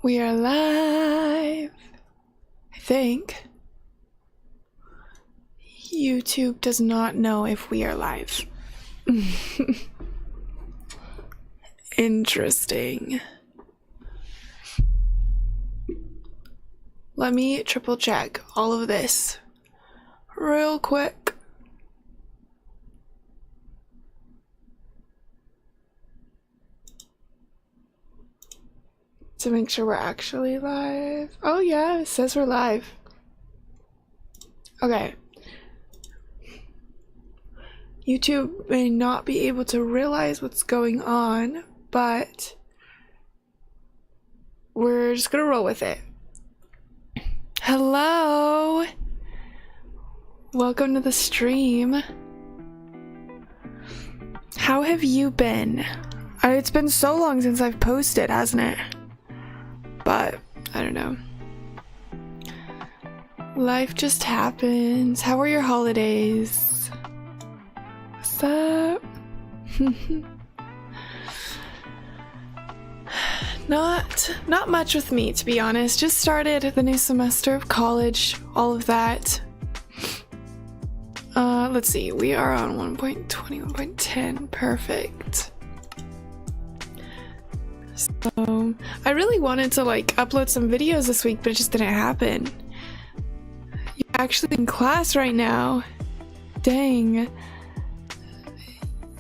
We are live, I think. YouTube does not know if we are live. Interesting. Let me triple check all of this real quick. To make sure we're actually live. Oh yeah, it says we're live. Okay. YouTube may not be able to realize what's going on, but we're just gonna roll with it. Hello! Welcome to the stream. How have you been? It's been so long since I've posted, hasn't it? But I don't know. Life just happens. How are your holidays? What's up? Not much with me, to be honest. Just started the new semester of college, all of that. Let's see. We are on 1.21.10. Perfect. So I really wanted to like upload some videos this week, but it just didn't happen. You're actually in class right now. Dang.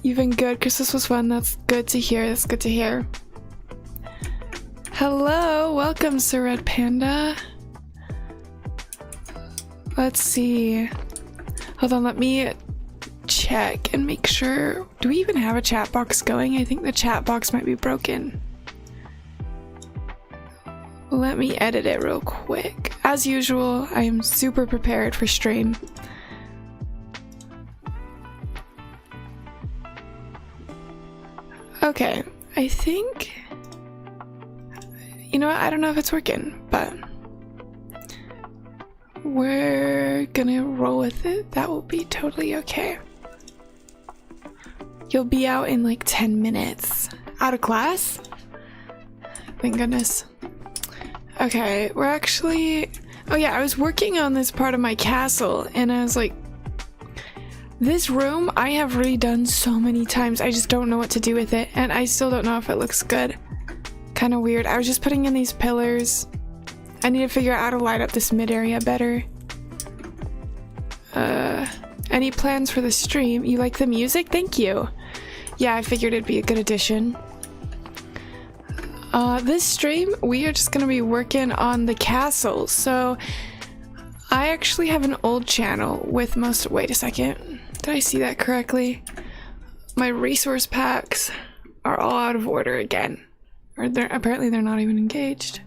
You've been good. Christmas was fun. That's good to hear. That's good to hear. Hello. Welcome, Sir Red Panda. Let's see. Hold on. Let me check and make sure. Do we even have a chat box going? I think the chat box might be broken. Let me edit it real quick. As usual, I am super prepared for stream. Okay, I think... You know what? I don't know if it's working, but... we're gonna roll with it. That will be totally okay. You'll be out in like 10 minutes. Out of class? Thank goodness. Okay, we're actually... Oh yeah, I was working on this part of my castle, and I was like... This room, I have redone so many times, I just don't know what to do with it, and I still don't know if it looks good. Kind of weird. I was just putting in these pillars. I need to figure out how to light up this mid-area better. Any plans for the stream? You like the music? Thank you! Yeah, I figured it'd be a good addition. This stream, we are just gonna be working on the castle. So, I actually have an old channel with most- wait a second. Did I see that correctly? My resource packs are all out of order again. Or apparently they're not even engaged.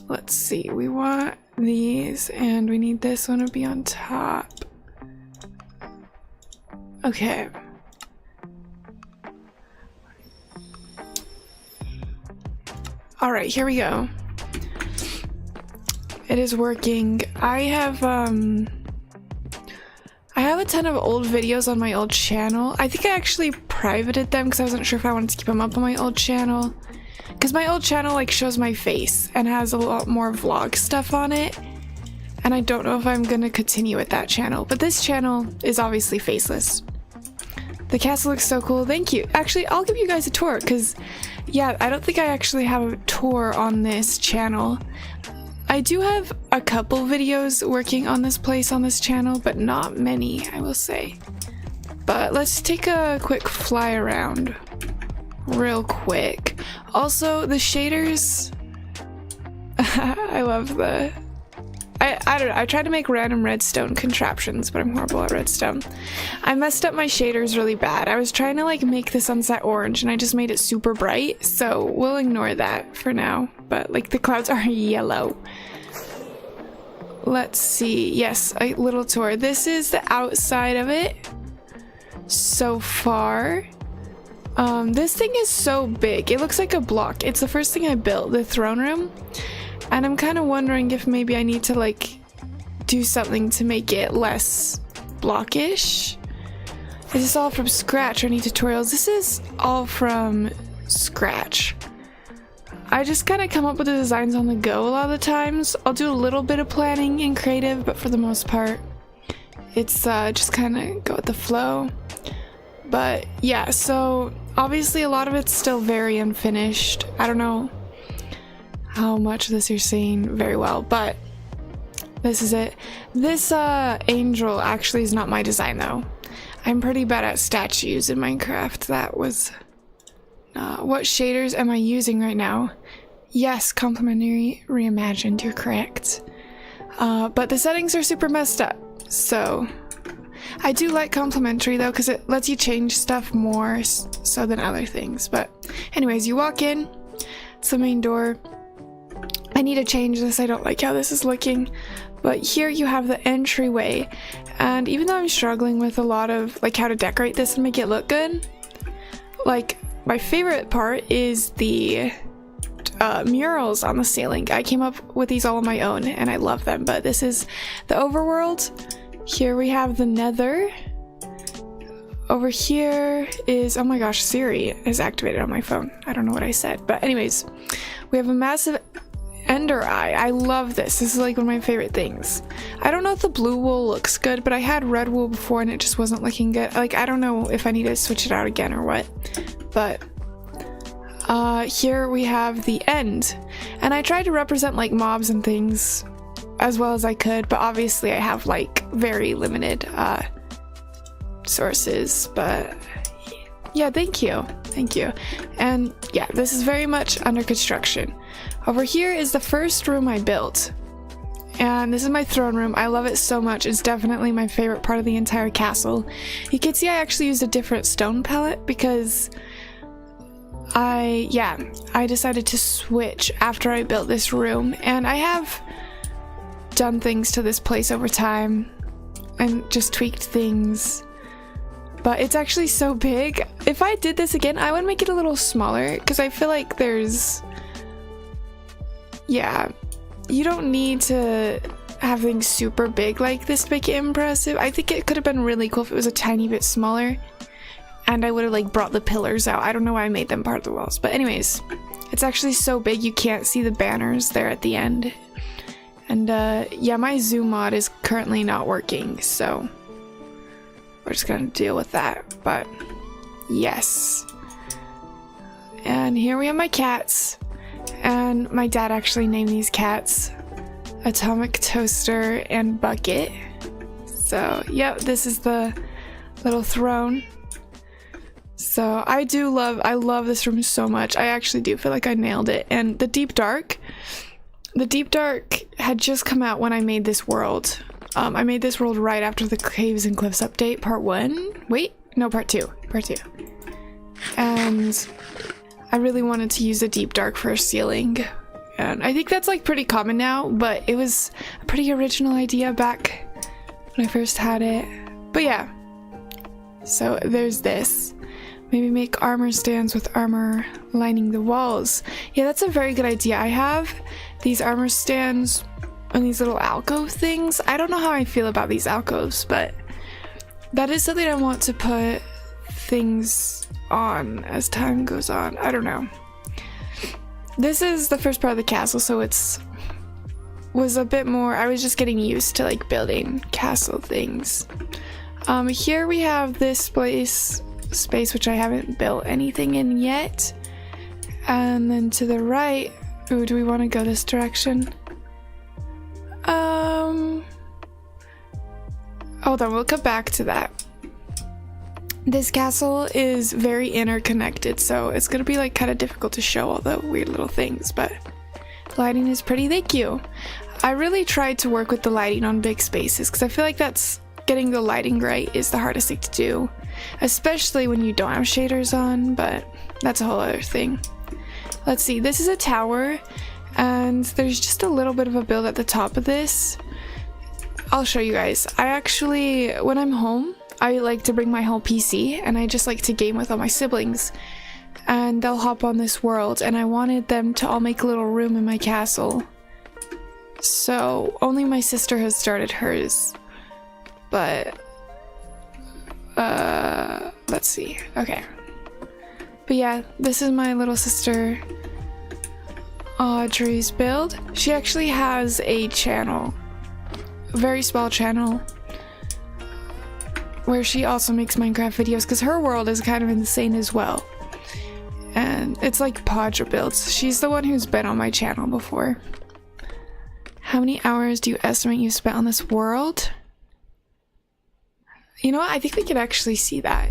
Let's see, we want these, and we need this one to be on top. Okay. Alright, here we go. It is working. I have a ton of old videos on my old channel. I think I actually privated them because I wasn't sure if I wanted to keep them up on my old channel. Because my old channel like shows my face and has a lot more vlog stuff on it. And I don't know if I'm gonna continue with that channel. But this channel is obviously faceless. The castle looks so cool. Thank you. Actually, I'll give you guys a tour because, yeah, I don't think I actually have a tour on this channel. I do have a couple videos working on this place on this channel, but not many, I will say. But let's take a quick fly around real quick. Also, the shaders... I love the... I don't know, I tried to make random redstone contraptions, but I'm horrible at redstone. I messed up my shaders really bad. I was trying to like make the sunset orange and I just made it super bright, so we'll ignore that for now. But like the clouds are yellow. Let's see. Yes, a little tour. This is the outside of it so far. This thing is so big. It looks like a block. It's the first thing I built, the throne room. And I'm kind of wondering if maybe I need to like do something to make it less blockish. Is this all from scratch or any tutorials? This is all from scratch. I just kind of come up with the designs on the go a lot of the times. I'll do a little bit of planning in creative, but for the most part, it's just kind of go with the flow. But yeah, so obviously a lot of it's still very unfinished. I don't know how much of this you're seeing very well, but this is it. This angel actually is not my design though. I'm pretty bad at statues in Minecraft. That was what shaders am I using right now? Yes, complementary reimagined, you're correct. But the settings are super messed up, so I do like complementary though, because it lets you change stuff more so than other things. But anyways, you walk in, it's the main door. I need to change this, I don't like how this is looking. But here you have the entryway, and even though I'm struggling with a lot of like how to decorate this and make it look good, like my favorite part is the murals on the ceiling. I came up with these all on my own and I love them, but this is the overworld. Here we have the nether. Over here is, oh my gosh, Siri is activated on my phone. I don't know what I said, but anyways, we have a massive ender eye. I love this. This is like one of my favorite things. I don't know if the blue wool looks good, but I had red wool before and it just wasn't looking good. Like, I don't know if I need to switch it out again or what, but here we have the end, and I tried to represent like mobs and things as well as I could, but obviously I have like very limited sources. But yeah, thank you. And yeah, this is very much under construction. Over here is the first room I built, and this is my throne room. I love it so much. It's definitely my favorite part of the entire castle. You can see I actually used a different stone palette because I decided to switch after I built this room, and I have done things to this place over time and just tweaked things, but it's actually so big. If I did this again, I would make it a little smaller because I feel like you don't need to have things super big like this to make it impressive. I think it could have been really cool if it was a tiny bit smaller, and I would have like brought the pillars out. I don't know why I made them part of the walls, but anyways, it's actually so big you can't see the banners there at the end. And yeah, my zoom mod is currently not working, so we're just gonna deal with that. But yes, and here we have my cats, and my dad actually named these cats Atomic Toaster and Bucket. So yep, this is the little throne. So I love this room so much. I actually do feel like I nailed it. And the Deep Dark had just come out when I made this world. I made this world right after the Caves and Cliffs update, part 1. Wait, no, part 2. And I really wanted to use the Deep Dark for a ceiling. And I think that's like pretty common now, but it was a pretty original idea back when I first had it. But yeah, so there's this. Maybe make armor stands with armor lining the walls. Yeah, that's a very good idea. I have these armor stands and these little alcove things. I don't know how I feel about these alcoves, but that is something I want to put things on as time goes on. I don't know. This is the first part of the castle, so was a bit more, I was just getting used to like building castle things. Here we have this space which I haven't built anything in yet, and then to the right, ooh, do we want to go this direction? Hold on, we'll come back to that. This castle is very interconnected, so it's gonna be like kind of difficult to show all the weird little things, but lighting is pretty. Thank you. I really tried to work with the lighting on big spaces because I feel like getting the lighting right is the hardest thing to do, especially when you don't have shaders on, but that's a whole other thing. Let's see, this is a tower, and there's just a little bit of a build at the top of this. I'll show you guys. I actually, when I'm home, I like to bring my whole PC, and I just like to game with all my siblings, and they'll hop on this world, and I wanted them to all make a little room in my castle. So only my sister has started hers, but let's see. Okay, but yeah, this is my little sister Audrey's build. She actually has a channel, a very small channel, where she also makes Minecraft videos because her world is kind of insane as well. And it's like Podra builds. She's the one who's been on my channel before. How many hours do you estimate you spent on this world? You know what? I think we could actually see that.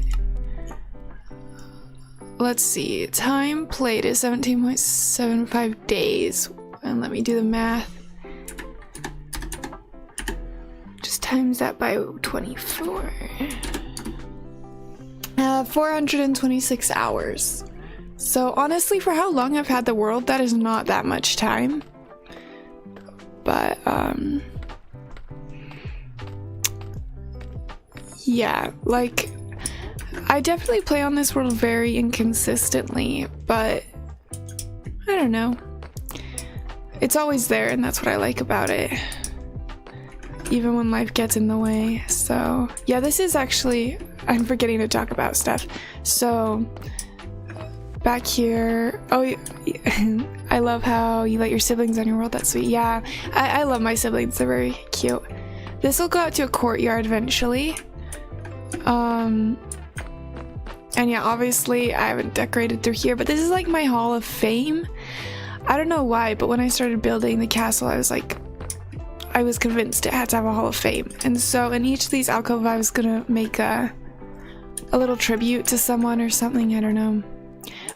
Let's see. Time played is 17.75 days. And let me do the math. Just times that by 24. 426 hours. So honestly, for how long I've had the world, that is not that much time. But, yeah, like, I definitely play on this world very inconsistently, but I don't know. It's always there, and that's what I like about it. Even when life gets in the way. So, yeah, this is actually, I'm forgetting to talk about stuff. So, back here, oh, I love how you let your siblings on your world. That's sweet. Yeah, I love my siblings. They're very cute. This will go out to a courtyard eventually. And yeah, obviously I haven't decorated through here, but this is like my Hall of Fame. I don't know why, but when I started building the castle, I was convinced it had to have a Hall of Fame. And so in each of these alcove, I was gonna make a little tribute to someone or something. I don't know.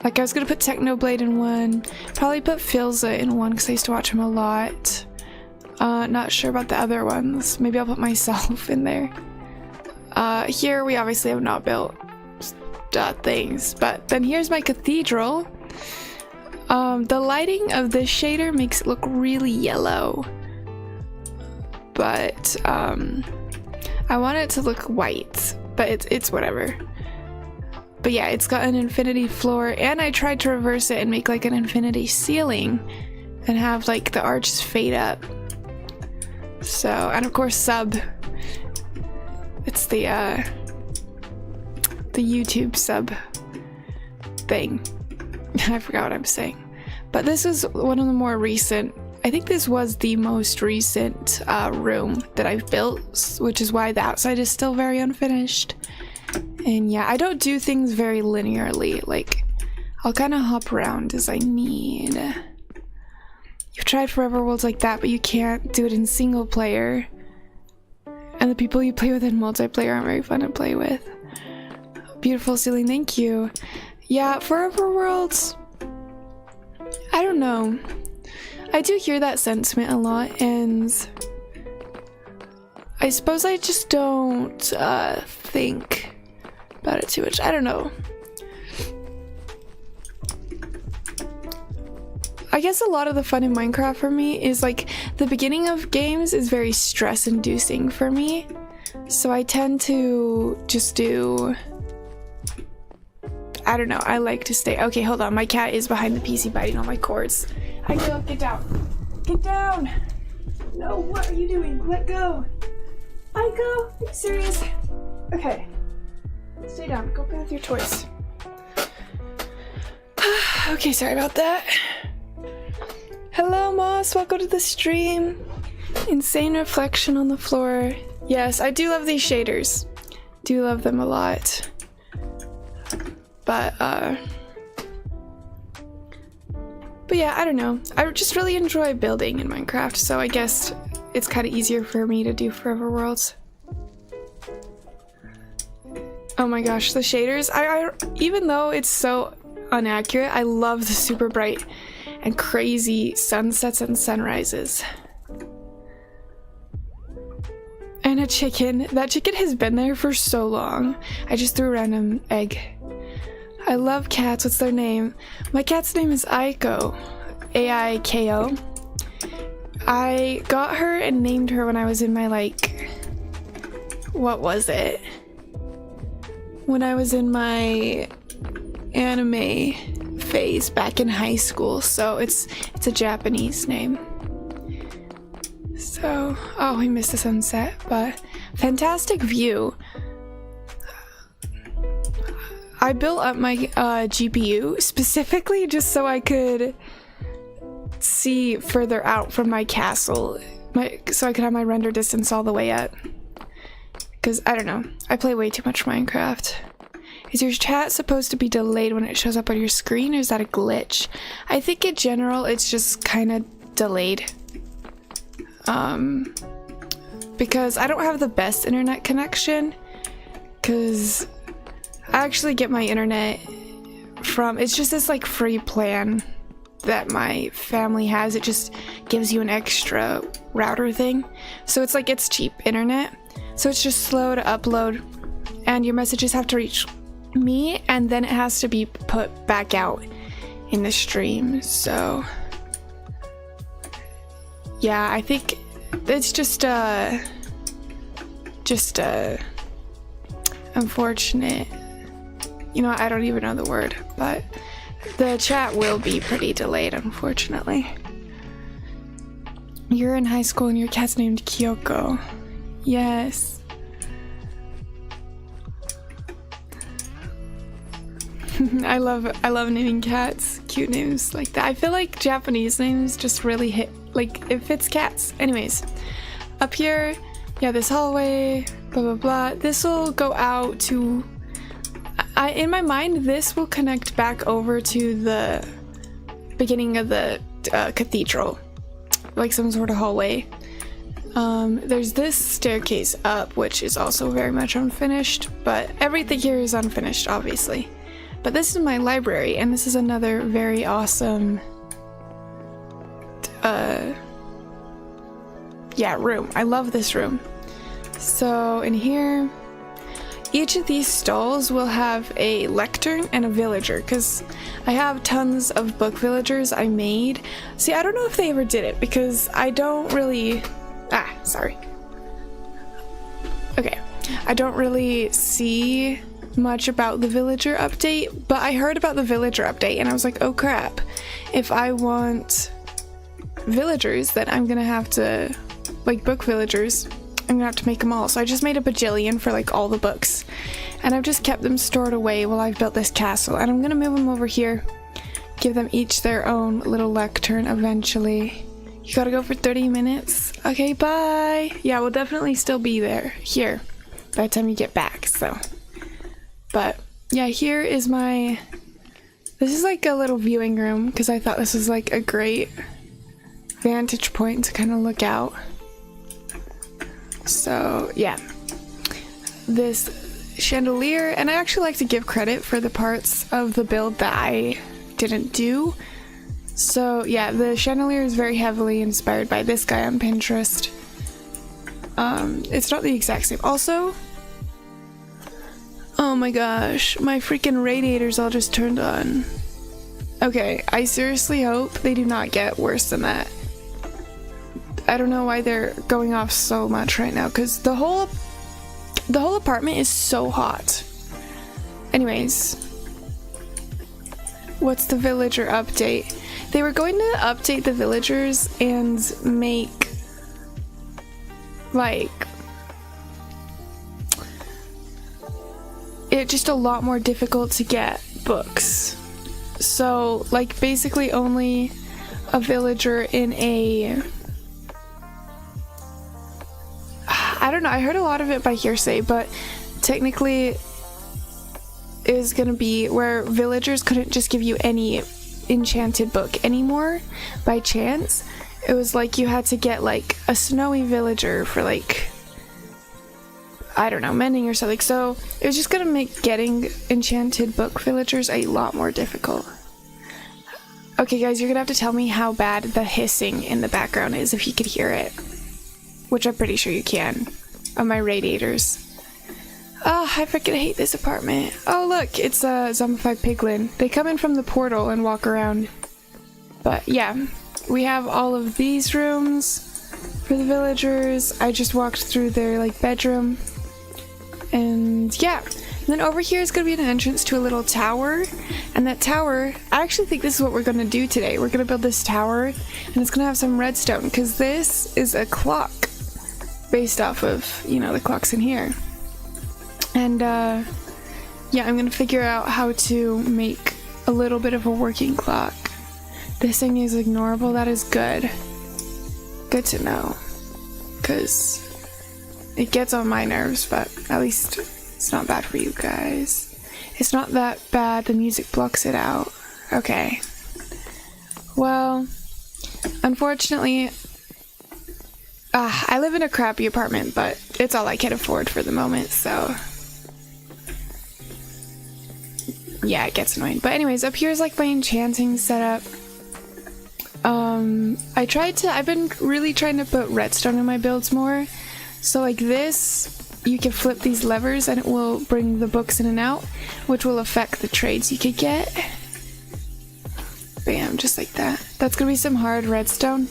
Like I was gonna put Technoblade in one, probably put Filza in one because I used to watch him a lot. Not sure about the other ones. Maybe I'll put myself in there. Here we obviously have not built things, but then here's my cathedral. The lighting of this shader makes it look really yellow, but I want it to look white, but it's whatever. But yeah, it's got an infinity floor, and I tried to reverse it and make like an infinity ceiling and have like the arches fade up. So, and of course sub. It's the YouTube sub thing. I forgot what I'm saying. But this is one of the more recent, I think this was the most recent room that I've built, which is why the outside is still very unfinished. And yeah, I don't do things very linearly. Like, I'll kind of hop around as I need. You've tried forever worlds like that, but you can't do it in single player. And the people you play with in multiplayer aren't very fun to play with. Beautiful ceiling, thank you. Yeah, forever worlds, I don't know. I do hear that sentiment a lot, and I suppose I just don't think about it too much. I don't know. I guess a lot of the fun in Minecraft for me is like the beginning of games is very stress inducing for me. So I tend to just do, I don't know, I like to stay. Okay, hold on, my cat is behind the PC biting on my cords. I go, get down. Get down! No, what are you doing? Let go! I go! Are you serious? Okay. Stay down. Go play with your toys. Okay, sorry about that. Hello, Moss. Welcome to the stream. Insane reflection on the floor. Yes, I do love these shaders. Do love them a lot. But yeah, I don't know. I just really enjoy building in Minecraft, so I guess it's kind of easier for me to do Forever Worlds. Oh my gosh, the shaders. I even though it's so inaccurate, I love the super bright and crazy sunsets and sunrises. And a chicken. That chicken has been there for so long. I just threw a random egg. I love cats. What's their name? My cat's name is Aiko. A-I-K-O. I got her and named her when I was in my, like, what was it? When I was in my anime phase back in high school. So it's a Japanese name. So, oh, we missed the sunset, but fantastic view. I built up my GPU specifically just so I could see further out from my castle, so I could have my render distance all the way up. Because, I don't know, I play way too much Minecraft. Is your chat supposed to be delayed when it shows up on your screen, or is that a glitch? I think in general it's just kind of delayed. Because I don't have the best internet connection, because I actually get my internet from, it's just this like free plan that my family has. It just gives you an extra router thing, so it's like, it's cheap internet, so it's just slow to upload, and your messages have to reach me, and then it has to be put back out in the stream. So yeah, I think it's just unfortunate. You know, I don't even know the word, but the chat will be pretty delayed, unfortunately. You're in high school and your cat's named Kyoko. Yes. I love naming cats. Cute names like that. I feel like Japanese names just really hit, like, it fits cats. Anyways, up here, yeah, this hallway, blah blah blah. This will go out to, in my mind, this will connect back over to the beginning of the cathedral, like some sort of hallway. There's this staircase up, which is also very much unfinished, but everything here is unfinished, obviously. But this is my library, and this is another very awesome, yeah, room. I love this room. So in here, each of these stalls will have a lectern and a villager, because I have tons of book villagers I made. See, I don't know if they ever did it, because I don't really, sorry. Okay, I don't really see much about the villager update, but I heard about the villager update and I was like, oh crap, if I want villagers, then I'm gonna have to, like, book villagers, I'm gonna have to make them all. So I just made a bajillion for like all the books, and I've just kept them stored away while I've built this castle, and I'm gonna move them over here, give them each their own little lectern eventually. You gotta go for 30 minutes? Okay, bye! Yeah, we'll definitely still be here by the time you get back, so. But yeah, here is my, this is like a little viewing room, because I thought this was like a great vantage point to kind of look out. So yeah, this chandelier, and I actually like to give credit for the parts of the build that I didn't do. So yeah, the chandelier is very heavily inspired by this guy on Pinterest. It's not the exact same. Also, oh my gosh, my freaking radiators all just turned on. Okay, I seriously hope they do not get worse than that. I don't know why they're going off so much right now, because the whole apartment is so hot. Anyways, what's the villager update? They were going to update the villagers and make, like, it just a lot more difficult to get books. So, like, basically only a villager in a, I don't know, I heard a lot of it by hearsay, but technically is gonna be where villagers couldn't just give you any enchanted book anymore by chance. It was like you had to get like a snowy villager for, like, I don't know, mending or something. So it was just gonna make getting enchanted book villagers a lot more difficult. Okay guys, you're gonna have to tell me how bad the hissing in the background is, if you could hear it. Which I'm pretty sure you can, on my radiators. Oh, I freaking hate this apartment. Oh look, it's a zombified piglin. They come in from the portal and walk around. But yeah, we have all of these rooms for the villagers. I just walked through their, like, bedroom. And yeah, and then over here is going to be an entrance to a little tower. And that tower, I actually think this is what we're going to do today. We're going to build this tower, and it's going to have some redstone, because this is a clock based off of, you know, the clocks in here. And yeah, I'm gonna figure out how to make a little bit of a working clock This thing is ignorable. That is good. Good to know. Because it gets on my nerves, but at least it's not bad for you guys. It's not that bad. The music blocks it out. Okay. Well, unfortunately, I live in a crappy apartment, but it's all I can afford for the moment, so yeah, it gets annoying. But anyways, up here is like my enchanting setup. I've been really trying to put redstone in my builds more. So like this, you can flip these levers and it will bring the books in and out, which will affect the trades you could get. Bam, just like that. That's gonna be some hard redstone.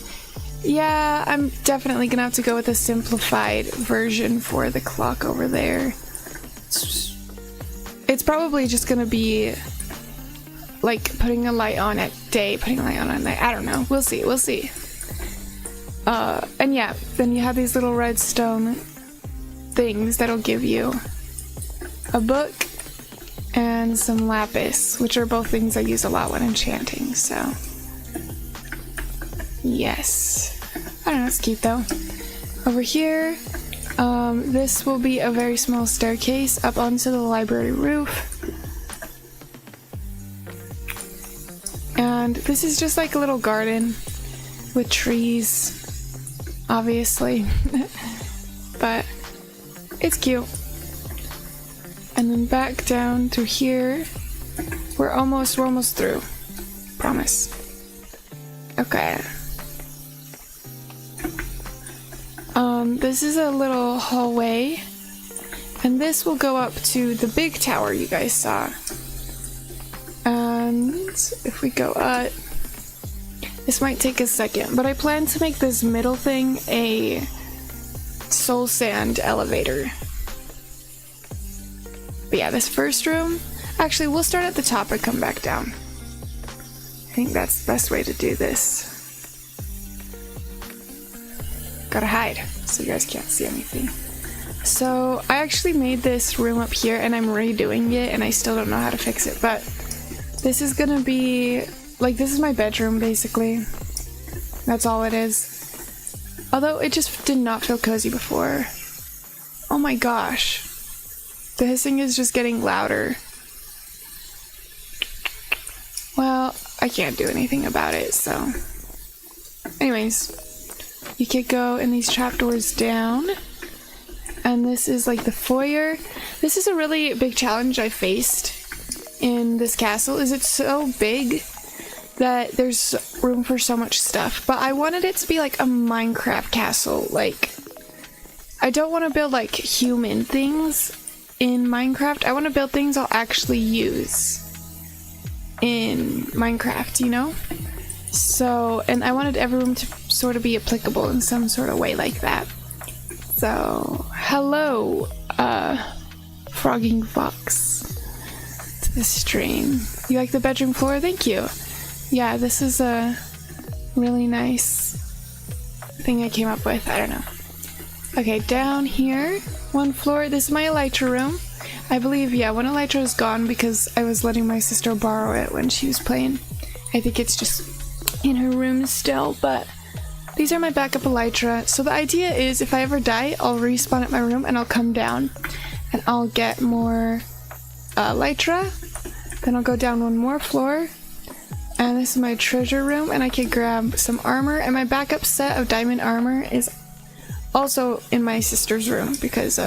Yeah, I'm definitely gonna have to go with a simplified version for the clock over there. It's probably just gonna be like putting a light on at day, putting a light on at night. I don't know. We'll see. We'll see. And yeah, then you have these little redstone things that'll give you a book and some lapis, which are both things I use a lot when enchanting, so yes. I don't know, it's cute though. Over here, this will be a very small staircase up onto the library roof. And this is just like a little garden with trees, obviously, but it's cute. And then back down through here. We're almost through. Promise. Okay. This is a little hallway, and this will go up to the big tower you guys saw. And if we go up, this might take a second, but I plan to make this middle thing a soul sand elevator. But yeah, this first room, actually we'll start at the top and come back down. I think that's the best way to do this. Gotta hide so you guys can't see anything. So I actually made this room up here and I'm redoing it and I still don't know how to fix it, but this is gonna be like, this is my bedroom basically. That's all it is. Although it just did not feel cozy before. Oh my gosh. The hissing is just getting louder. Well, I can't do anything about it, so anyways. You could go in these trapdoors down, and this is like the foyer. This is a really big challenge I faced in this castle, is it's so big that there's room for so much stuff, but I wanted it to be like a Minecraft castle. Like, I don't want to build like human things in Minecraft. I want to build things I'll actually use in Minecraft, you know? So, and I wanted every room to sort of be applicable in some sort of way like that. So, hello, Frogging Fox, to the stream. You like the bedroom floor? Thank you. Yeah, this is a really nice thing I came up with. I don't know. Okay, down here, one floor. This is my elytra room. I believe, yeah, one elytra is gone because I was letting my sister borrow it when she was playing. I think it's just in her room still, but these are my backup elytra. So the idea is if I ever die, I'll respawn at my room and I'll come down and I'll get more elytra. Then I'll go down one more floor, and this is my treasure room, and I can grab some armor, and my backup set of diamond armor is also in my sister's room because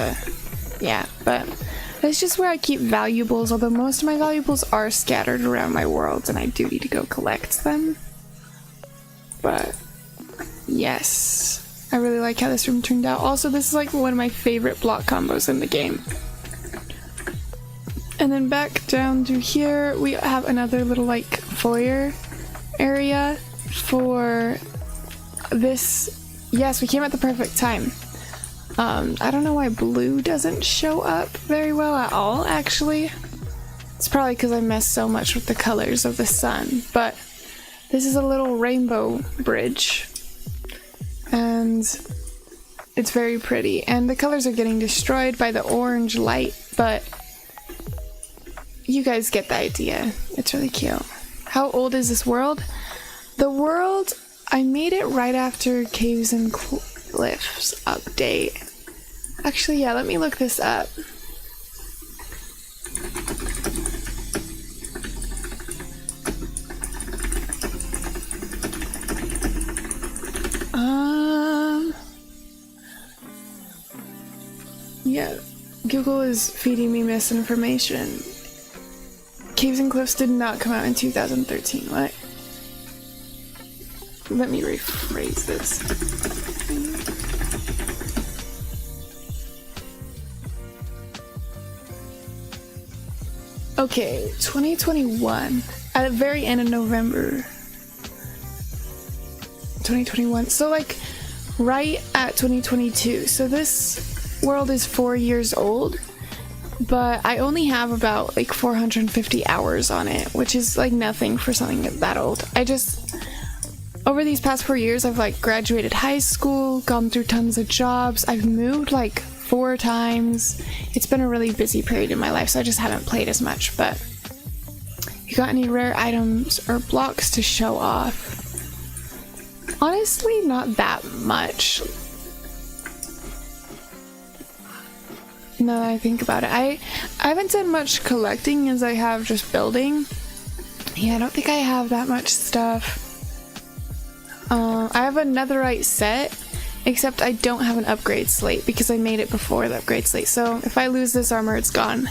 yeah, but it's just where I keep valuables, although most of my valuables are scattered around my world and I do need to go collect them. But yes, I really like how this room turned out. Also, this is like one of my favorite block combos in the game. And then back down to here, we have another little like foyer area for this. Yes, we came at the perfect time. I don't know why blue doesn't show up very well at all, actually. It's probably because I mess so much with the colors of the sun, but this is a little rainbow bridge, and it's very pretty, and the colors are getting destroyed by the orange light, but you guys get the idea. It's really cute. How old is this world? The world, I made it right after Caves and Cliffs update. Actually, yeah, let me look this up. Yeah, Google is feeding me misinformation. Caves and Cliffs did not come out in 2013. What? Let me rephrase this. Okay, 2021. At the very end of November 2021. So like right at 2022. So this world is 4 years old, but I only have about like 450 hours on it, which is like nothing for something that old. Over these past 4 years, I've like graduated high school, gone through tons of jobs, I've moved like 4 times. It's been a really busy period in my life, so I just haven't played as much. But you got any rare items or blocks to show off? Honestly, not that much. Now that I think about it, I haven't done much collecting as I have just building. Yeah, I don't think I have that much stuff. I have a netherite set, except I don't have an upgrade slate because I made it before the upgrade slate. So if I lose this armor, it's gone.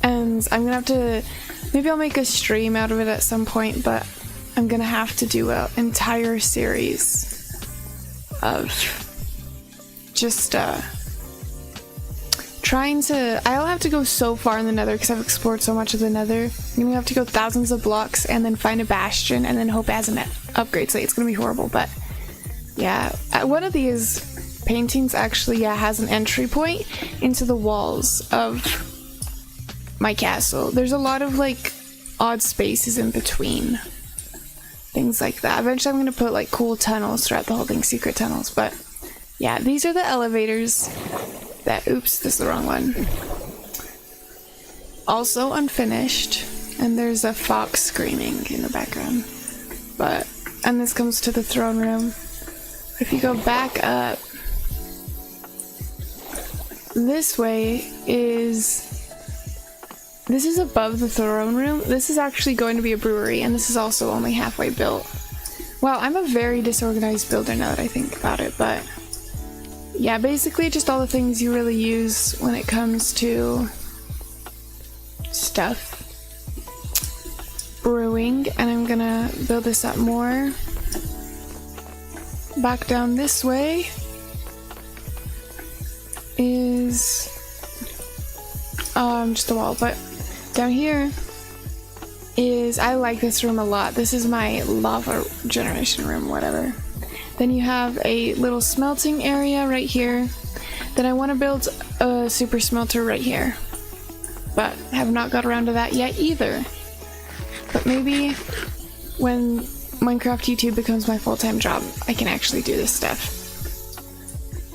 And I'm gonna have to, maybe I'll make a stream out of it at some point, but I'm gonna have to do an entire series of just I'll have to go so far in the nether because I've explored so much of the nether. I'm gonna have to go thousands of blocks and then find a bastion and then hope it has an upgrade slate. It's gonna be horrible, but yeah. One of these paintings actually, yeah, has an entry point into the walls of my castle. There's a lot of like odd spaces in between. Things like that. Eventually I'm gonna put like cool tunnels throughout the whole thing, secret tunnels, but yeah, these are the elevators. Oops, this is the wrong one. Also unfinished, and there's a fox screaming in the background. And this comes to the throne room. If you go back up, this is above the throne room. This is actually going to be a brewery, and this is also only halfway built. Wow, I'm a very disorganized builder now that I think about it, but yeah, basically just all the things you really use when it comes to stuff. Brewing, and I'm gonna build this up more. Back down this way is just a wall, but down here is, I like this room a lot. This is my lava generation room, whatever. Then you have a little smelting area right here. Then I want to build a super smelter right here, but have not got around to that yet either. But maybe when Minecraft YouTube becomes my full-time job, I can actually do this stuff.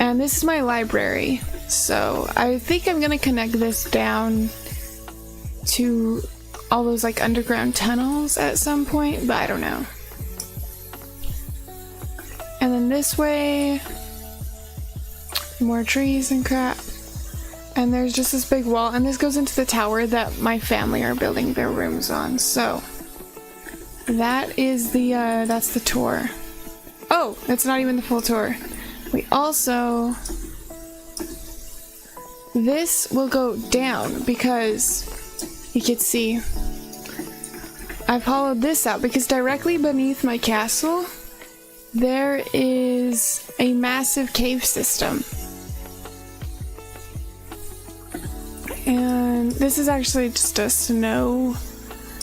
And this is my library, so I think I'm gonna connect this down to all those like underground tunnels at some point, but I don't know. And then this way, more trees and crap. And there's just this big wall, and this goes into the tower that my family are building their rooms on. So that is that's the tour. Oh, it's not even the full tour. We also, this will go down because you can see I've hollowed this out because directly beneath my castle there is a massive cave system. And this is actually just a snow.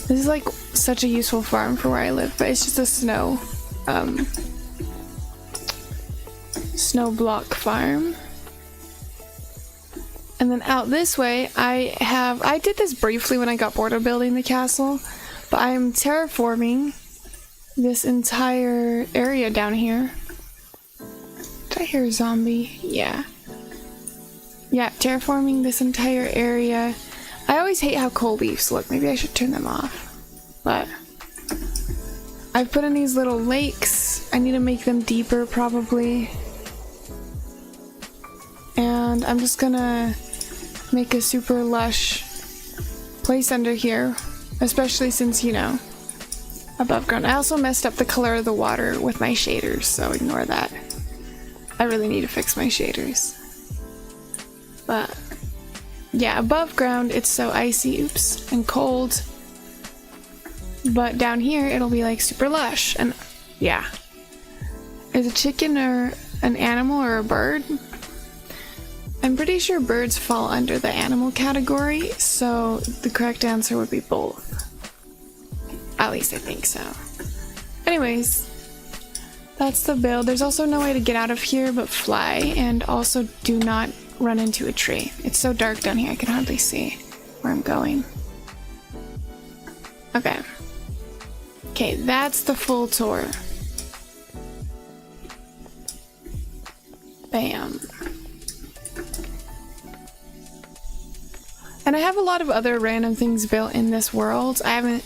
This is like such a useful farm for where I live, but it's just a snow block farm. And then out this way, I did this briefly when I got bored of building the castle, but I'm terraforming this entire area down here. Did I hear a zombie? Yeah. Yeah, terraforming this entire area. I always hate how coal leaves look. Maybe I should turn them off. But I've put in these little lakes. I need to make them deeper probably. And I'm just gonna make a super lush place under here, especially since, you know, above ground. I also messed up the color of the water with my shaders, so ignore that. I really need to fix my shaders. But yeah, above ground it's so icy, oops, and cold. But down here it'll be like super lush, and yeah. Is a chicken or an animal or a bird? I'm pretty sure birds fall under the animal category, so the correct answer would be both. At least I think so. Anyways, that's the build. There's also no way to get out of here but fly, and also do not run into a tree. It's so dark down here I can hardly see where I'm going. Okay. Okay, that's the full tour. Bam. And I have a lot of other random things built in this world. I haven't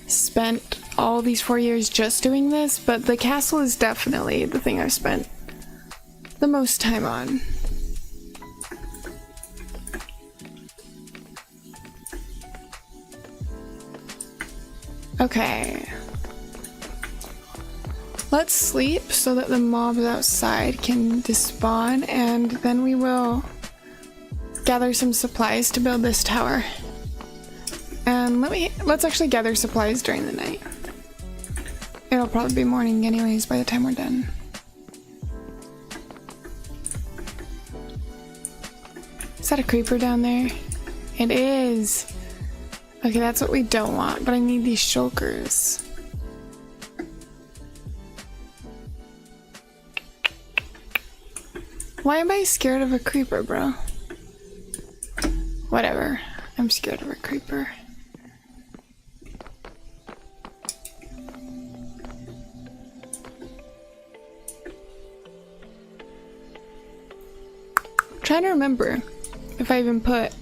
spent all these 4 years just doing this, but the castle is definitely the thing I've spent the most time on. Okay. Let's sleep so that the mobs outside can despawn, and then we will gather some supplies to build this tower. And let's actually gather supplies during the night. It'll probably be morning anyways by the time we're done. Is that a creeper down there? It is! Okay, that's what we don't want, but I need these shulkers. Why am I scared of a creeper, bro? Whatever. I'm scared of a creeper. I'm trying to remember if I even put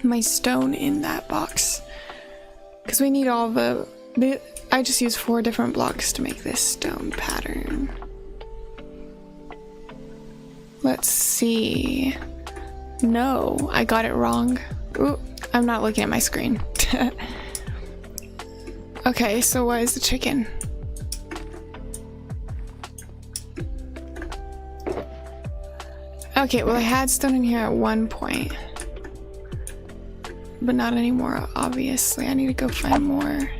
my stone in that box, because we need all I just used 4 different blocks to make this stone pattern. Let's see. No, I got it wrong. Ooh, I'm not looking at my screen. Okay, so why is the chicken? Okay, well I had stone in here at one point, but not anymore, obviously. I need to go find more.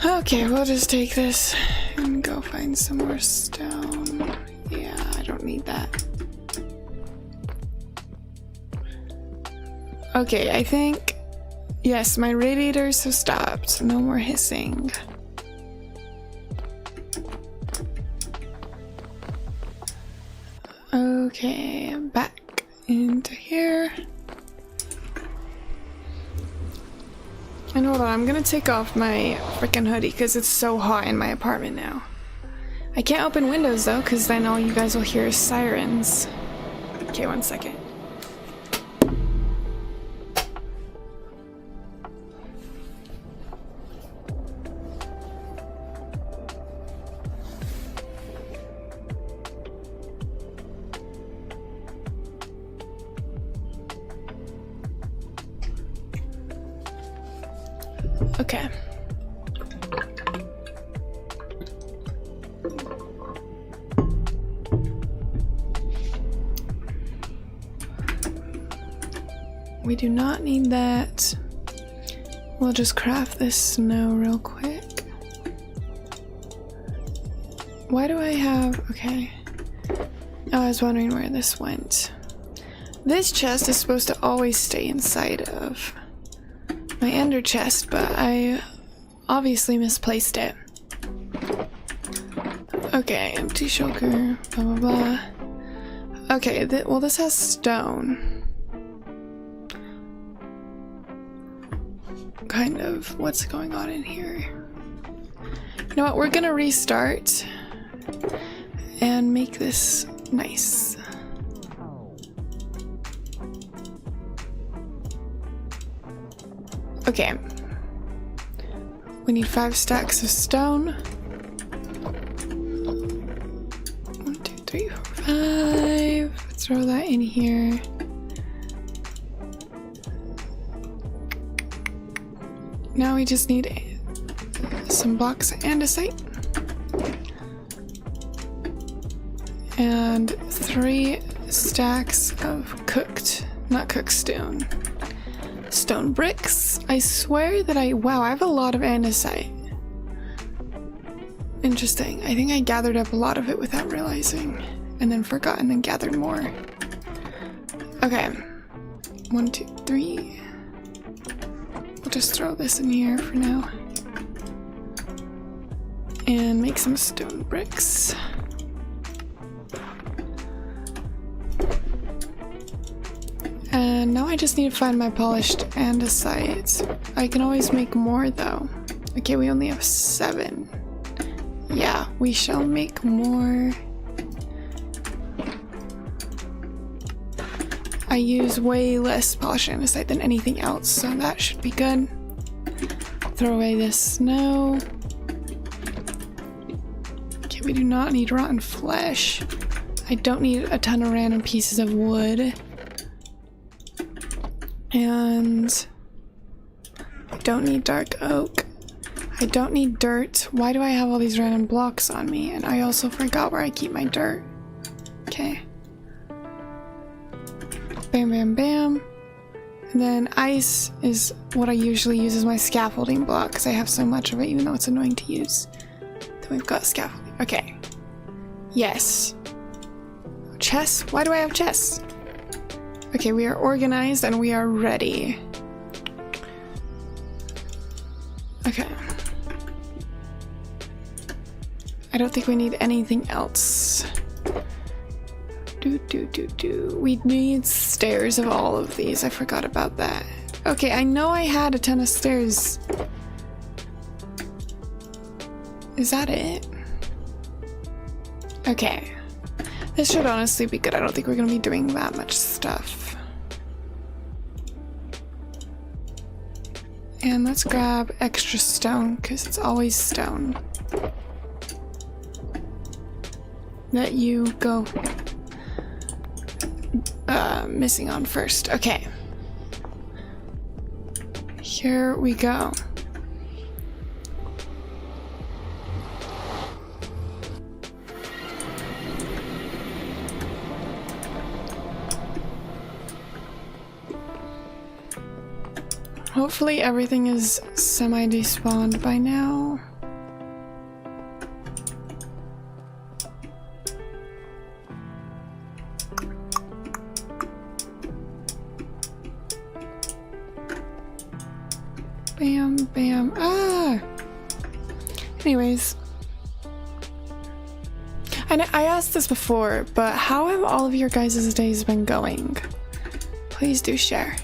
Okay, we'll just take this and go find some more stone. Yeah, I don't need that. Okay, I think... Yes, my radiators have stopped. No more hissing. Okay, back into here. And hold on, I'm gonna take off my freaking hoodie because it's so hot in my apartment now. I can't open windows though, because then all you guys will hear is sirens. Okay, 1 second. Okay. We do not need that. We'll just craft this snow real quick. Why do I have... Okay. Oh, I was wondering where this went. This chest is supposed to always stay inside of my ender chest, but I obviously misplaced it. Okay, empty shulker, blah blah blah. Okay, well this has stone. Kind of, what's going on in here? You know what, we're gonna restart and make this nice. Okay. We need 5 stacks of stone. 1, 2, 3, 4, 5. Throw that in here. Now we just need some blocks of andesite. And 3 stacks of not cooked stone. Stone bricks. I swear that wow, I have a lot of andesite. Interesting. I think I gathered up a lot of it without realizing, and then forgot and then gathered more. Okay. 1, 2, 3. We'll just throw this in here for now. And make some stone bricks. And now I just need to find my polished andesite. I can always make more though. Okay, we only have 7. Yeah, we shall make more. I use way less polished andesite than anything else, so that should be good. Throw away this snow. Okay, we do not need rotten flesh. I don't need a ton of random pieces of wood. And I don't need dark oak. I don't need dirt. Why do I have all these random blocks on me? And I also forgot where I keep my dirt. Okay. Bam, bam, bam. And then ice is what I usually use as my scaffolding block because I have so much of it, even though it's annoying to use. Then we've got scaffolding. Okay. Yes. Chests? Why do I have chests? Okay, we are organized and we are ready. Okay. I don't think we need anything else. We need stairs of all of these. I forgot about that. Okay, I know I had a ton of stairs. Is that it? Okay. This should honestly be good. I don't think we're gonna be doing that much stuff. And let's grab extra stone, because it's always stone. Let you go missing on first. Okay. Here we go. Hopefully everything is semi-despawned by now. Bam, bam. Ah! Anyways. I asked this before, but how have all of your guys' days been going? Please do share.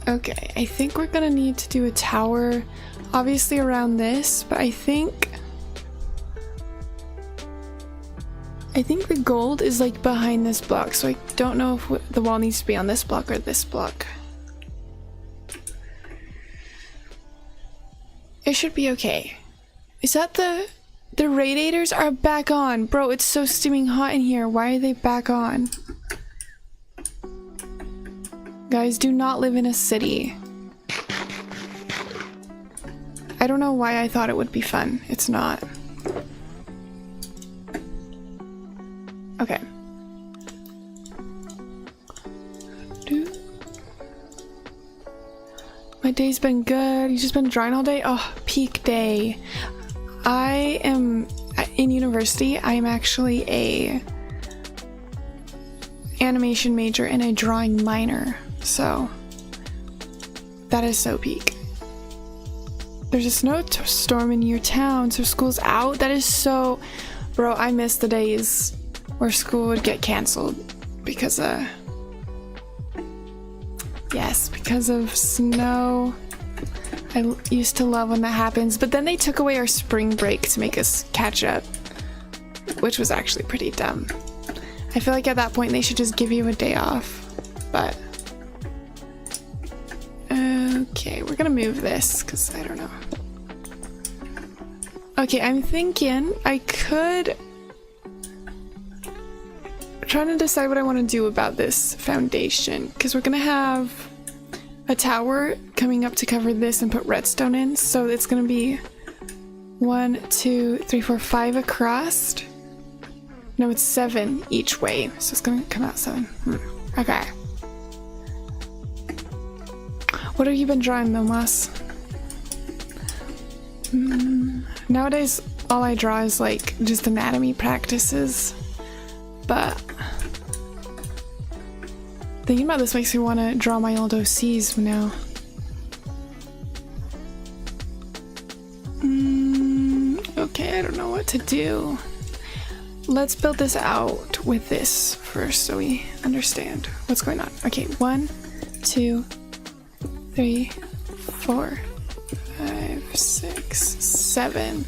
Okay, I think we're gonna need to do a tower, obviously around this, but I think the gold is like behind this block, so I don't know if the wall needs to be on this block or this block. It should be okay. Is that the radiators are back on? Bro, it's so steaming hot in here. Why are they back on? Guys, do not live in a city. I don't know why I thought it would be fun. It's not. Okay. My day's been good. You've just been drawing all day? Oh, peak day. I am in university. I am actually a animation major and a drawing minor. So that is so peak. There's a snowstorm in your town, so school's out. That is so... Bro, I miss the days where school would get canceled because yes, because of snow. I used to love when that happens, but then they took away our spring break to make us catch up, which was actually pretty dumb. I feel like at that point they should just give you a day off. but okay, we're gonna move this because I don't know. Okay, I'm thinking I could trying to decide what I want to do about this foundation because we're gonna have a tower coming up to cover this and put redstone in, so it's gonna be 1, 2, 3, 4, 5 across. No, it's 7 each way, so it's gonna come out 7. Okay. What have you been drawing though, Moss? Nowadays, all I draw is like just anatomy practices, but thinking about this makes me want to draw my old OCs now. Okay, I don't know what to do. Let's build this out with this first so we understand what's going on. Okay, 1, 2, 3, 4, 5, 6, 7.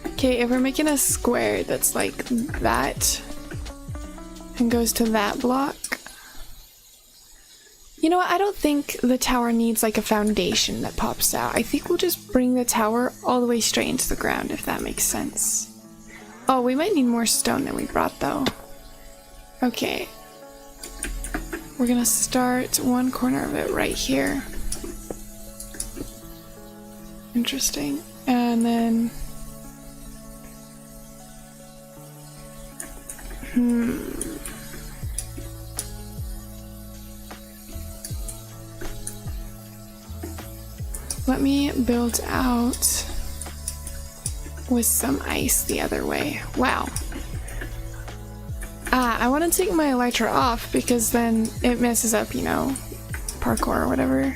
Okay, if we're making a square that's like that and goes to that block. You know what? I don't think the tower needs like a foundation that pops out. I think we'll just bring the tower all the way straight into the ground, if that makes sense. Oh, we might need more stone than we brought though. Okay. We're gonna start one corner of it right here. Interesting. And then... Let me build out with some ice the other way. Wow. I want to take my elytra off because then it messes up, you know, parkour or whatever.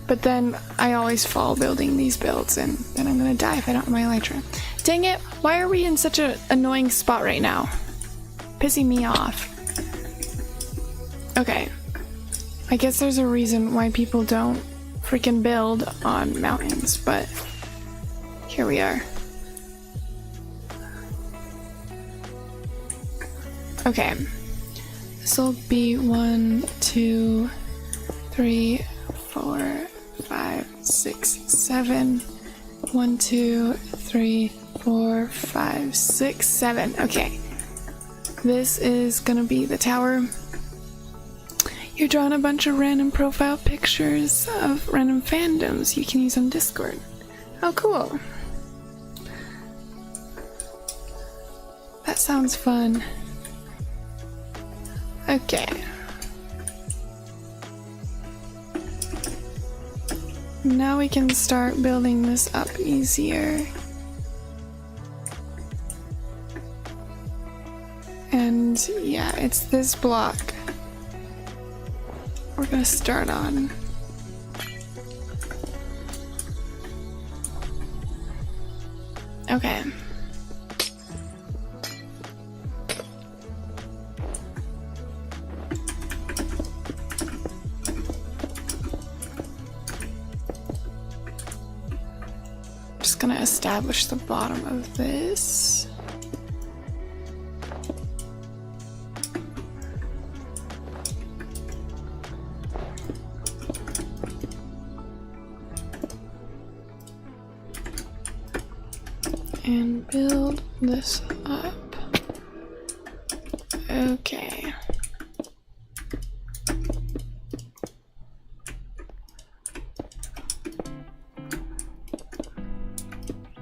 But then I always fall building these builds and then I'm gonna die if I don't have my elytra. Dang it, why are we in such an annoying spot right now? Pissing me off. Okay. I guess there's a reason why people don't freaking build on mountains, but here we are. Okay, this will be 1, 2, 3, 4, 5, 6, 7. 1, 2, 3, 4, 5, 6, 7. Okay, this is gonna be the tower. You're drawing a bunch of random profile pictures of random fandoms you can use on Discord. Oh, cool. That sounds fun. Okay. Now we can start building this up easier. And yeah, it's this block we're gonna start on. Okay. Just gonna establish the bottom of this. And build this up. Okay.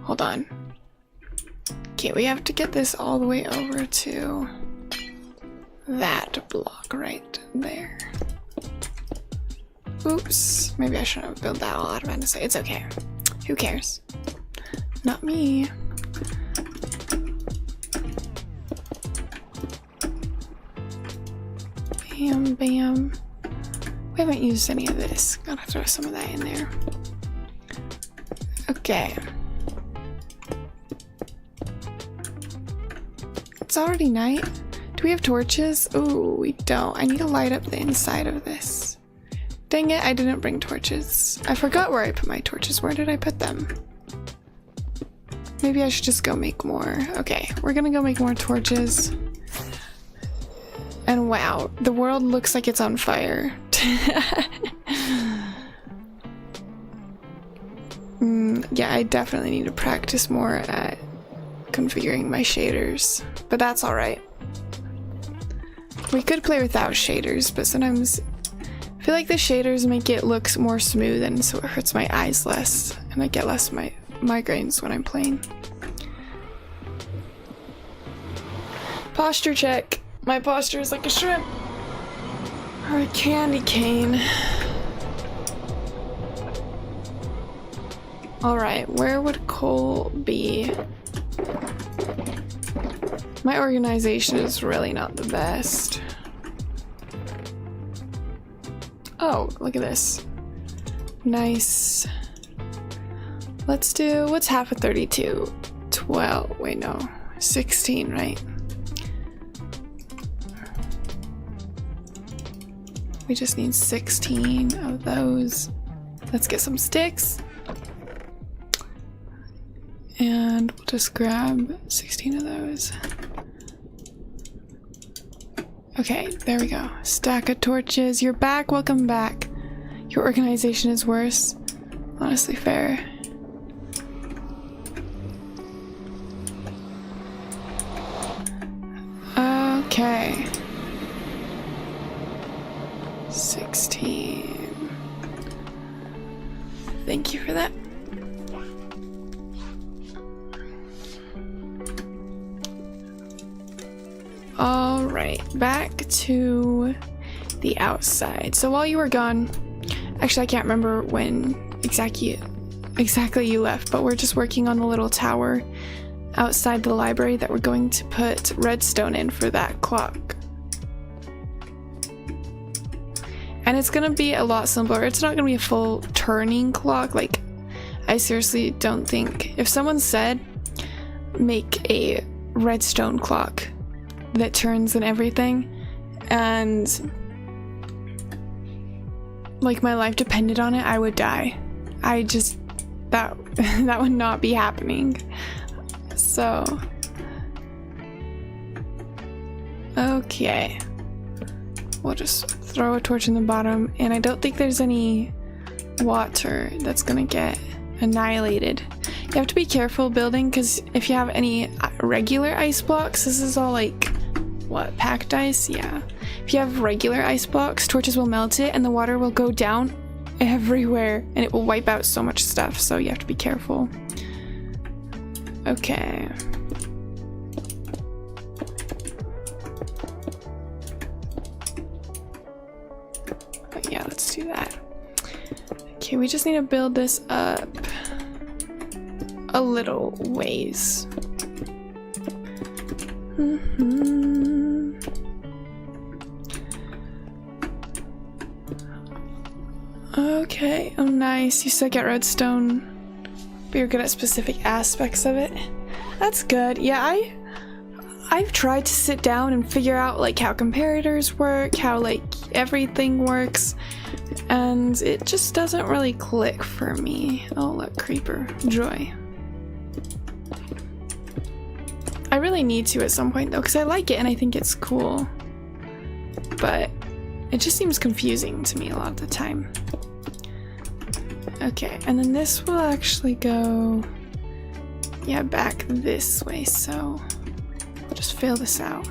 Hold on. Okay, we have to get this all the way over to that block right there. Oops, maybe I shouldn't have built that all out of fantasy. It's okay. Who cares? Not me. Bam, bam. We haven't used any of this. Gotta throw some of that in there. Okay. It's already night. Do we have torches? Oh, we don't. I need to light up the inside of this. Dang it, I didn't bring torches. I forgot where I put my torches. Where did I put them? Maybe I should just go make more. Okay, we're gonna go make more torches. And wow, the world looks like it's on fire. Yeah, I definitely need to practice more at configuring my shaders, but that's alright. We could play without shaders, but sometimes I feel like the shaders make it look more smooth and so it hurts my eyes less, and I get less migraines when I'm playing. Posture check. My posture is like a shrimp or a candy cane. Alright, where would coal be? My organization is really not the best. Oh, look at this. Nice. Let's do, what's half of 32? 12, wait no, 16, right? We just need 16 of those. Let's get some sticks. And we'll just grab 16 of those. Okay, there we go. Stack of torches. You're back. Welcome back. Your organization is worse. Honestly, fair. Okay. 16. Thank you for that. Alright, back to the outside. So while you were gone, actually I can't remember when exactly you left, but we're just working on the little tower outside the library that we're going to put redstone in for that clock. And it's gonna be a lot simpler. It's not gonna be a full turning clock. Like, I seriously don't think, if someone said make a redstone clock that turns and everything, and like my life depended on it, I would die. I just, that would not be happening. So okay, we'll just throw a torch in the bottom, and I don't think there's any water that's gonna get annihilated. You have to be careful building, because if you have any regular ice blocks, this is all like, what, packed ice? Yeah. If you have regular ice blocks, torches will melt it and the water will go down everywhere and it will wipe out so much stuff, so you have to be careful. Okay. But yeah, let's do that. Okay, we just need to build this up a little ways. Okay, oh nice, you suck at redstone, but you're good at specific aspects of it. That's good. Yeah, I've tried to sit down and figure out like how comparators work, how like everything works, and it just doesn't really click for me. Oh look, creeper. Joy. I really need to at some point though, because I like it and I think it's cool, but it just seems confusing to me a lot of the time. Okay, and then this will actually go, yeah, back this way, so I'll just fill this out.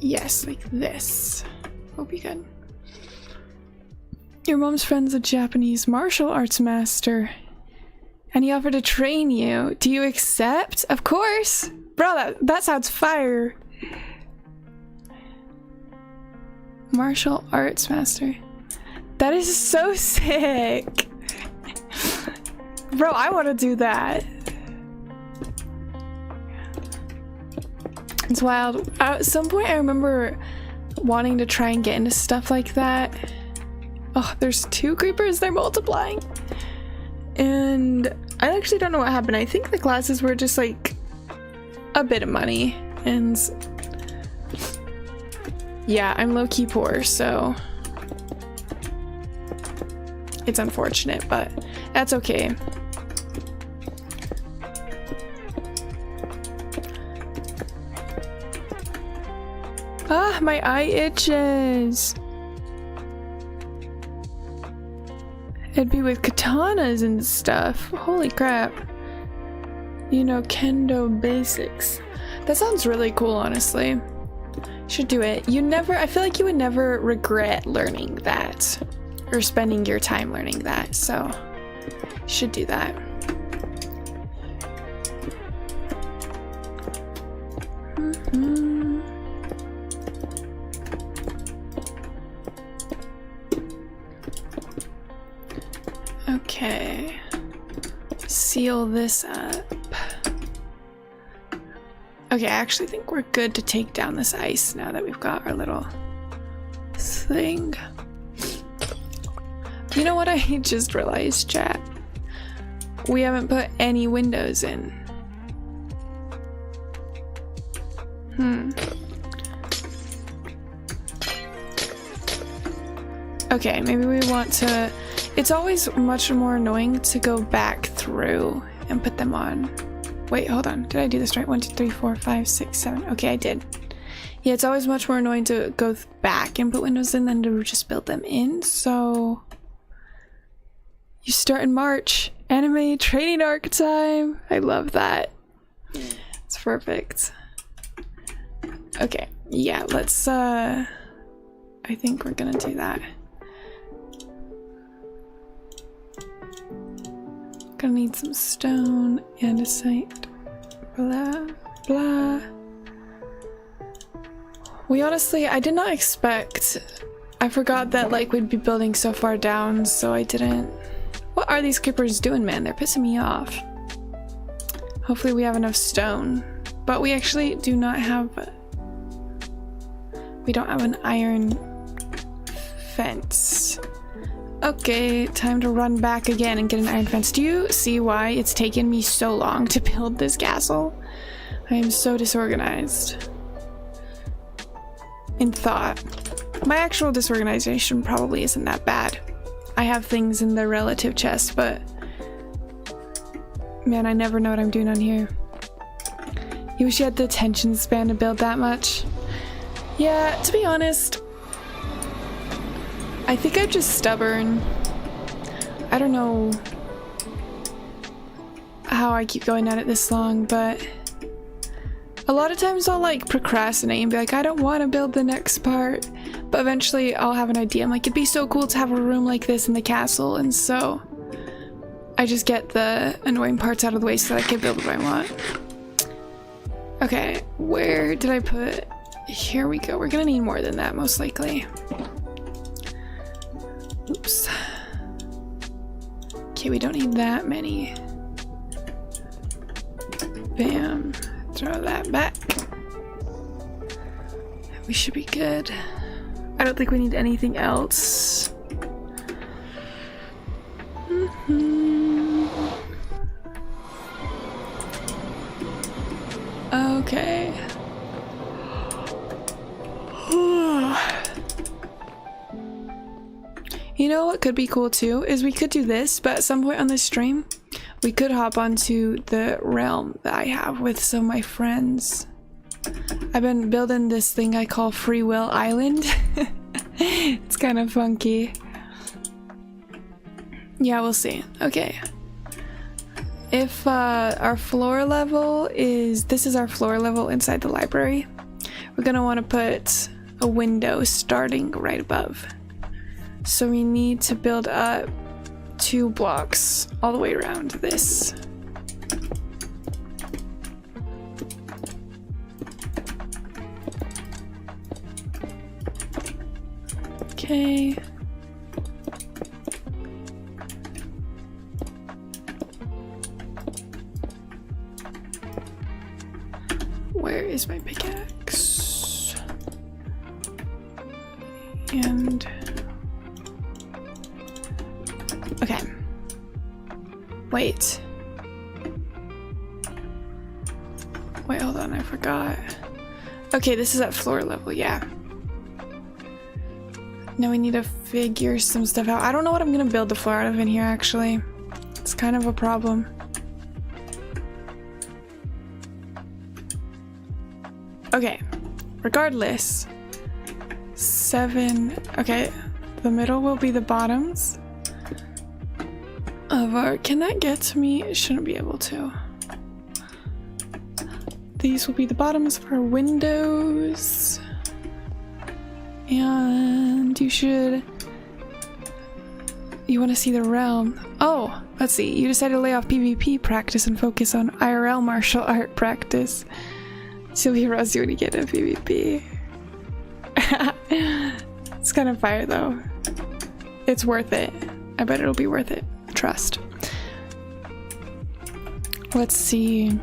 Yes, like this. Will be good. Your mom's friend's a Japanese martial arts master, and he offered to train you. Do you accept? Of course! Bro, that sounds fire! Martial arts master. That is so sick! Bro, I want to do that. It's wild. At some point I remember wanting to try and get into stuff like that. Oh, there's 2 creepers, they're multiplying. And I actually don't know what happened. I think the classes were just like a bit of money, and yeah, I'm low-key poor, so it's unfortunate, but that's okay. Ah, my eye itches. It'd be with katanas and stuff. Holy crap. You know, kendo basics. That sounds really cool, honestly. Should do it. I feel like you would never regret learning that. Or spending your time learning that, so should do that. Okay. Seal this up. Okay, I actually think we're good to take down this ice now that we've got our little thing. You know what I just realized, chat? We haven't put any windows in. Okay, maybe we want to... It's always much more annoying to go back through and put them on. Wait, hold on. Did I do this right? 1, 2, 3, 4, 5, 6, 7. Okay, I did. Yeah, it's always much more annoying to go back and put windows in than to just build them in, so... You start in March. Anime training arc time. I love that. It's perfect. Okay, yeah, let's, I think we're gonna do that. Gonna need some stone, andesite, blah, blah. We honestly, I did not expect, I forgot that, like, we'd be building so far down, so I didn't. What are these creepers doing, man? They're pissing me off. Hopefully we have enough stone, but we actually do not have, we don't have an iron fence. Okay, time to run back again and get an iron fence. Do you see why it's taken me so long to build this castle? I am so disorganized. In thought. My actual disorganization probably isn't that bad. I have things in the relative chest, but... Man, I never know what I'm doing on here. You wish you had the attention span to build that much? Yeah, to be honest... I think I'm just stubborn. I don't know how I keep going at it this long, but a lot of times I'll like procrastinate and be like, I don't want to build the next part, but eventually I'll have an idea. I'm like, it'd be so cool to have a room like this in the castle, and so I just get the annoying parts out of the way so that I can build what I want. Okay, where did I put... Here we go. We're gonna need more than that, most likely. Oops. Okay, we don't need that many. Bam. Throw that back. We should be good. I don't think we need anything else. Okay. You know what could be cool too is we could do this, but at some point on this stream we could hop onto the realm that I have with some of my friends. I've been building this thing I call Free Will Island. It's kind of funky. Yeah, we'll see. Okay. If our floor level is... This is our floor level inside the library. We're gonna want to put a window starting right above. So we need to build up 2 blocks all the way around this. Okay. Where is my pickaxe? And... Okay. Wait. Wait, hold on, I forgot. Okay, this is at floor level, yeah. Now we need to figure some stuff out. I don't know what I'm gonna build the floor out of in here, actually. It's kind of a problem. Okay. Regardless, 7. Okay, the middle will be the bottoms of our... Can that get to me? It shouldn't be able to. These will be the bottoms of our windows. And you should... You want to see the realm. Oh, let's see. You decided to lay off PvP practice and focus on IRL martial art practice. She'll be rusty when you get to PvP. It's kind of fire though. It's worth it. I bet it'll be worth it. Trust. Let's see.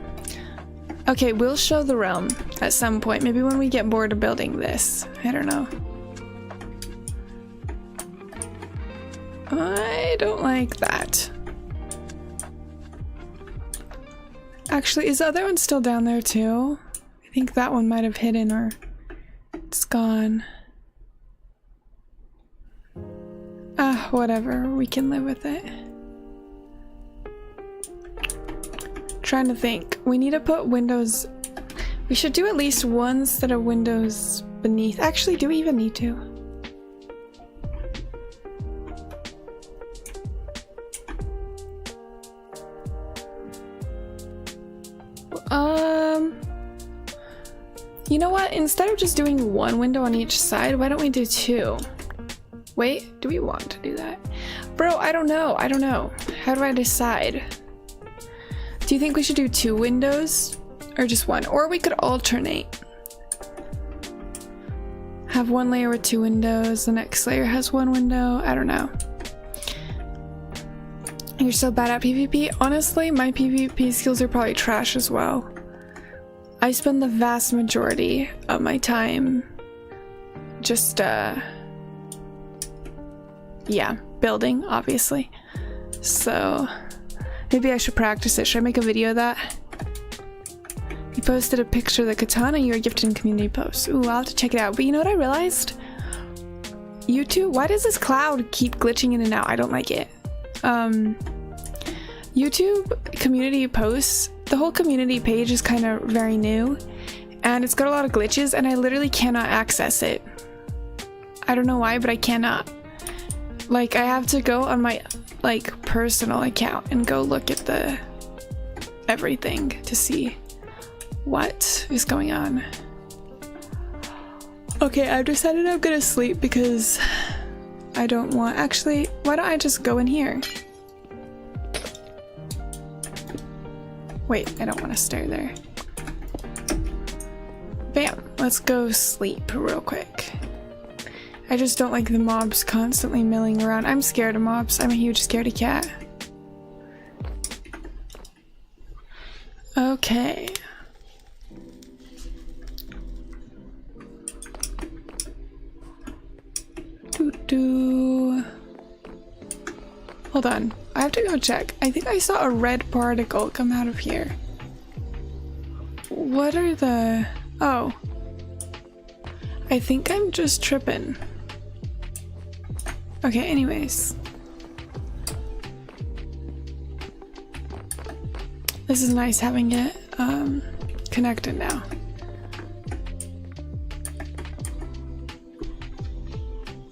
Okay, we'll show the realm at some point. Maybe when we get bored of building this. I don't know. I don't like that. Actually, is the other one still down there too? I think that one might have hidden or it's gone. Ah, whatever. We can live with it. Trying to think. We need to put windows... We should do at least one set of windows beneath. Actually, do we even need to? You know what? Instead of just doing one window on each side, why don't we do 2? Wait, do we want to do that? Bro, I don't know. I don't know. How do I decide? Do you think we should do 2 windows? Or just 1? Or we could alternate. Have one layer with 2 windows, the next layer has 1 window. I don't know. You're so bad at PvP? Honestly, my PvP skills are probably trash as well. I spend the vast majority of my time just, yeah, building, obviously. So, maybe I should practice it. Should I make a video of that? You posted a picture of the katana you were gifted in community posts. Ooh, I'll have to check it out. But you know what I realized? YouTube, why does this cloud keep glitching in and out? I don't like it. YouTube community posts, the whole community page is kind of very new and it's got a lot of glitches and I literally cannot access it. I don't know why, but I cannot. Like, I have to go on my like personal account and go look at the everything to see what is going on. Okay, I've decided I'm gonna sleep because I don't want... Actually, why don't I just go in here? Wait, I don't want to stare there. Bam! Let's go sleep real quick. I just don't like the mobs constantly milling around. I'm scared of mobs. I'm a huge scaredy cat. Okay. Doo-doo. Hold on. I have to go check. I think I saw a red particle come out of here. What are the... Oh. I think I'm just tripping. Okay, anyways. This is nice having it connected now.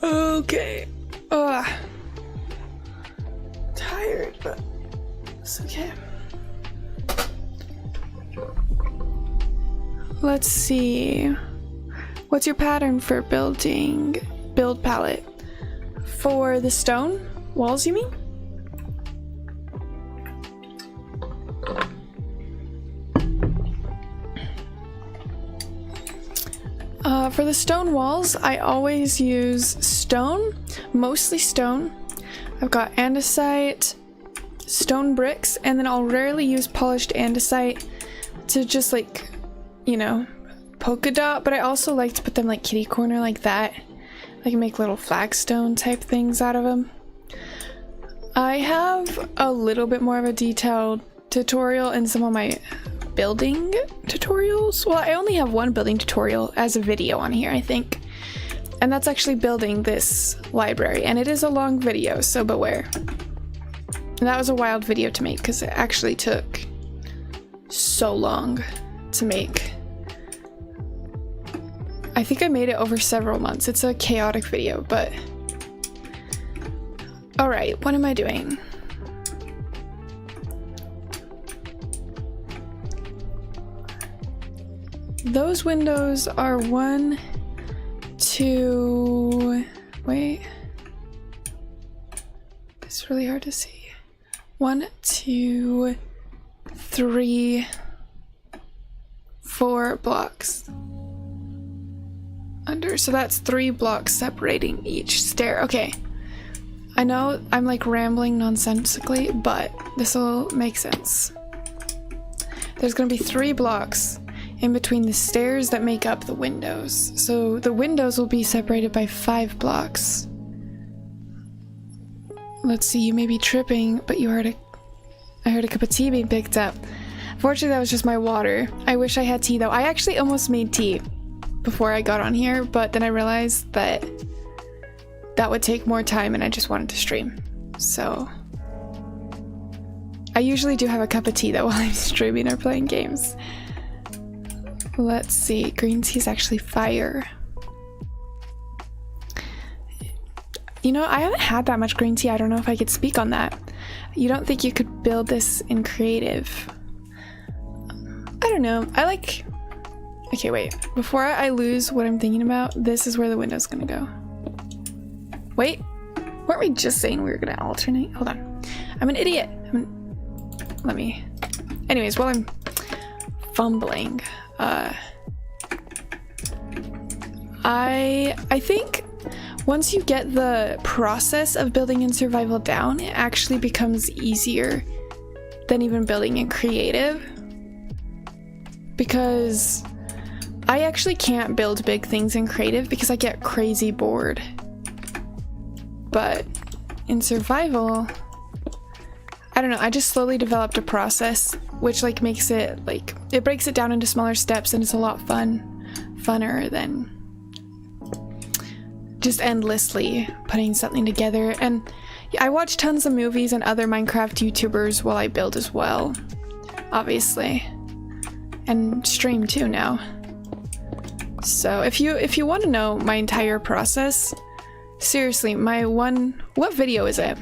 Okay. Ugh. Tired, but it's okay. Let's see. What's your pattern for building? Build palette. For the stone walls, you mean? For the stone walls, I always use stone, mostly stone. I've got andesite, stone bricks, and then I'll rarely use polished andesite to just like, you know, polka dot, but I also like to put them like kitty corner like that. I can make little flagstone type things out of them. I have a little bit more of a detailed tutorial in some of my building tutorials. Well, I only have one building tutorial as a video on here, I think. And that's actually building this library. And it is a long video, so beware. And that was a wild video to make because it actually took so long to make. I think I made it over several months. It's a chaotic video, but... Alright, what am I doing? Those windows are 1, 2... Wait. It's really hard to see. 1, 2, 3, 4 blocks. Under, so that's 3 blocks separating each stair. Okay. I know I'm like rambling nonsensically, but this will make sense. There's gonna be 3 blocks in between the stairs that make up the windows. So the windows will be separated by 5 blocks. Let's see, you may be tripping, but I heard a cup of tea being picked up. Fortunately, that was just my water. I wish I had tea though. I actually almost made tea before I got on here, but then I realized that that would take more time and I just wanted to stream. So I usually do have a cup of tea though while I'm streaming or playing games. Let's see, green tea is actually fire. You know, I haven't had that much green tea. I don't know if I could speak on that. You don't think you could build this in creative? I don't know. I like... Okay, wait. Before I lose what I'm thinking about, this is where the window's gonna go. Wait. Weren't we just saying we were gonna alternate? Hold on. I'm an idiot. Let me... Anyways, while I'm fumbling, I think once you get the process of building in survival down, it actually becomes easier than even building in creative. Because I actually can't build big things in creative because I get crazy bored. But in survival, I don't know, I just slowly developed a process which like makes it like, it breaks it down into smaller steps and it's a lot funner than just endlessly putting something together. And yeah, I watch tons of movies and other Minecraft YouTubers while I build as well, obviously, and stream too now. So if you want to know my entire process, seriously, what video is it?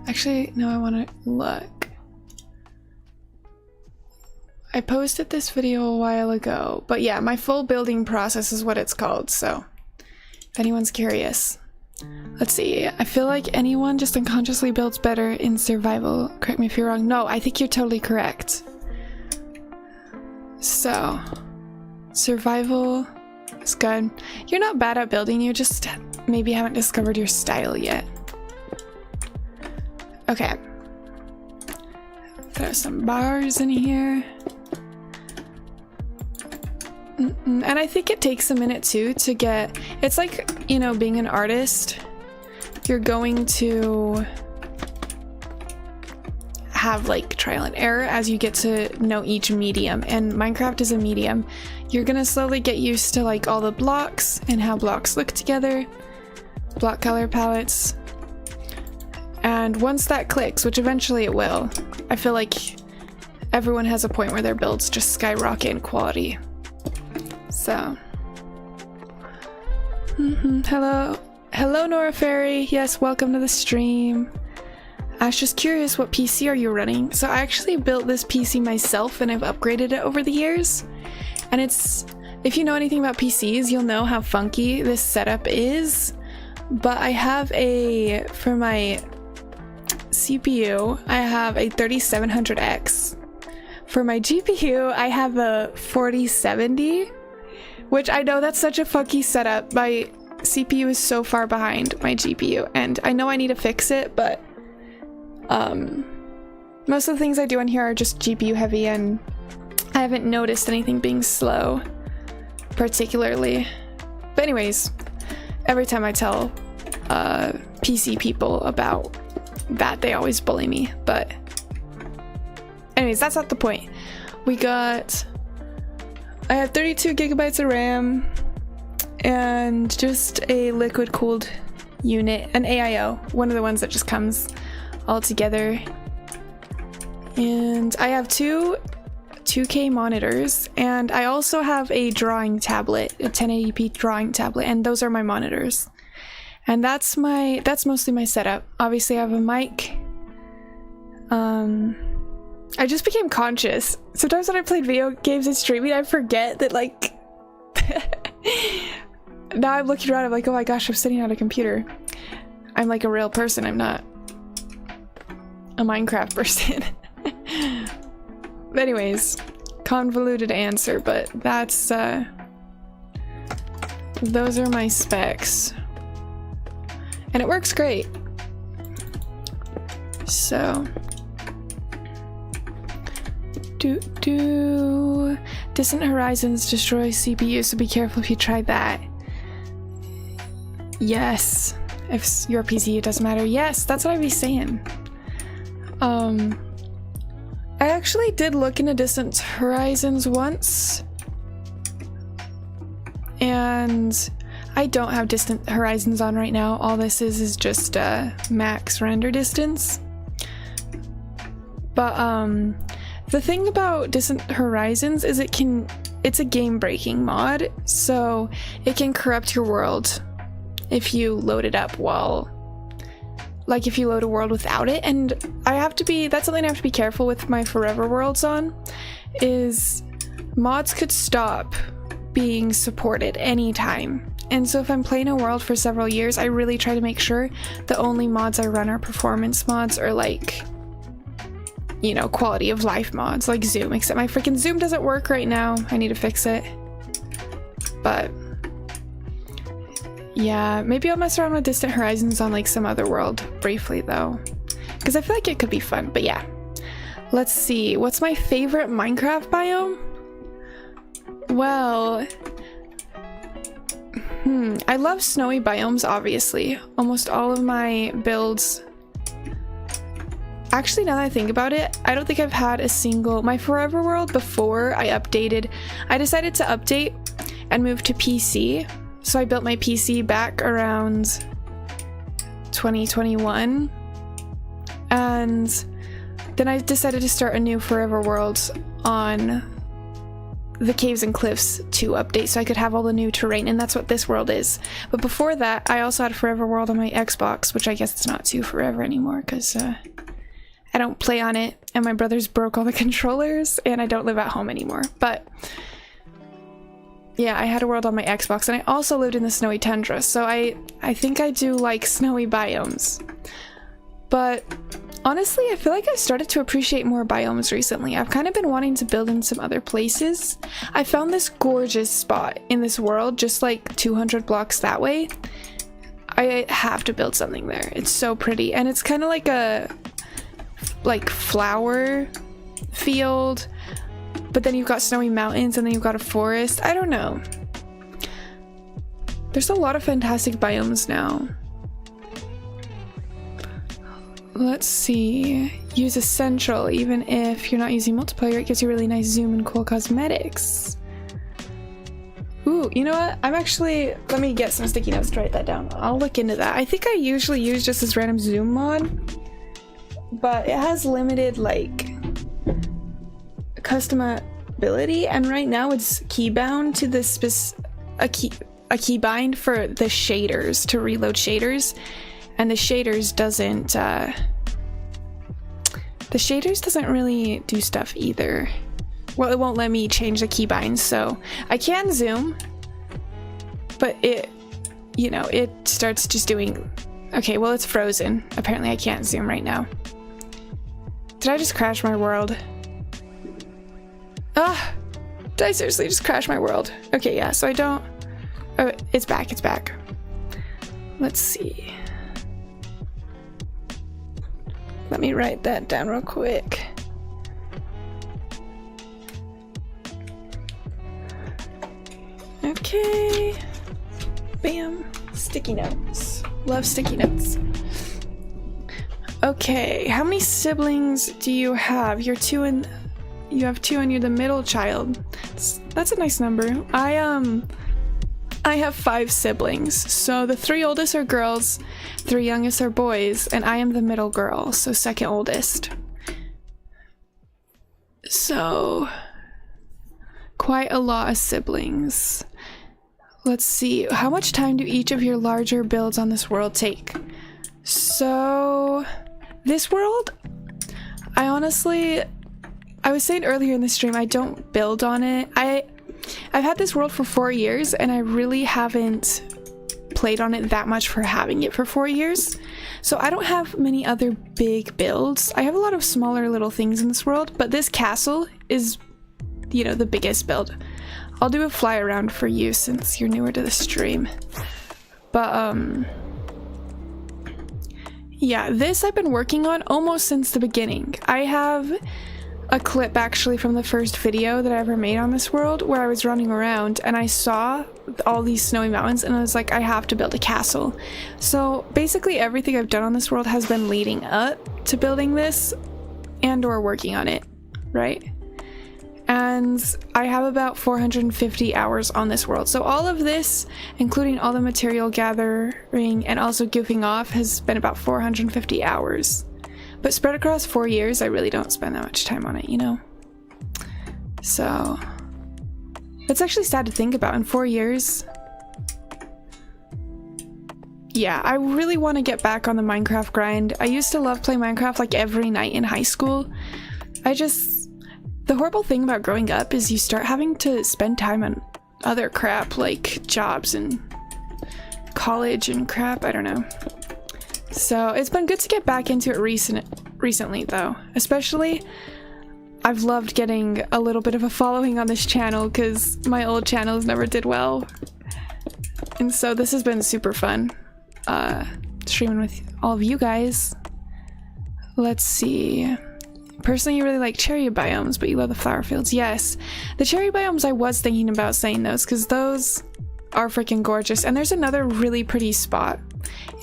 Actually, no, I want to look. I posted this video a while ago, but yeah, my full building process is what it's called, so if anyone's curious. Let's see, I feel like anyone just unconsciously builds better in survival. Correct me if you're wrong. No, I think you're totally correct. So, survival is good. You're not bad at building, you just maybe haven't discovered your style yet. Okay. Throw some bars in here. And I think it takes a minute too to get, it's like, you know, being an artist, you're going to have like trial and error as you get to know each medium, and Minecraft is a medium. You're gonna slowly get used to like all the blocks and how blocks look together, block color palettes, and once that clicks, which eventually it will, I feel like everyone has a point where their builds just skyrocket in quality. So, hello Nora Fairy, yes, welcome to the stream. I was just curious, what PC are you running? So I actually built this PC myself and I've upgraded it over the years. And it's, if you know anything about PCs, you'll know how funky this setup is. But I have for my CPU, I have a 3700X. For my GPU, I have a 4070, which I know that's such a funky setup. My CPU is so far behind my GPU, and I know I need to fix it, but most of the things I do on here are just GPU heavy, and I haven't noticed anything being slow particularly. But anyways, every time I tell PC people about that, they always bully me. But anyways, that's not the point. I have 32 gigabytes of RAM and just a liquid cooled unit, an AIO, one of the ones that just comes all together. And I have 2 2K monitors, and I also have a drawing tablet, a 1080p drawing tablet, and those are my monitors. And that's mostly my setup. Obviously I have a mic. I just became conscious. Sometimes when I played video games and streaming, I forget that, like, now I'm looking around, I'm like, oh my gosh, I'm sitting at a computer. I'm like a real person, I'm not a Minecraft person. But anyways, convoluted answer, but that's, those are my specs. And it works great. So... Distant Horizons destroys CPU, so be careful if you try that. Yes. If your PC, it doesn't matter. Yes, that's what I'd be saying. I actually did look into Distant Horizons once. And I don't have Distant Horizons on right now. All this is just max render distance. But the thing about Distant Horizons is it's a game-breaking mod, so it can corrupt your world if you load it up like if you load a world without it. And that's something I have to be careful with my Forever Worlds on, is mods could stop being supported anytime. And so if I'm playing a world for several years, I really try to make sure the only mods I run are performance mods, or like, you know, quality of life mods like zoom, except my freaking zoom doesn't work right now. I need to fix it. But yeah, maybe I'll mess around with Distant Horizons on like some other world briefly though, because I feel like it could be fun. But yeah, let's see, what's my favorite Minecraft biome? Well, I love snowy biomes, obviously. Almost all of my builds. Actually, now that I think about it, I don't think I've had a single... My Forever World, before I decided to update and move to PC. So I built my PC back around 2021. And then I decided to start a new Forever World on the Caves and Cliffs 2 update, so I could have all the new terrain, and that's what this world is. But before that, I also had Forever World on my Xbox, which I guess it's not too forever anymore, because I don't play on it, and my brothers broke all the controllers, and I don't live at home anymore. But yeah, I had a world on my Xbox, and I also lived in the snowy tundra, so I think I do like snowy biomes. But honestly, I feel like I've started to appreciate more biomes recently. I've kind of been wanting to build in some other places. I found this gorgeous spot in this world, just like 200 blocks that way. I have to build something there. It's so pretty, and it's kind of like a flower field, but then you've got snowy mountains, and then you've got a forest. I don't know. There's a lot of fantastic biomes now. Let's see. Use Essential. Even if you're not using multiplayer, it gives you really nice zoom and cool cosmetics. Ooh, you know what? Let me get some sticky notes to write that down. I'll look into that. I think I usually use just this random zoom mod, but it has limited, like, customability, and right now it's keybound to this a keybind for the shaders, to reload shaders. And the shaders doesn't really do stuff either. Well, it won't let me change the keybinds, so I can zoom, but it starts just doing... Okay, well, it's frozen. Apparently I can't zoom right now. Did I just crash my world? Ah! Did I seriously just crash my world? Okay, yeah, so I don't... Oh, it's back, it's back. Let's see. Let me write that down real quick. Okay. Bam. Sticky notes. Love sticky notes. Okay, how many siblings do you have? You have two and you're the middle child. That's a nice number. I have 5 siblings, so the 3 oldest are girls, 3 youngest are boys, and I am the middle girl, so second oldest. So quite a lot of siblings. Let's see, how much time do each of your larger builds on this world take? So, this world, I was saying earlier in the stream, I don't build on it. I've had this world for 4 years, and I really haven't played on it that much for having it for 4 years. So I don't have many other big builds. I have a lot of smaller little things in this world, but this castle is, you know, the biggest build. I'll do a fly around for you since you're newer to the stream. But, yeah, this I've been working on almost since the beginning. I have a clip actually from the first video that I ever made on this world where I was running around and I saw all these snowy mountains and I was like, I have to build a castle. So basically everything I've done on this world has been leading up to building this and or working on it, right? And I have about 450 hours on this world. So all of this, including all the material gathering and also goofing off, has been about 450 hours. But spread across 4 years, I really don't spend that much time on it, you know? So, that's actually sad to think about. In 4 years, yeah, I really want to get back on the Minecraft grind. I used to love playing Minecraft like every night in high school. The horrible thing about growing up is you start having to spend time on other crap like jobs and college and crap, I don't know. So it's been good to get back into it recently though. Especially, I've loved getting a little bit of a following on this channel because my old channels never did well. And so this has been super fun, streaming with all of you guys. Let's see. Personally, you really like cherry biomes, but you love the flower fields. Yes, the cherry biomes, I was thinking about saying those because those are freaking gorgeous. And there's another really pretty spot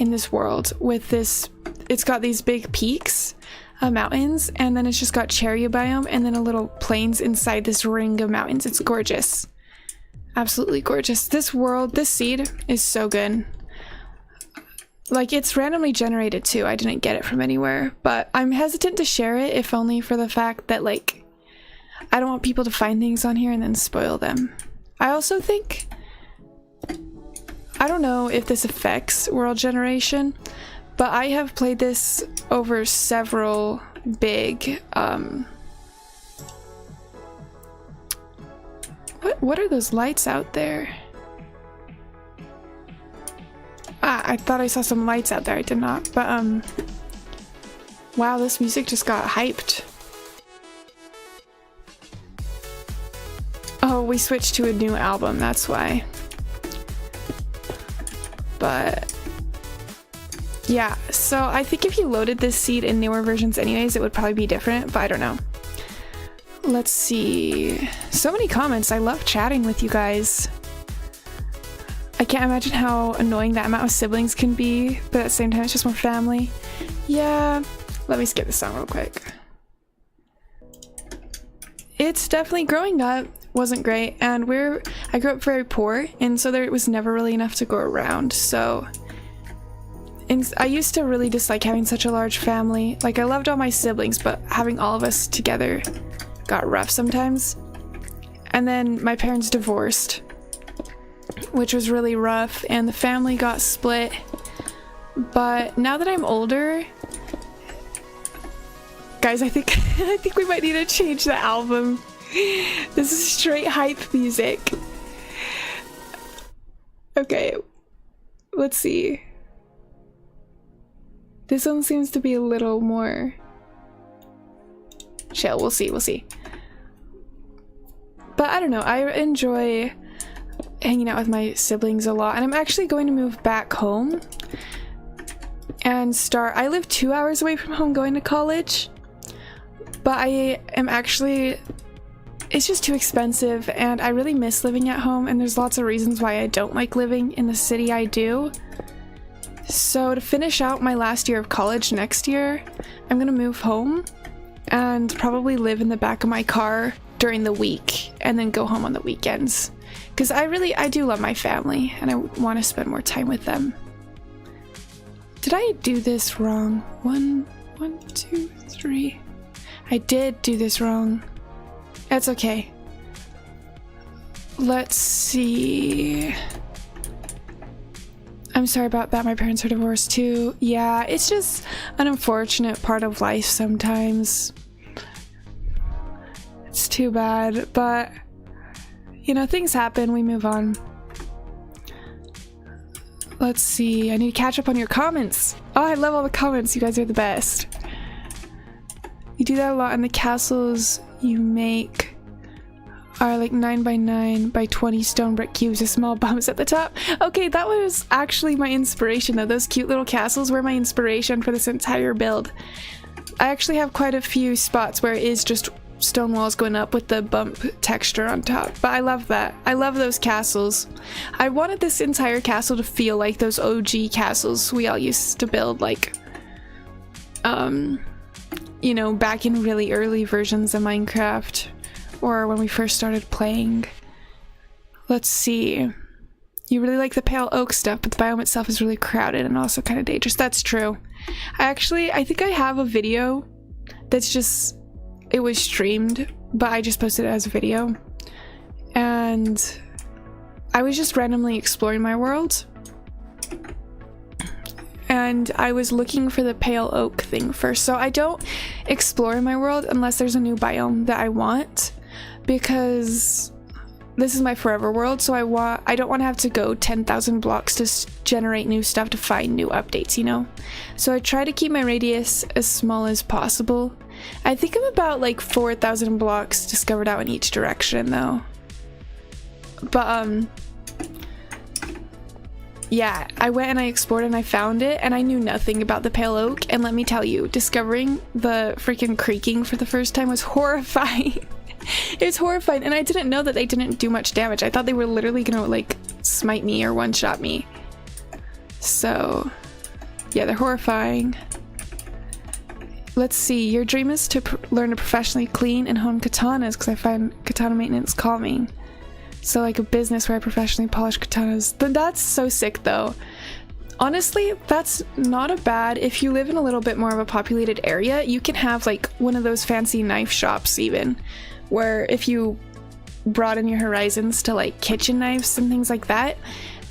in this world with this, it's got these big peaks, mountains, and then it's just got cherry biome and then a little plains inside this ring of mountains. It's gorgeous. Absolutely gorgeous. This world, this seed is so good. Like, it's randomly generated too. I didn't get it from anywhere, but I'm hesitant to share it if only for the fact that, like, I don't want people to find things on here and then spoil them. I also think, I don't know if this affects world generation, but I have played this over several big, what are those lights out there? Ah, I thought I saw some lights out there. I did not. But, wow, this music just got hyped. Oh, we switched to a new album, that's why. But, yeah, so I think if you loaded this seed in newer versions anyways, it would probably be different, but I don't know. Let's see. So many comments. I love chatting with you guys. I can't imagine how annoying that amount of siblings can be, but at the same time it's just more family. Yeah, let me skip this song real quick. It's definitely, growing up wasn't great, and I grew up very poor, and so there was never really enough to go around, so I used to really dislike having such a large family. Like, I loved all my siblings, but having all of us together got rough sometimes. And then my parents divorced, which was really rough, and the family got split. But now that I'm older, guys, I think I think we might need to change the album. This is straight hype music. Okay, let's see. This one seems to be a little more chill. We'll see. But I don't know, I enjoy hanging out with my siblings a lot, and I'm actually going to move back home and I live 2 hours away from home going to college, but I am actually, it's just too expensive, and I really miss living at home, and there's lots of reasons why I don't like living in the city I do. So to finish out my last year of college next year, I'm gonna move home and probably live in the back of my car during the week and then go home on the weekends. Because I do love my family, and I want to spend more time with them. Did I do this wrong? 1, 2, 3. I did do this wrong. That's okay. Let's see. I'm sorry about that. My parents are divorced too. Yeah, it's just an unfortunate part of life sometimes. It's too bad, but you know, things happen, we move on. Let's see. I need to catch up on your comments. Oh, I love all the comments. You guys are the best. You do that a lot, and the castles you make are like 9 by 9 by 20 stone brick cubes with small bumps at the top. Okay, that was actually my inspiration though. Those cute little castles were my inspiration for this entire build. I actually have quite a few spots where it is just stone walls going up with the bump texture on top, but I love that. I love those castles. I wanted this entire castle to feel like those OG castles we all used to build, like you know, back in really early versions of Minecraft, or when we first started playing. Let's see. You really like the pale oak stuff, but the biome itself is really crowded and also kind of dangerous. That's true. I think I have a video that's just, it was streamed, but I just posted it as a video. And I was just randomly exploring my world. And I was looking for the pale oak thing first. So I don't explore my world unless there's a new biome that I want, because this is my forever world, so I don't want to have to go 10,000 blocks to generate new stuff to find new updates, you know? So I try to keep my radius as small as possible. I think I'm about like 4,000 blocks discovered out in each direction though. But yeah, I went and I explored and I found it, and I knew nothing about the pale oak, and let me tell you, discovering the freaking creaking for the first time was horrifying. It was horrifying, and I didn't know that they didn't do much damage. I thought they were literally gonna like smite me or one-shot me. So yeah, they're horrifying. Let's see, your dream is to learn to professionally clean and hone katanas, because I find katana maintenance calming. So like a business where I professionally polish katanas. That's so sick though. Honestly, that's not a bad, if you live in a little bit more of a populated area, you can have like one of those fancy knife shops even, where if you broaden your horizons to like kitchen knives and things like that,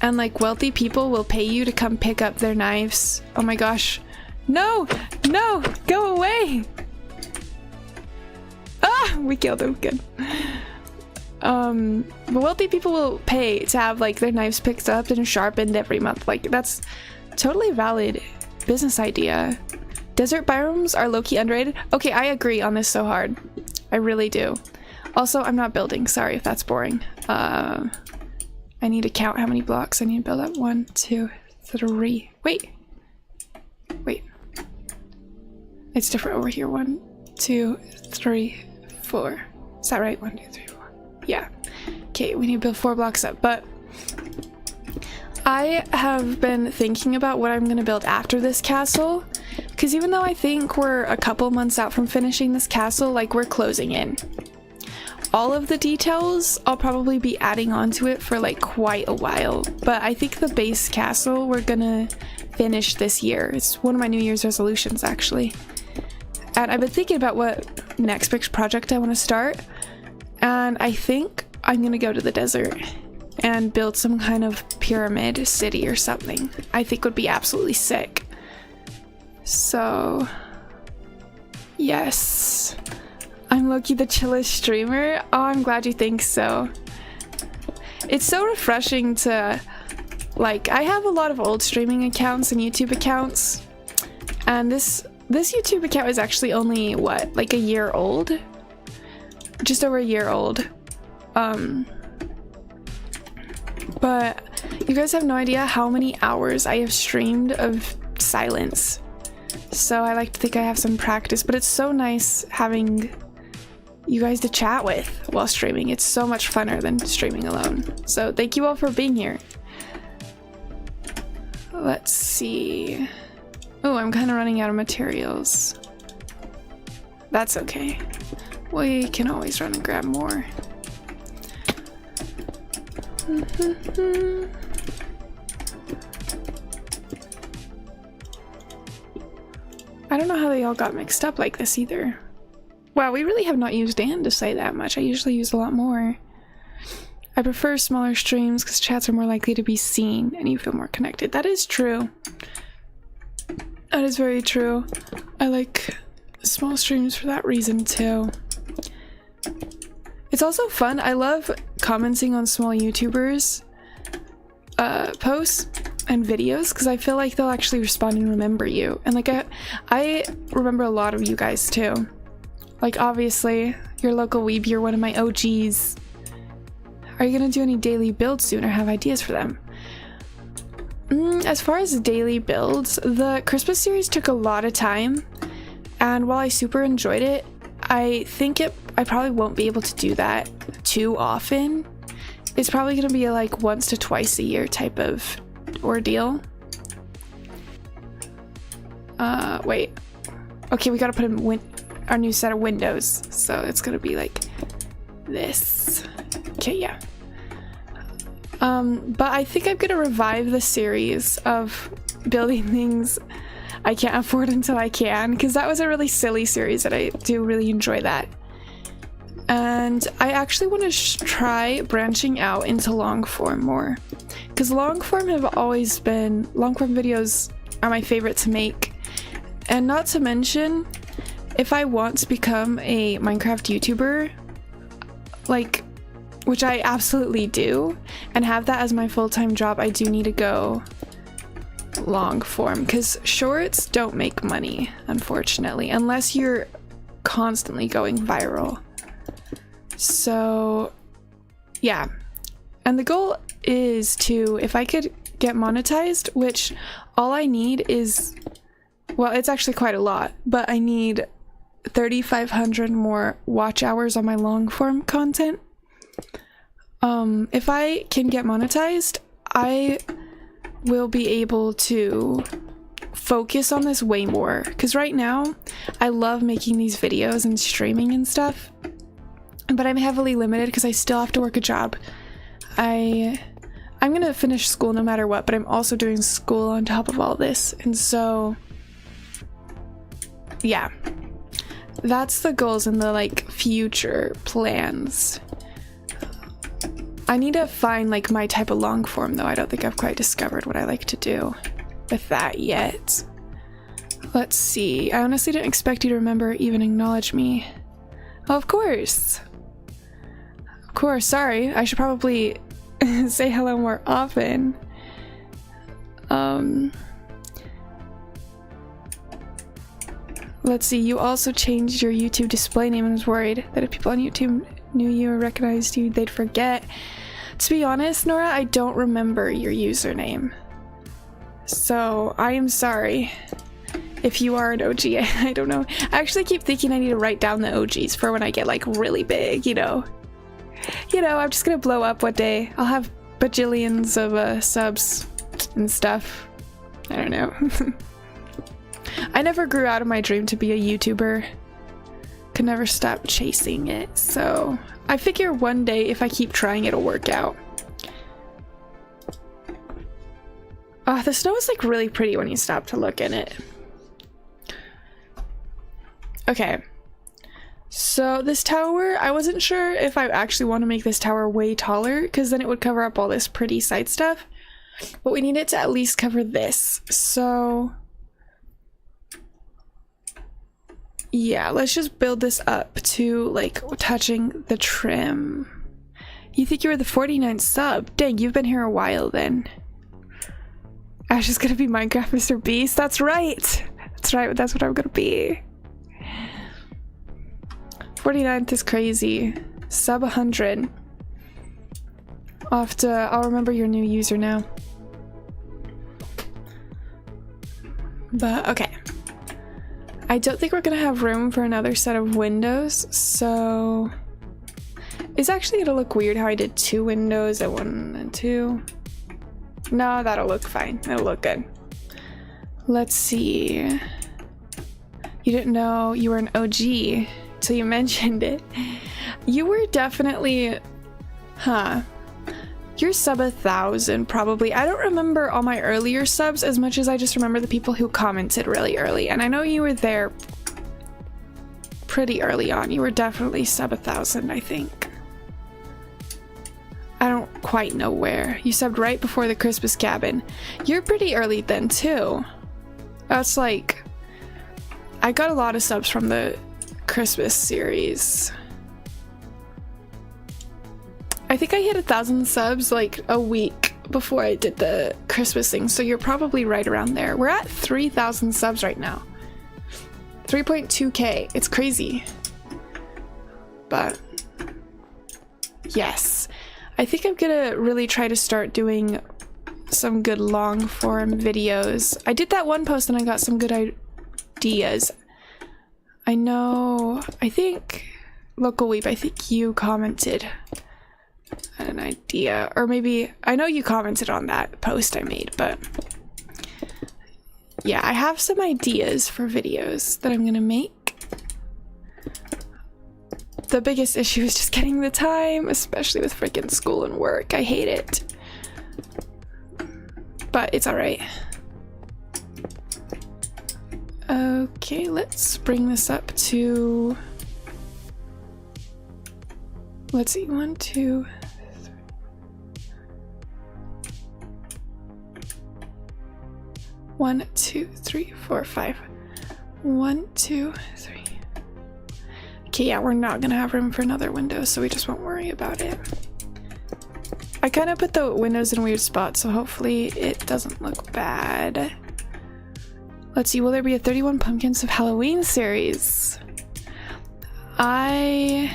and like wealthy people will pay you to come pick up their knives. Oh my gosh. No! No! Go away! Ah! We killed him. Good. But wealthy people will pay to have like their knives picked up and sharpened every month. Like, that's totally valid business idea. Desert biomes are low-key underrated. Okay, I agree on this so hard. I really do. Also, I'm not building. Sorry if that's boring. I need to count how many blocks I need to build up. 1, 2, 3. Wait. It's different over here. 1, 2, 3, 4. Is that right? 1, 2, 3, 4. Yeah. Okay, we need to build 4 blocks up, but I have been thinking about what I'm gonna build after this castle, because even though I think we're a couple months out from finishing this castle, like we're closing in. All of the details I'll probably be adding onto it for like quite a while, but I think the base castle we're gonna finish this year. It's one of my New Year's resolutions actually. And I've been thinking about what next big project I want to start, and I think I'm gonna go to the desert and build some kind of pyramid city or something. I think would be absolutely sick. So yes, I'm Loki the chillest streamer. Oh, I'm glad you think so. It's so refreshing to, like, I have a lot of old streaming accounts and YouTube accounts, and this YouTube account is actually only what, like a year old? Just over a year old. But you guys have no idea how many hours I have streamed of silence. So I like to think I have some practice, but it's so nice having you guys to chat with while streaming. It's so much funner than streaming alone. So thank you all for being here. Let's see. Oh, I'm kind of running out of materials. That's okay. We can always run and grab more. I don't know how they all got mixed up like this either. Wow, we really have not used andesite that much. I usually use a lot more. I prefer smaller streams because chats are more likely to be seen and you feel more connected. That is true. That is very true. I like small streams for that reason too. It's also fun. I love commenting on small YouTubers posts and videos because I feel like they'll actually respond and remember you. And like I remember a lot of you guys too. Like obviously your local weeb, you're one of my OGs. Are you gonna do any daily builds soon or have ideas for them? As far as daily builds, the Christmas series took a lot of time, and while I super enjoyed it, I think I probably won't be able to do that too often. It's probably gonna be like once to twice a year type of ordeal. Wait. Okay, we gotta put in our new set of windows, so it's gonna be like this. Okay, yeah. But I think I'm gonna revive the series of building things I can't afford until I can, because that was a really silly series and I do really enjoy that. And I actually want to try branching out into long form more, because long form videos are my favorite to make. And not to mention, if I want to become a Minecraft YouTuber, like, which I absolutely do, and have that as my full-time job, I do need to go long form, because shorts don't make money, unfortunately, unless you're constantly going viral. So yeah, and the goal is to, if I could get monetized, which all I need is, well, it's actually quite a lot, but I need 3,500 more watch hours on my long form content. If I can get monetized, I will be able to focus on this way more, because right now I love making these videos and streaming and stuff, but I'm heavily limited because I still have to work a job. I'm gonna finish school no matter what, but I'm also doing school on top of all this, and so yeah, that's the goals and the like future plans. I need to find like my type of long form though. I don't think I've quite discovered what I like to do with that yet. Let's see. I honestly didn't expect you to remember, even acknowledge me. Oh, of course. Of course, sorry. I should probably say hello more often. Let's see. You also changed your YouTube display name and was worried that if people on YouTube knew you or recognized you, they'd forget. To be honest, Nora, I don't remember your username. So I am sorry if you are an OG. I don't know. I actually keep thinking I need to write down the OGs for when I get like really big, you know. I'm just gonna blow up one day. I'll have bajillions of subs and stuff. I don't know. I never grew out of my dream to be a YouTuber. Could never stop chasing it, so I figure one day if I keep trying it'll work out. Oh, the snow is like really pretty when you stop to look in it. Okay, so this tower, I wasn't sure if I actually want to make this tower way taller, because then it would cover up all this pretty side stuff, but we need it to at least cover this, so yeah, let's just build this up to like touching the trim. You think you were the 49th sub? Dang, you've been here a while then. Ash is gonna be Minecraft Mr. Beast. That's right. That's right. That's what I'm gonna be. 49th is crazy. Sub 100. I'll remember your new user now. But okay. I don't think we're gonna have room for another set of windows, so it's actually gonna look weird how I did 2 windows at 1 and 2. No, that'll look fine. That'll look good. Let's see. You didn't know you were an OG till you mentioned it. You were definitely, you're sub 1,000 probably. I don't remember all my earlier subs as much as I just remember the people who commented really early, and I know you were there pretty early on. You were definitely sub 1,000, I think. I don't quite know where. You subbed right before the Christmas cabin. You're pretty early then too. That's like, I got a lot of subs from the Christmas series. I think I hit 1,000 subs like a week before I did the Christmas thing, so you're probably right around there. We're at 3,000 subs right now. 3.2k. It's crazy. But yes, I think I'm gonna really try to start doing some good long form videos. I did that one post and I got some good ideas. I know, I think Local Weep, I think you commented an idea, or maybe I know you commented on that post I made, but yeah, I have some ideas for videos that I'm gonna make. The biggest issue is just getting the time, especially with freaking school and work. I hate it, but it's all right. Okay, let's bring this up to, let's see, 1, 2, 3. 1, 2, 3, 4, 5. 1, 2, 3. Okay, yeah, we're not gonna have room for another window, so we just won't worry about it. I kind of put the windows in weird spots, so hopefully it doesn't look bad. Let's see, will there be a 31 Pumpkins of Halloween series? You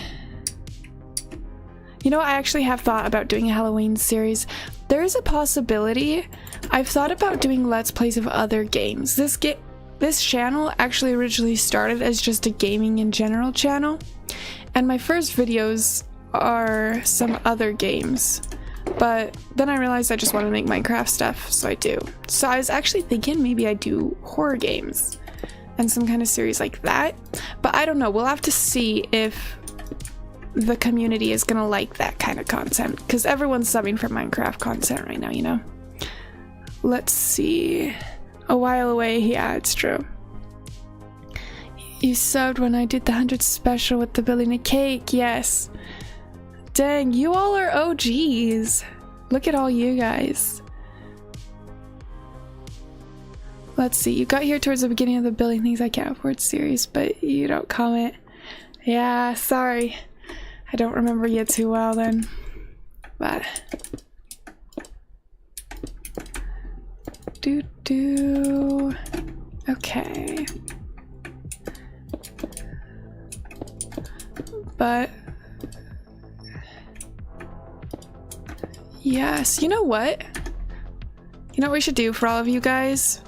know, I actually have thought about doing a Halloween series. There is a possibility. I've thought about doing Let's Plays of other games. This channel actually originally started as just a gaming in general channel, and my first videos are some other games, but then I realized I just want to make Minecraft stuff, so I do. So I was actually thinking maybe I'd do horror games and some kind of series like that, but I don't know. We'll have to see if the community is gonna like that kind of content, because everyone's subbing for Minecraft content right now, you know? Let's see. A while away, yeah, it's true. You subbed when I did the 100 special with the building a cake, yes. Dang, you all are OGs. Look at all you guys. Let's see, you got here towards the beginning of the building things I can't afford series, but you don't comment. Yeah, sorry. I don't remember you too well then. But okay. But yes, you know what? You know what we should do for all of you guys?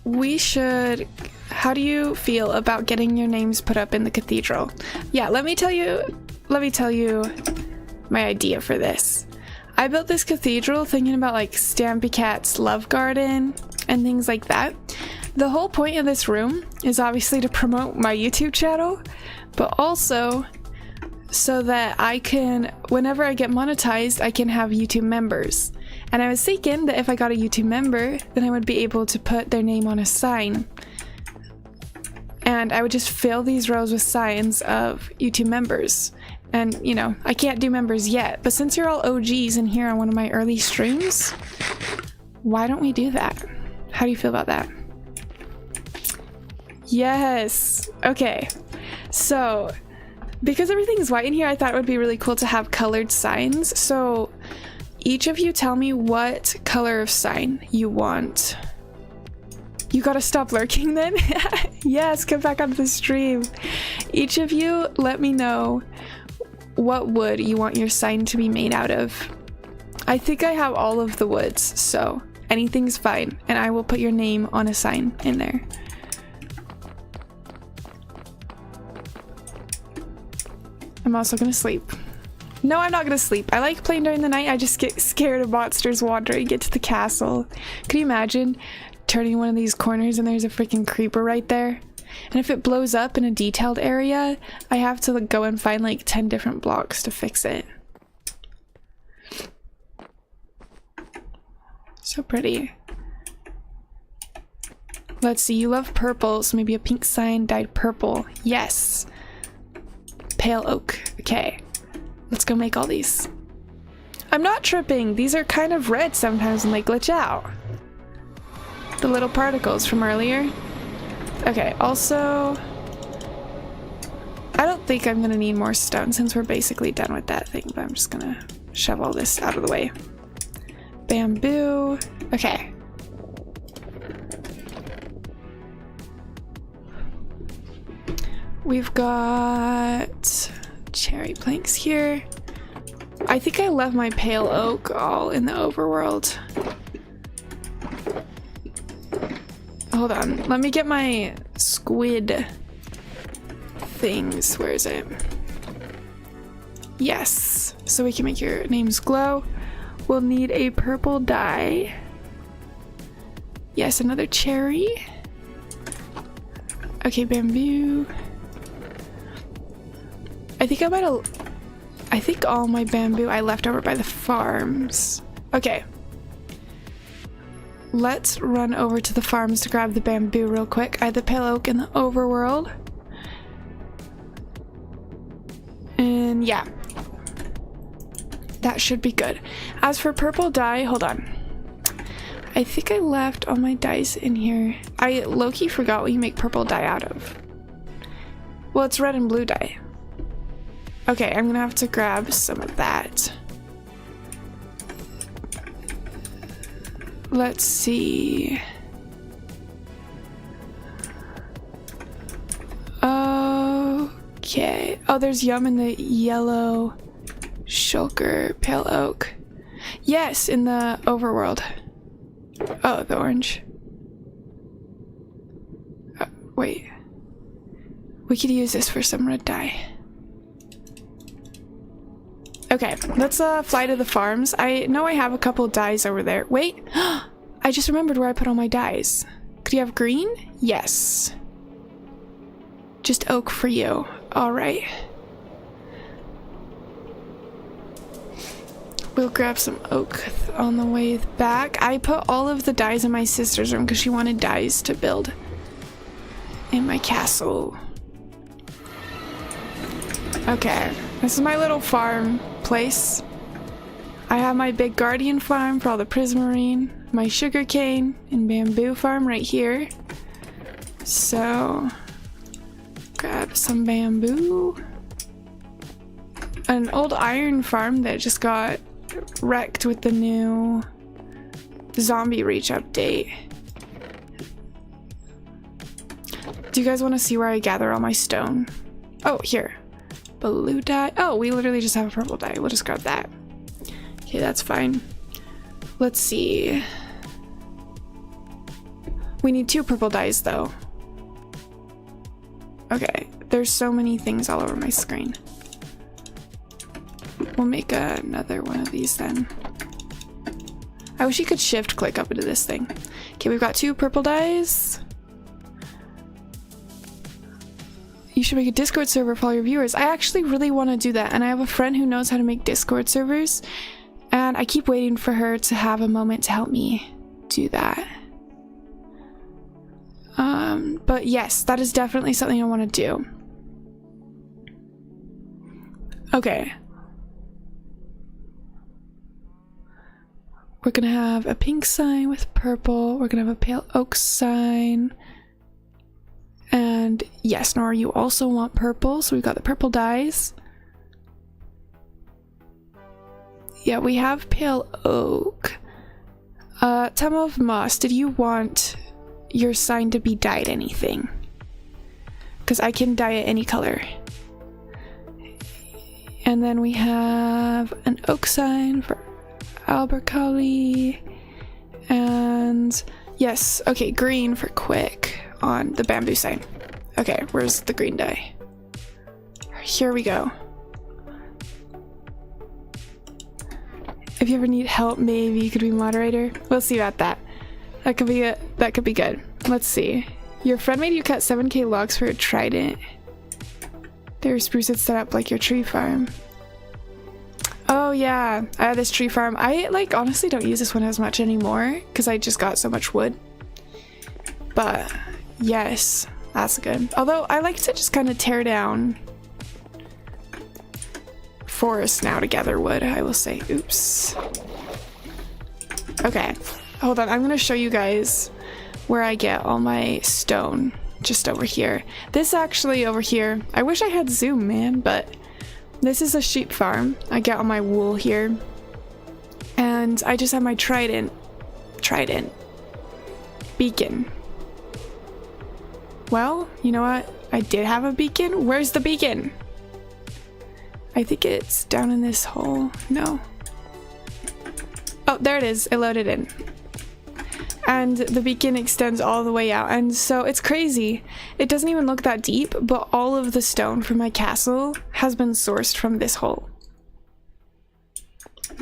We should, how do you feel about getting your names put up in the cathedral? Yeah, let me tell you my idea for this. I built this cathedral thinking about like Stampy Cat's love garden and things like that. The whole point of this room is obviously to promote my YouTube channel, but also so that I can, whenever I get monetized, I can have YouTube members. And I was thinking that if I got a YouTube member, then I would be able to put their name on a sign. And I would just fill these rows with signs of YouTube members. And, you know, I can't do members yet, but since you're all OGs in here on one of my early streams, why don't we do that? How do you feel about that? Yes! Okay, so because everything's white in here, I thought it would be really cool to have colored signs. So each of you tell me what color of sign you want. You gotta stop lurking then? Yes, come back onto the stream. Each of you let me know what wood you want your sign to be made out of. I think I have all of the woods, so anything's fine, and I will put your name on a sign in there. I'm also gonna sleep. No, I'm not gonna sleep. I like playing during the night. I just get scared of monsters wandering into the castle. Could you imagine turning one of these corners and there's a freaking creeper right there? And if it blows up in a detailed area, I have to go and find like 10 different blocks to fix it. So pretty. Let's see, you love purple, so maybe a pink sign dyed purple. Yes. Pale oak. Okay. Let's go make all these. I'm not tripping. These are kind of red sometimes when they glitch out. The little particles from earlier. Okay, also, I don't think I'm gonna need more stone since we're basically done with that thing, but I'm just gonna shove all this out of the way. Bamboo. Okay. We've got cherry planks here. I think I left my pale oak all in the overworld. Hold on, let me get my squid things. Where is it? Yes, so we can make your names glow. We'll need a purple dye. Yes, another cherry. Okay, bamboo. I think all my bamboo I left over by the farms. Okay. Let's run over to the farms to grab the bamboo real quick. I had the pale oak in the overworld. And yeah. That should be good. As for purple dye, hold on. I think I left all my dyes in here. I low-key forgot what you make purple dye out of. Well, it's red and blue dye. Okay, I'm gonna have to grab some of that. Let's see. Okay. Oh, there's yum in the yellow shulker pale oak. Yes, in the overworld. Oh, the orange. Wait. We could use this for some red dye. Okay, let's fly to the farms. I know I have a couple dyes over there. Wait, I just remembered where I put all my dyes. Could you have green? Yes. Just oak for you. All right. We'll grab some oak on the way back. I put all of the dyes in my sister's room because she wanted dyes to build in my castle. Okay, this is my little farm place. I have my big guardian farm for all the prismarine, my sugarcane and bamboo farm right here. So, grab some bamboo. An old iron farm that just got wrecked with the new zombie reach update. Do you guys want to see where I gather all my stone? Oh, here. Blue dye. Oh, we literally just have a purple dye. We'll just grab that. Okay, that's fine. Let's see. We need 2 purple dyes though. Okay, there's so many things all over my screen. We'll make another one of these then. I wish you could shift click up into this thing. Okay, we've got 2 purple dyes. You should make a Discord server for all your viewers. I actually really want to do that, and I have a friend who knows how to make Discord servers, and I keep waiting for her to have a moment to help me do that. But yes, that is definitely something I want to do. Okay. We're gonna have a pink sign with purple. We're gonna have a pale oak sign. And yes, Nora, you also want purple, so we've got the purple dyes. Yeah, we have pale oak. Time of Moss, did you want your sign to be dyed anything? Because I can dye it any color. And then we have an oak sign for Albercali. And yes, okay, green for quick on the bamboo sign. Okay, where's the green dye? Here we go. If you ever need help, maybe you could be moderator. We'll see about that. That could be good. Let's see. Your friend made you cut 7k logs for a trident. Their spruce had set up like your tree farm. Oh yeah, I have this tree farm. I like honestly don't use this one as much anymore because I just got so much wood. But yes, that's good. Although I like to just kind of tear down forest now to gather wood, I will say. Oops. Okay, hold on. I'm gonna show you guys where I get all my stone. Just over here. This actually over here, I wish I had zoom, man, but this is a sheep farm. I get all my wool here. And I just have my trident beacon. Well, you know what? I did have a beacon. Where's the beacon? I think it's down in this hole. No. Oh, there it is. It loaded in. And the beacon extends all the way out. And so it's crazy. It doesn't even look that deep, but all of the stone for my castle has been sourced from this hole.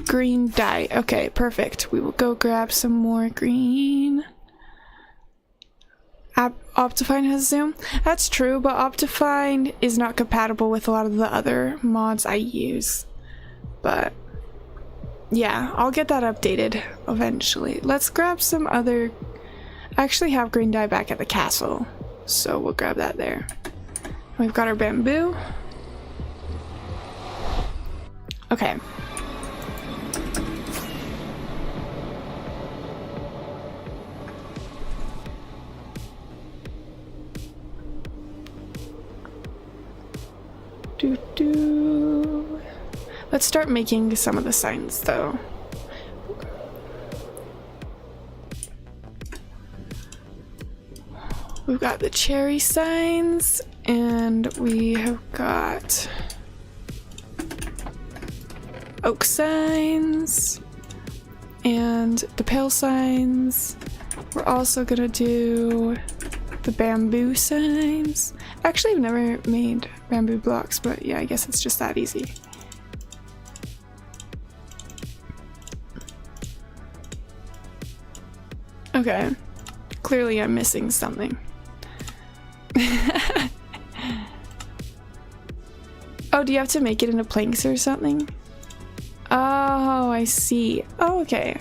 Green dye. Okay, perfect. We will go grab some more green. Optifine has zoom. That's true, but Optifine is not compatible with a lot of the other mods I use. But yeah, I'll get that updated eventually. Let's grab some other... I actually have green dye back at the castle, so we'll grab that there. We've got our bamboo. Okay. Let's start making some of the signs though. We've got the cherry signs and we have got oak signs and the pale signs. We're also gonna do the bamboo signs. Actually, I've never made bamboo blocks, but yeah, I guess it's just that easy. Okay, clearly I'm missing something. Oh, do you have to make it into planks or something? Oh, I see. Oh, okay.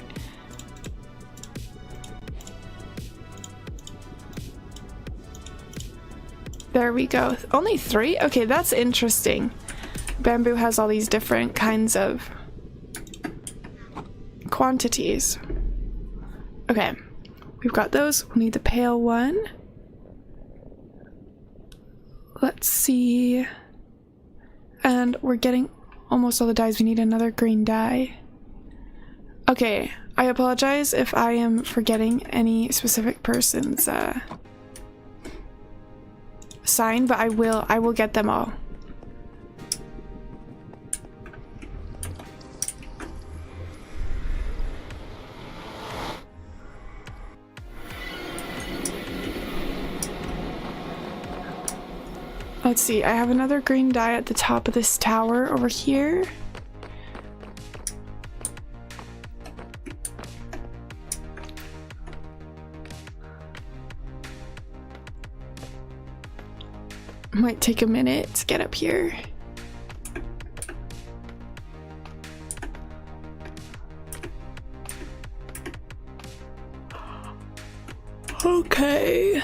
There we go. Only 3? Okay, that's interesting. Bamboo has all these different kinds of quantities. Okay, we've got those. We need the pale one. Let's see. And we're getting almost all the dyes. We need another green dye. Okay, I apologize if I am forgetting any specific person's sign, but I will get them all. Let's see, I have another green dye at the top of this tower over here. Might take a minute to get up here. Okay.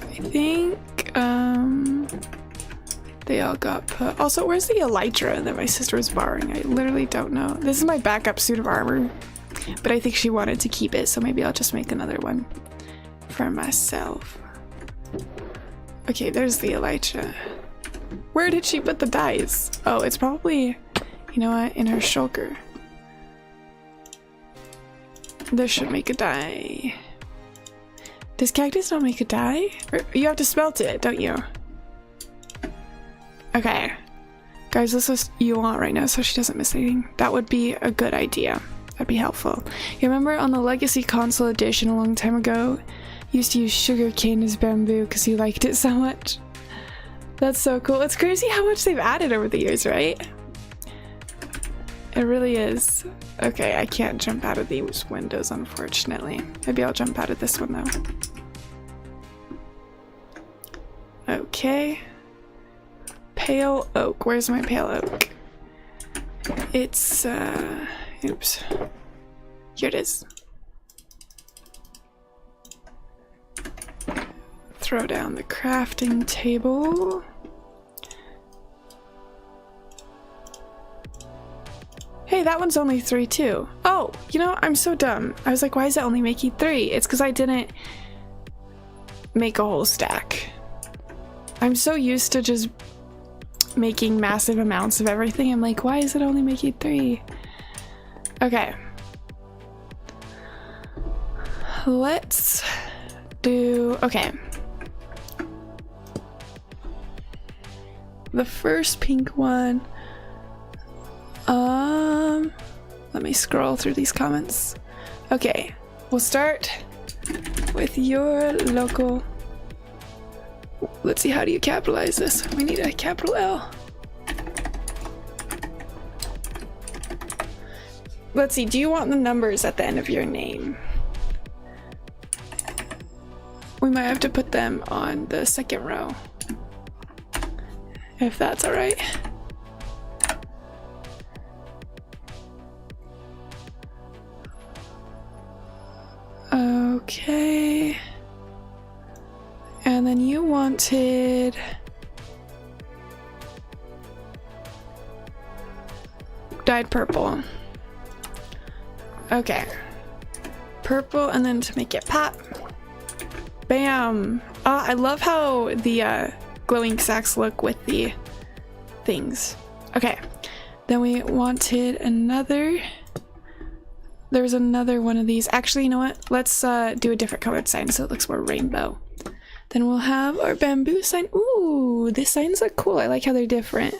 I think they all got put. Also, where's the elytra that my sister was borrowing? I literally don't know. This is my backup suit of armor, but I think she wanted to keep it, so maybe I'll just make another one for myself. Okay, there's the elytra. Where did she put the dyes? Oh, it's probably, you know what, in her shulker. This should make a dye. Does cactus not make a dye? Or you have to smelt it, don't you? Okay. Guys, this is what you want right now so she doesn't miss anything. That would be a good idea. That'd be helpful. You remember on the Legacy Console Edition a long time ago, you used to use sugarcane as bamboo because you liked it so much? That's so cool. It's crazy how much they've added over the years, right? It really is. Okay, I can't jump out of these windows, unfortunately. Maybe I'll jump out of this one, though. Okay. Pale oak. Where's my pale oak? It's, oops. Here it is. Throw down the crafting table. that one's only 3 too. Oh, you know, I'm so dumb. I was like, why is it only making 3? It's because I didn't make a whole stack. I'm so used to just making massive amounts of everything. I'm like, why is it only making 3? Okay. Let's do... Okay. The first pink one. Let me scroll through these comments. Okay, we'll start with your local. Let's see, how do you capitalize this? We need a capital L. Let's see, do you want the numbers at the end of your name? We might have to put them on the second row, if that's all right. Okay. And then you wanted dyed purple. Okay. Purple, and then to make it pop. Bam! I love how the glowing sacks look with the things. Okay. Then we wanted another. There's another one of these. Actually, you know what? Let's do a different colored sign so it looks more rainbow. Then we'll have our bamboo sign. Ooh, these signs look cool. I like how they're different.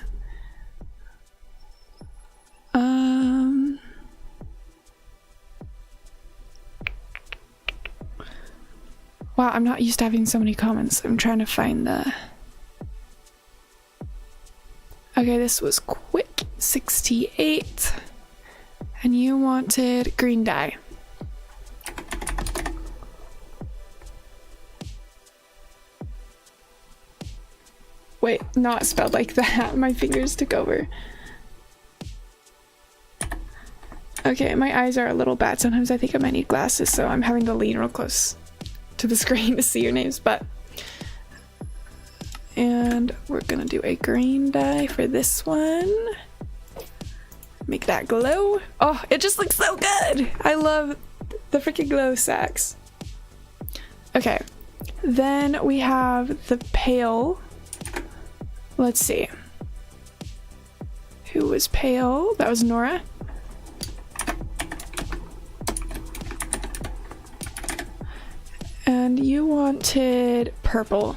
Wow, I'm not used to having so many comments. I'm trying to find the... Okay, this was quick. 68. And you wanted green dye. Wait, not spelled like that. My fingers took over. Okay, my eyes are a little bad. Sometimes I think I might need glasses, so I'm having to lean real close to the screen to see your names, but... And we're gonna do a green dye for this one. Make that glow. Oh, it just looks so good! I love the freaking glow sacks. Okay, then we have the pale. Let's see. Who was pale? That was Nora. And you wanted purple.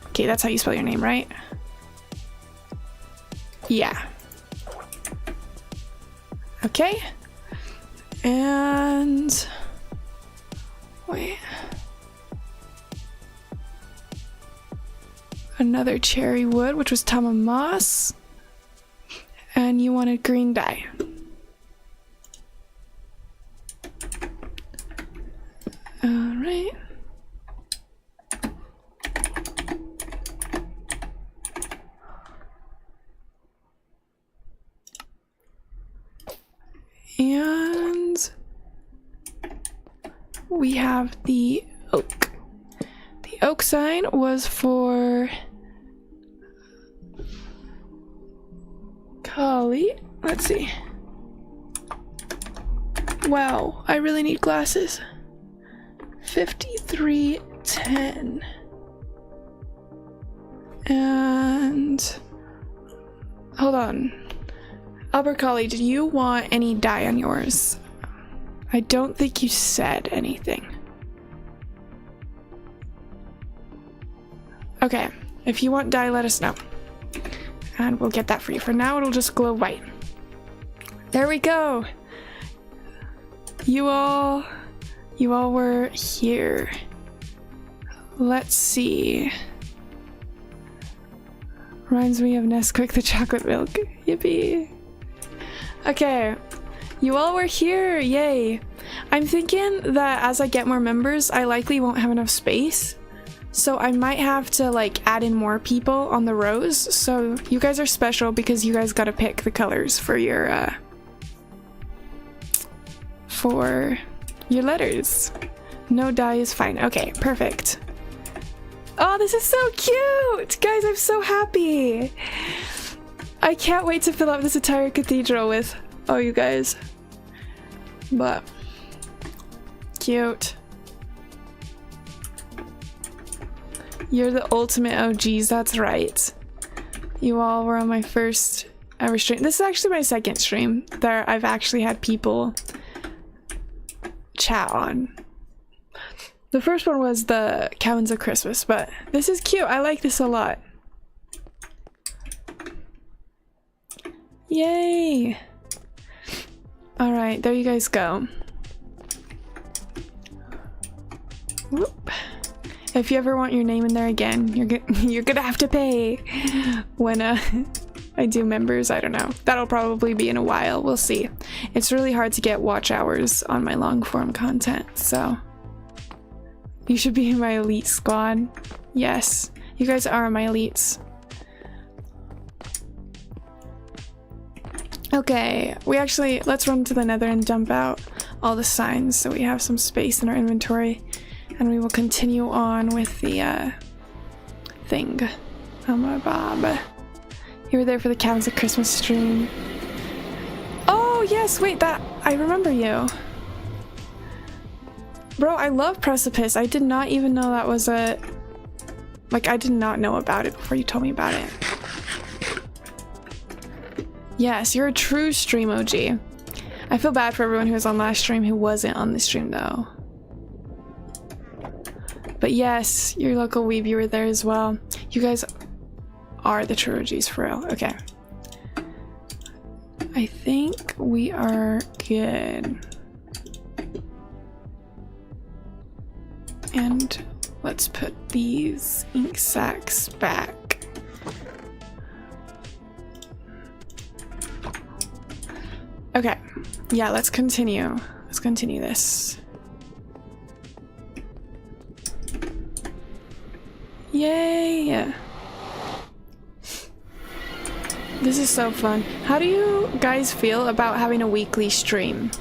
Okay, that's how you spell your name, right? Yeah. Okay. And... wait. Another cherry wood, which was Tama Moss. And you wanted green dye. Alright. And we have the oak. The oak sign was for Kali. Let's see. Wow, I really need glasses. 5310. And hold on. Albert Colley, did you want any dye on yours? I don't think you said anything. Okay, if you want dye, let us know. And we'll get that for you. For now, it'll just glow white. There we go. You all were here. Let's see. Reminds me of Nesquik the chocolate milk. Yippee. Okay, you all were here, yay. I'm thinking that as I get more members, I likely won't have enough space. So I might have to like add in more people on the rows. So you guys are special because you guys gotta pick the colors for your letters. No dye is fine. Okay, perfect. Oh, this is so cute! Guys, I'm so happy! I can't wait to fill up this entire cathedral with all you guys. But cute. You're the ultimate OGs, that's right. You all were on my first ever stream. This is actually my second stream that I've actually had people chat on. The first one was the Cabins of Christmas, but this is cute. I like this a lot. Yay! Alright, there you guys go. Whoop. If you ever want your name in there again, you're gonna have to pay when I do members. I don't know. That'll probably be in a while. We'll see. It's really hard to get watch hours on my long form content, so you should be in my elite squad. Yes, you guys are my elites. Okay, let's run to the nether and dump out all the signs so we have some space in our inventory, and we will continue on with the thing. Oh my Bob. You were there for the Cabins of Christmas stream. Oh yes, wait, I remember you. Bro, I love Precipice. I did not even know that was I did not know about it before you told me about it. Yes, you're a true stream OG. I feel bad for everyone who was on last stream who wasn't on this stream though. But yes, your local weeb, you were there as well. You guys are the true OGs for real. Okay. I think we are good. And let's put these ink sacs back. Okay, yeah, let's continue. Let's continue this. Yay! This is so fun. How do you guys feel about having a weekly stream?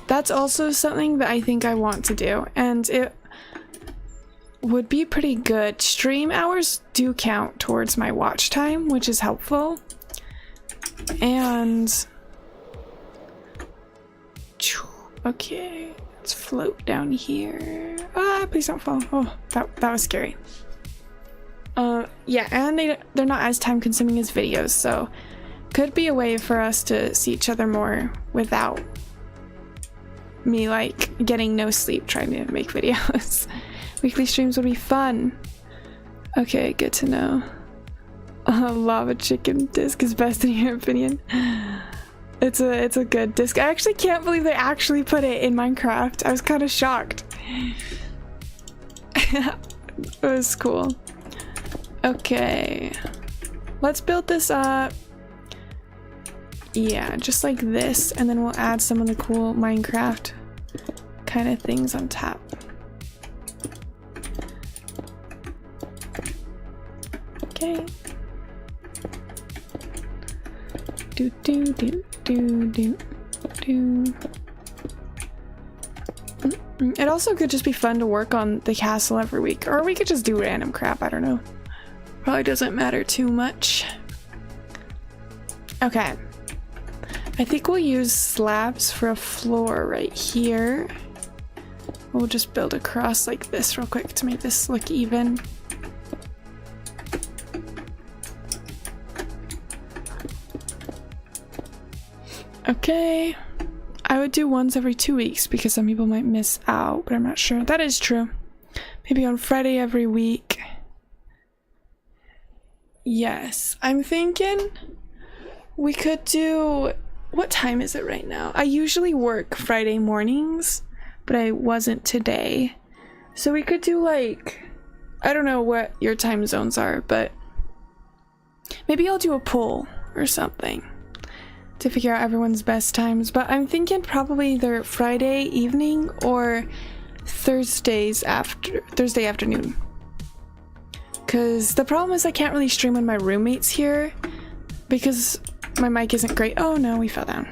That's also something that I think I want to do, and it would be pretty good. Stream hours do count towards my watch time, which is helpful. And okay, let's float down here. Ah, please don't fall. Oh, that was scary. Yeah, and they're not as time consuming as videos, so could be a way for us to see each other more without me like getting no sleep trying to make videos. Weekly streams would be fun. Okay, good to know. Lava chicken disc is best in your opinion. It's a good disc. I actually can't believe they actually put it in Minecraft. I was kind of shocked. It was cool. Okay, let's build this up. Yeah, just like this, and then we'll add some of the cool Minecraft kind of things on top. Okay. Do do do do do do. It also could just be fun to work on the castle every week, or we could just do random crap. I don't know. Probably doesn't matter too much. Okay. I think we'll use slabs for a floor right here. We'll just build across like this real quick to make this look even. Okay. I would do ones every 2 weeks because some people might miss out, but I'm not sure. That is true. Maybe on Friday every week. Yes, I'm thinking we could do... What time is it right now? I usually work Friday mornings, but I wasn't today. So we could do like... I don't know what your time zones are, but maybe I'll do a poll or something to figure out everyone's best times. But I'm thinking probably either Friday evening or Thursday afternoon. Because the problem is I can't really stream when my roommate's here because my mic isn't great. Oh no, we fell down.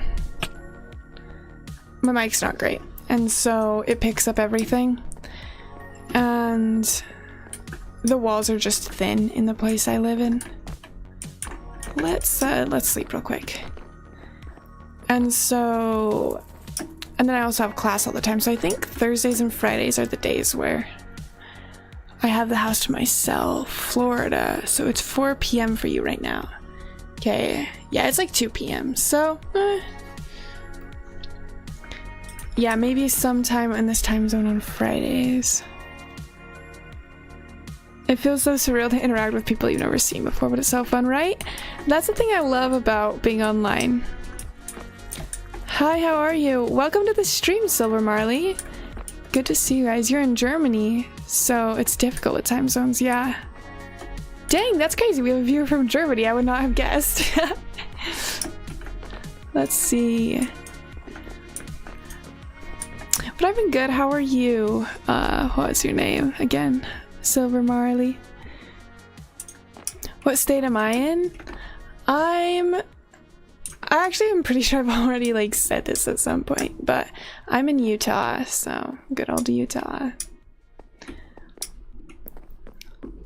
My mic's not great, and so it picks up everything. And the walls are just thin in the place I live in. Let's sleep real quick. And then I also have class all the time, so I think Thursdays and Fridays are the days where I have the house to myself. Florida, so it's 4 p.m. for you right now. Okay, yeah, it's like 2 p.m. So, yeah, maybe sometime in this time zone on Fridays. It feels so surreal to interact with people you've never seen before, but it's so fun, right? That's the thing I love about being online. Hi, how are you? Welcome to the stream, Silver Marley. Good to see you guys. You're in Germany, so it's difficult with time zones, yeah. Dang, that's crazy. We have a viewer from Germany. I would not have guessed. Let's see. But I've been good. How are you? What's your name again? Silver Marley. What state am I in? I actually am pretty sure I've already like said this at some point, but I'm in Utah, so good old Utah.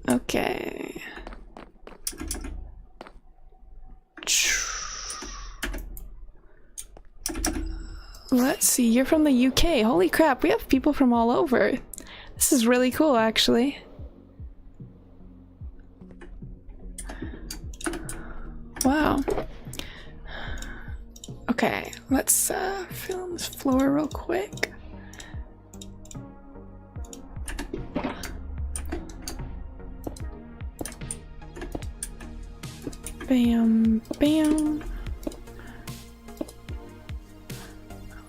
Okay. Let's see, you're from the UK. Holy crap, we have people from all over. This is really cool, actually. Wow. Okay, let's fill in this floor real quick. Bam, bam.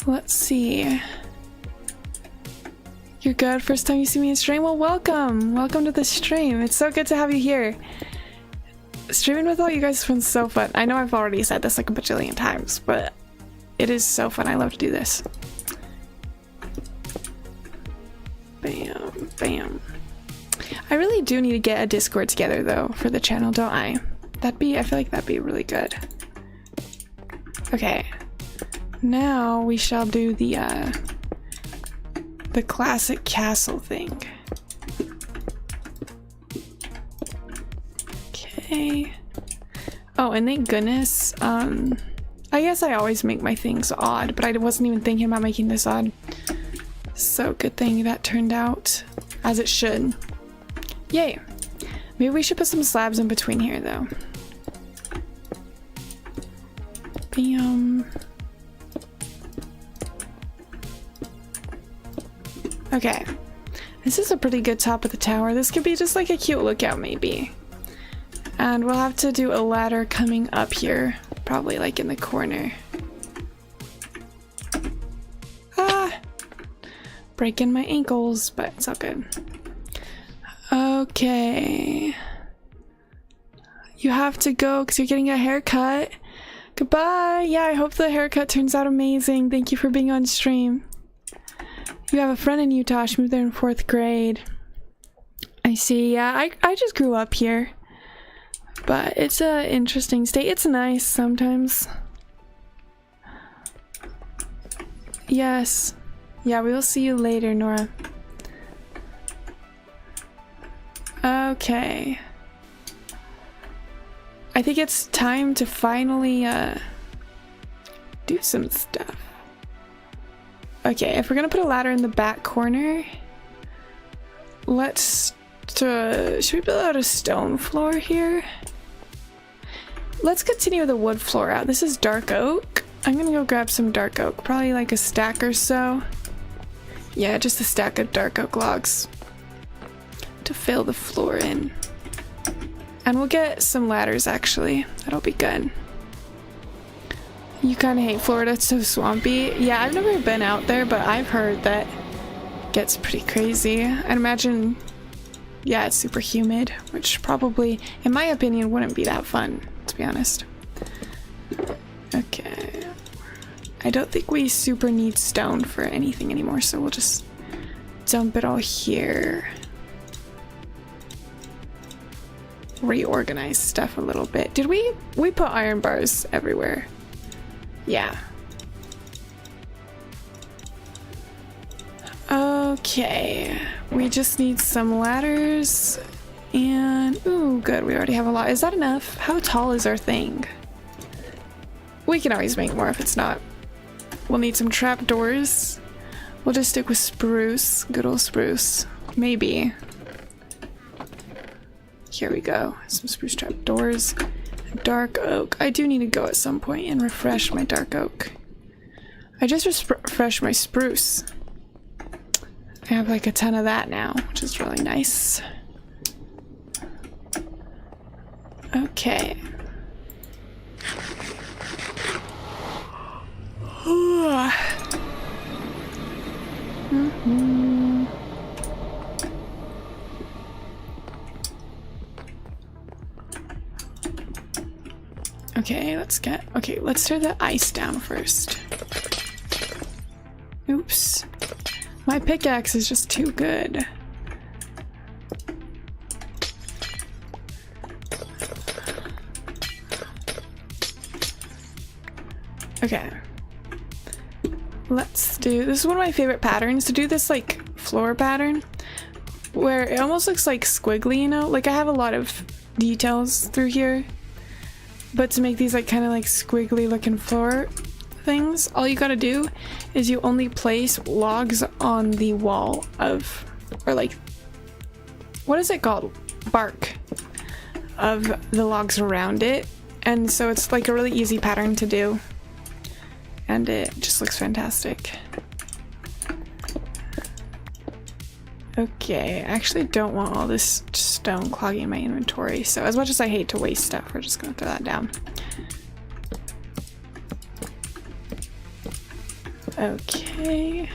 Let's see. You're good? First time you see me in stream? Well, welcome! Welcome to the stream. It's so good to have you here. Streaming with all you guys has been so fun. I know I've already said this like a bajillion times, but it is so fun. I love to do this. Bam, bam. I really do need to get a Discord together though for the channel, don't I? I feel like that'd be really good. Okay. Now we shall do the classic castle thing. Okay. Oh, and thank goodness, I guess I always make my things odd, but I wasn't even thinking about making this odd. So good thing that turned out as it should. Yay. Maybe we should put some slabs in between here though. Bam. Okay. This is a pretty good top of the tower. This could be just like a cute lookout maybe. And we'll have to do a ladder coming up here, probably like in the corner. Ah! Breaking my ankles, but it's all good. Okay. You have to go because you're getting a haircut. Goodbye! Yeah, I hope the haircut turns out amazing. Thank you for being on stream. You have a friend in Utah. She moved there in 4th grade. I see. Yeah, I just grew up here. But it's an interesting state. It's nice sometimes. Yes. Yeah, we will see you later, Nora. Okay. I think it's time to finally do some stuff. Okay, if we're gonna put a ladder in the back corner, let's should we build out a stone floor here? Let's continue the wood floor out. This is dark oak. I'm gonna go grab some dark oak, probably like a stack or so. Yeah, just a stack of dark oak logs to fill the floor in. And we'll get some ladders actually. That'll be good. You kind of hate Florida, it's so swampy. Yeah, I've never been out there, but I've heard that it gets pretty crazy. I'd imagine, yeah, it's super humid, which probably, in my opinion, wouldn't be that fun, to be honest. Okay. I don't think we super need stone for anything anymore, so we'll just dump it all here. Reorganize stuff a little bit. Did we put iron bars everywhere? Yeah. Okay. We just need some ladders And, ooh, good, we already have a lot. Is that enough? How tall is our thing? We can always make more if it's not. We'll need some trapdoors. We'll just stick with spruce. Good old spruce. Maybe. Here we go. Some spruce trapdoors. Dark oak. I do need to go at some point and refresh my dark oak. I just refreshed my spruce. I have like a ton of that now, which is really nice. Okay. Okay, let's tear the ice down first. Oops. My pickaxe is just too good. Okay. Let's do, this is one of my favorite patterns, to do this like floor pattern where it almost looks like squiggly, you know? Like I have a lot of details through here, but to make these like kind of like squiggly looking floor things, all you gotta do is you only place logs on the wall of, or like, what is it called? Bark of the logs around it. And so it's like a really easy pattern to do. And it just looks fantastic. Okay, I actually don't want all this stone clogging my inventory, so as much as I hate to waste stuff, we're just gonna throw that down. Okay.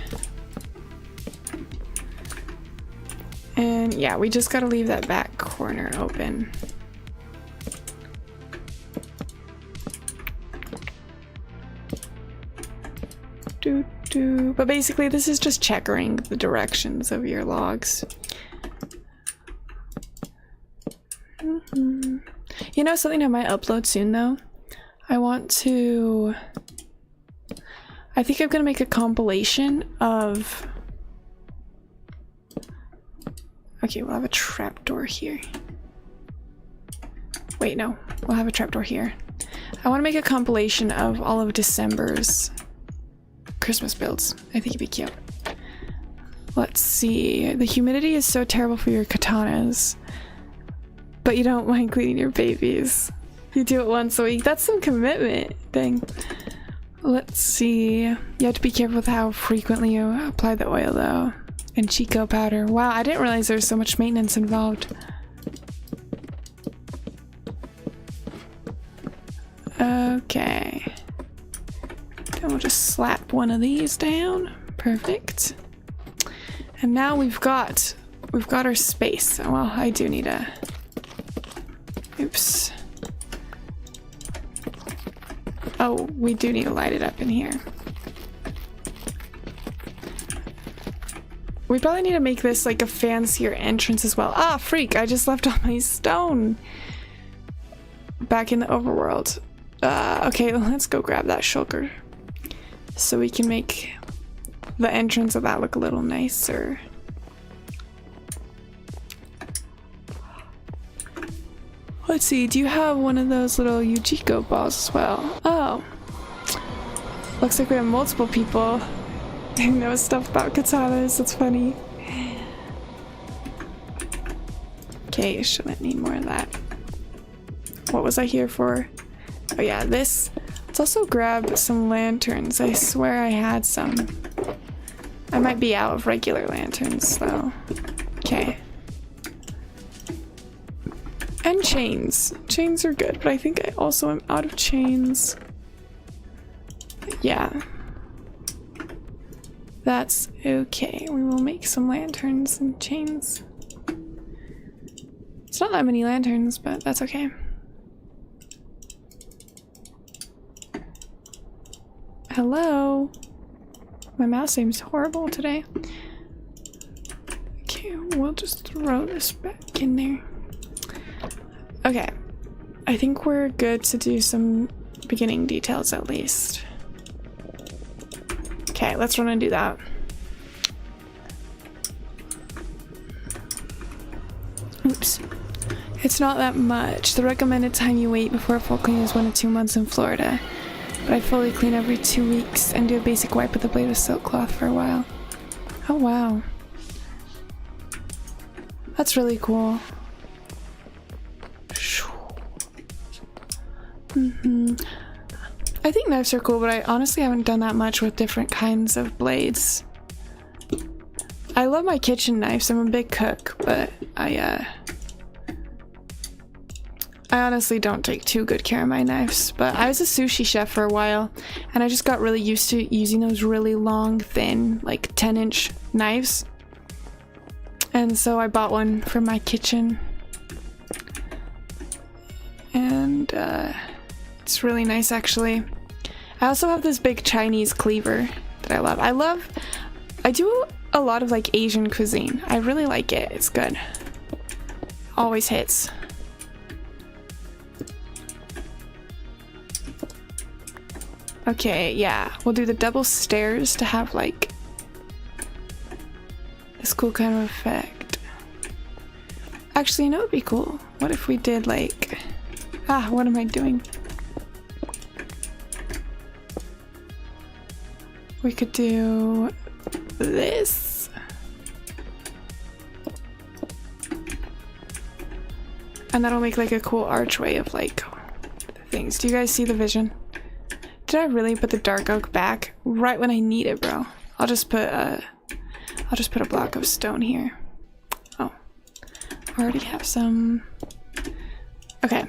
And yeah, we just gotta leave that back corner open. But basically this is just checkering the directions of your logs. You know something I might upload soon though? I think I'm gonna make a compilation of... Okay, we'll have a trapdoor here. Wait, no, we'll have a trapdoor here. I want to make a compilation of all of December's Christmas builds. I think it'd be cute. Let's see. The humidity is so terrible for your katanas, but you don't mind cleaning your babies. You do it once a week. That's some commitment. Dang. Let's see. You have to be careful with how frequently you apply the oil though. And Chico powder. Wow, I didn't realize there was so much maintenance involved. Okay. Then we'll just slap one of these down. Perfect. And now we've got our space. Well, I do need a... Oops. Oh, we do need to light it up in here. We probably need to make this like a fancier entrance as well. Ah, freak! I just left all my stone back in the overworld. Okay, let's go grab that shulker so we can make the entrance of that look a little nicer. Let's see, do you have one of those little Yujiko balls as well? Oh. Looks like we have multiple people who know stuff about katanas. That's funny. Okay, shouldn't need more of that. What was I here for? Oh yeah, this. Let's also grab some lanterns. I swear I had some. I might be out of regular lanterns though. Okay. And chains. Chains are good, but I think I also am out of chains. Yeah. That's okay. We will make some lanterns and chains. It's not that many lanterns, but that's okay. Hello? My mouse seems horrible today. Okay, we'll just throw this back in there. Okay. I think we're good to do some beginning details at least. Okay, let's run and do that. Oops. It's not that much. The recommended time you wait before a full clean is 1 to 2 months in Florida. But I fully clean every 2 weeks and do a basic wipe with a blade of silk cloth for a while. Oh wow. That's really cool. I think knives are cool, but I honestly haven't done that much with different kinds of blades. I love my kitchen knives. I'm a big cook, but I honestly don't take too good care of my knives. But I was a sushi chef for a while, and I just got really used to using those really long, thin, like 10-inch knives. And so I bought one for my kitchen. And it's really nice, actually. I also have this big Chinese cleaver that I love. I do a lot of like Asian cuisine. I really like it. It's good. Always hits. Okay, yeah. We'll do the double stairs to have like this cool kind of effect. Actually, you know what would be cool? What if we did like... what am I doing? We could do this. And that'll make like a cool archway of like things. Do you guys see the vision? Did I really put the dark oak back right when I need it, bro? I'll just put a block of stone here. Oh, I already have some. Okay.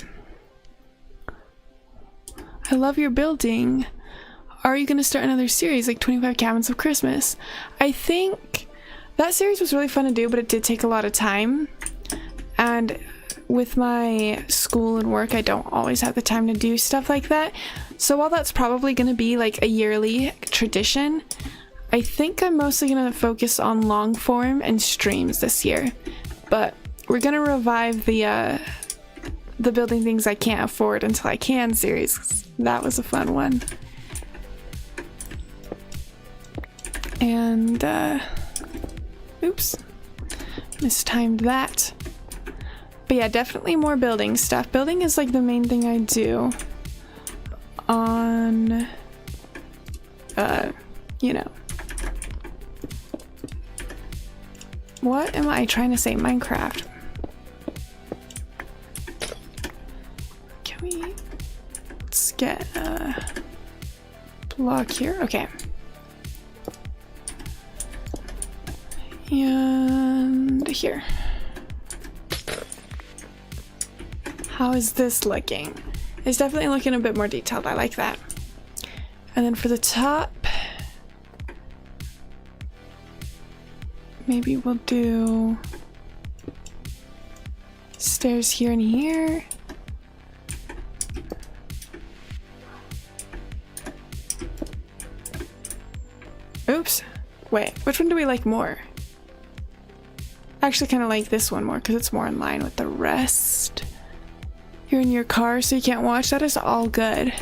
I love your building. Are you gonna start another series like 25 Cabins of Christmas? I think that series was really fun to do, but it did take a lot of time. And with my school and work, I don't always have the time to do stuff like that. So while that's probably gonna be like a yearly tradition, I think I'm mostly gonna focus on long form and streams this year. But we're gonna revive the building things I can't afford until I can series. That was a fun one. And oops, mistimed that. But yeah, definitely more building stuff. Building is like the main thing I do on you know, what am I trying to say? Minecraft. Can we, let's get a block here. Okay. And here. How is this looking? It's definitely looking a bit more detailed. I like that. And then for the top, maybe we'll do stairs here and here. Oops. Wait, which one do we like more? I actually kind of like this one more because it's more in line with the rest. You're in your car so you can't watch. That is all good.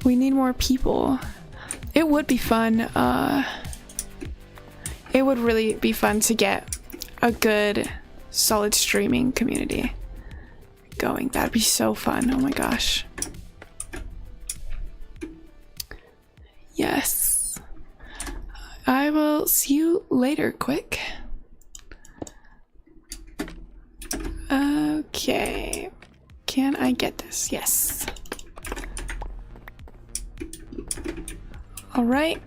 We need more people. It would be fun. It would really be fun to get a good, solid streaming community going. That'd be so fun. Oh my gosh. Yes. I will see you later, quick. Okay. Can I get this? Yes. All right.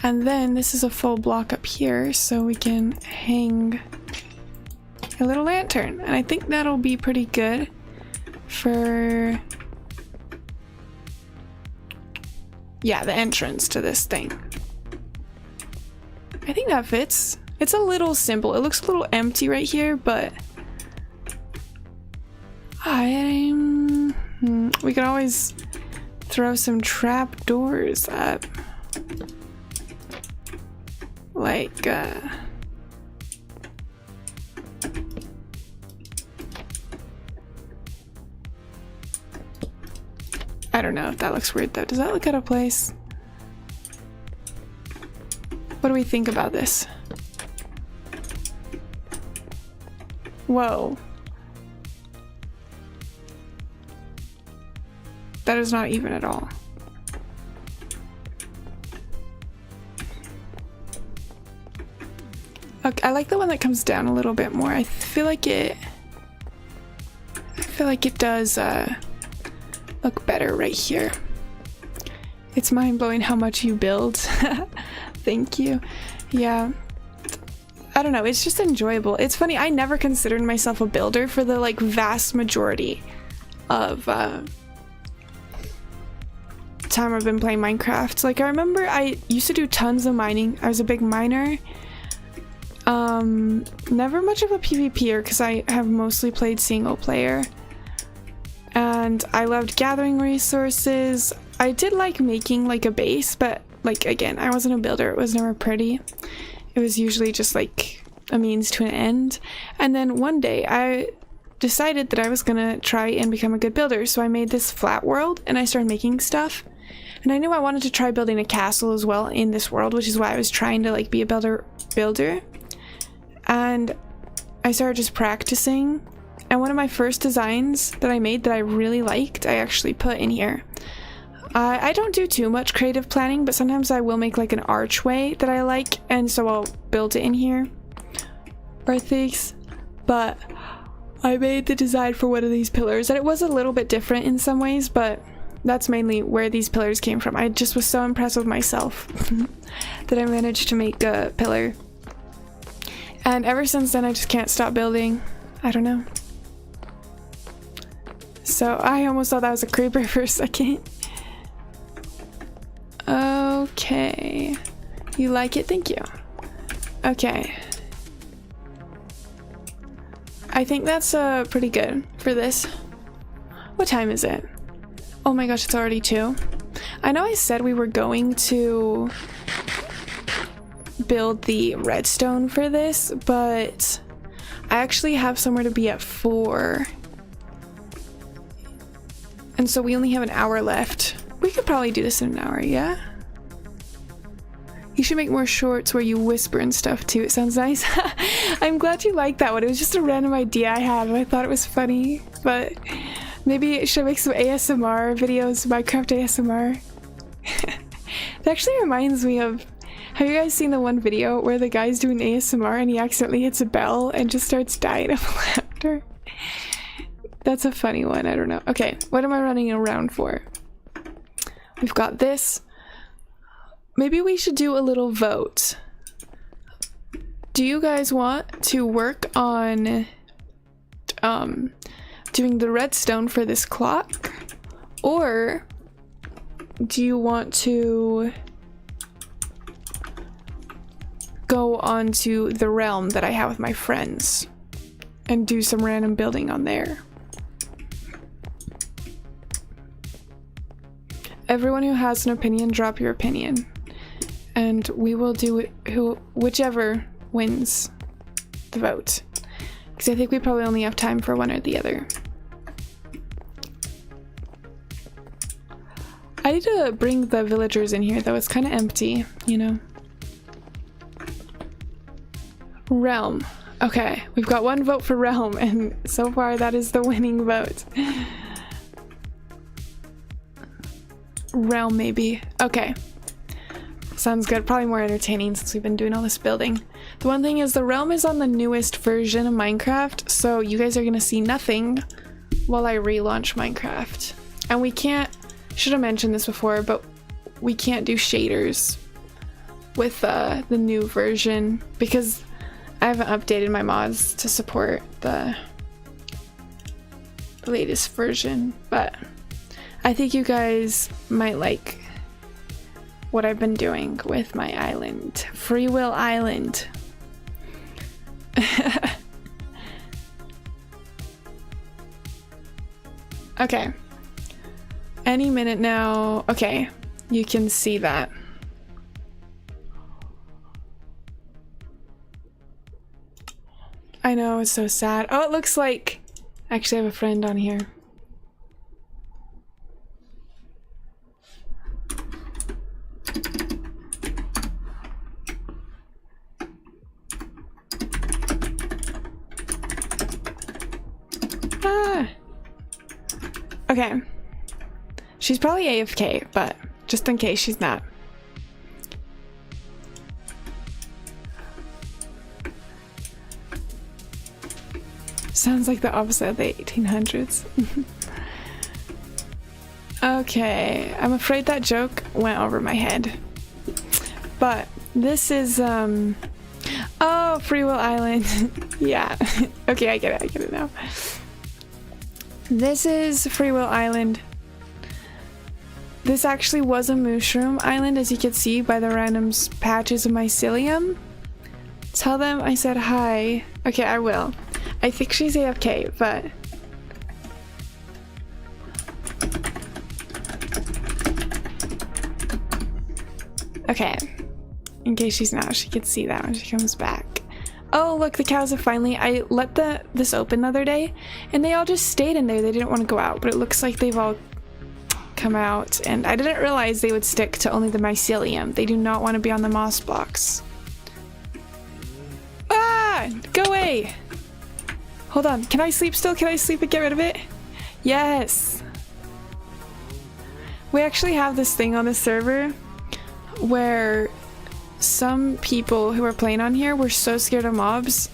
And then this is a full block up here, so we can hang a little lantern. And I think that'll be pretty good for, yeah, the entrance to this thing. I think that fits. It's a little simple. It looks a little empty right here, but we could always throw some trap doors up. Like, I don't know if that looks weird though. Does that look out of place? What do we think about this? Whoa. That is not even at all. Okay, I like the one that comes down a little bit more. I feel like it does look better right here. It's mind-blowing how much you build. Thank you. Yeah. I don't know, it's just enjoyable. It's funny, I never considered myself a builder for the like vast majority of time I've been playing Minecraft. Like I remember I used to do tons of mining. I was a big miner. Never much of a PvPer because I have mostly played single player. And I loved gathering resources. I did like making like a base, but like again, I wasn't a builder. It was never pretty. It was usually just like a means to an end. And then one day I decided that I was gonna try and become a good builder. So I made this flat world and I started making stuff. And I knew I wanted to try building a castle as well in this world, which is why I was trying to like be a builder. And I started just practicing. And one of my first designs that I made that I really liked, I actually put in here. I don't do too much creative planning, but sometimes I will make like an archway that I like, and so I'll build it in here or things. But I made the design for one of these pillars, and it was a little bit different in some ways, but that's mainly where these pillars came from. I just was so impressed with myself that I managed to make a pillar. And ever since then, I just can't stop building. I don't know. So I almost thought that was a creeper for a second. Okay. You like it? Thank you. Okay. I think that's pretty good for this. What time is it? Oh my gosh, it's already 2. I know I said we were going to build the redstone for this, but I actually have somewhere to be at 4. And so we only have an hour left. We could probably do this in an hour, yeah? You should make more shorts where you whisper and stuff too. It sounds nice. I'm glad you like that one. It was just a random idea I had and I thought it was funny. But maybe I should make some ASMR videos, Minecraft ASMR. That actually reminds me of, have you guys seen the one video where the guy's doing ASMR and he accidentally hits a bell and just starts dying of laughter? That's a funny one, I don't know. Okay, what am I running around for? We've got this. Maybe we should do a little vote. Do you guys want to work on doing the redstone for this clock? Or do you want to go on to the realm that I have with my friends and do some random building on there? Everyone who has an opinion, drop your opinion. And we will do it, whichever wins the vote. Because I think we probably only have time for one or the other. I need to bring the villagers in here though, it's kind of empty, you know. Realm. Okay, we've got 1 vote for realm, and so far that is the winning vote. Realm maybe. Okay. Sounds good. Probably more entertaining since we've been doing all this building. The one thing is the realm is on the newest version of Minecraft, so you guys are gonna see nothing while I relaunch Minecraft. And we can't, should have mentioned this before, but we can't do shaders with the new version because I haven't updated my mods to support the latest version, but I think you guys might like what I've been doing with my island. Free Will Island. Okay. Any minute now. Okay, you can see that. I know, it's so sad. Oh, it looks like... Actually, I have a friend on here. Ah. Okay. She's probably AFK, but just in case she's not. Sounds like the opposite of the 1800s. Okay, I'm afraid that joke went over my head. But this is, oh, Free Will Island. Yeah. Okay, I get it now. This is Free Will Island. This actually was a mushroom island, as you can see by the random patches of mycelium. Tell them I said hi. Okay, I will. I think she's AFK, but... Okay. In case she's not, she can see that when she comes back. Oh, look, the cows have finally... I let this open the other day, and they all just stayed in there. They didn't want to go out, but it looks like they've all come out, and I didn't realize they would stick to only the mycelium. They do not want to be on the moss blocks. Ah! Go away! Hold on, can I sleep still? Can I sleep and get rid of it? Yes! We actually have this thing on the server where some people who are playing on here were so scared of mobs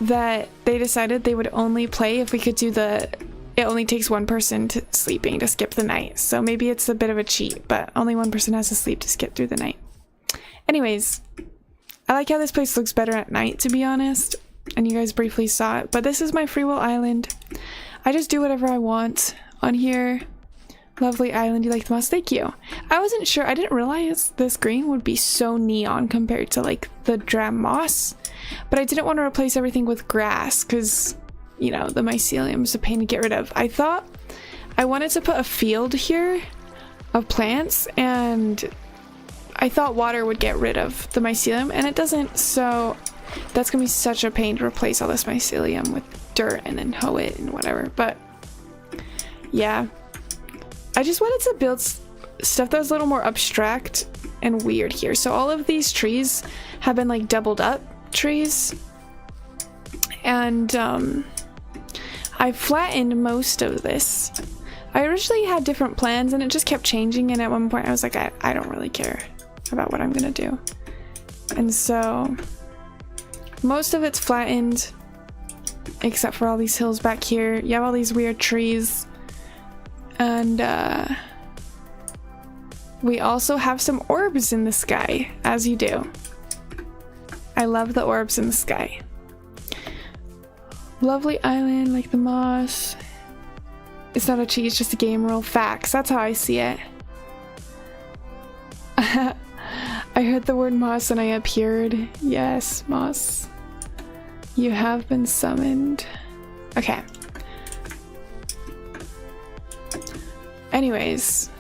that they decided they would only play if we could do the... It only takes one person to sleeping to skip the night. So maybe it's a bit of a cheat, but only one person has to sleep to skip through the night. Anyways, I like how this place looks better at night, to be honest. And you guys briefly saw it, but this is my Free Will Island. I just do whatever I want on here. Lovely island, you like the moss? Thank you. I wasn't sure, I didn't realize this green would be so neon compared to like the drab moss, but I didn't want to replace everything with grass because, you know, the mycelium is a pain to get rid of. I thought I wanted to put a field here of plants, and I thought water would get rid of the mycelium, and it doesn't, so that's gonna be such a pain to replace all this mycelium with dirt and then hoe it and whatever. But yeah, I just wanted to build stuff that was a little more abstract and weird here. So all of these trees have been like doubled up trees, and I flattened most of this. I originally had different plans and it just kept changing, and at one point I was like, I don't really care about what I'm gonna do. And so most of it's flattened except for all these hills back here. You have all these weird trees, and we also have some orbs in the sky, as you do. I love the orbs in the sky. Lovely island, like the moss. It's not a cheat, it's just a game rule. Facts, that's how I see it. I heard the word moss and I appeared. Yes, moss. You have been summoned. Okay. Anyways.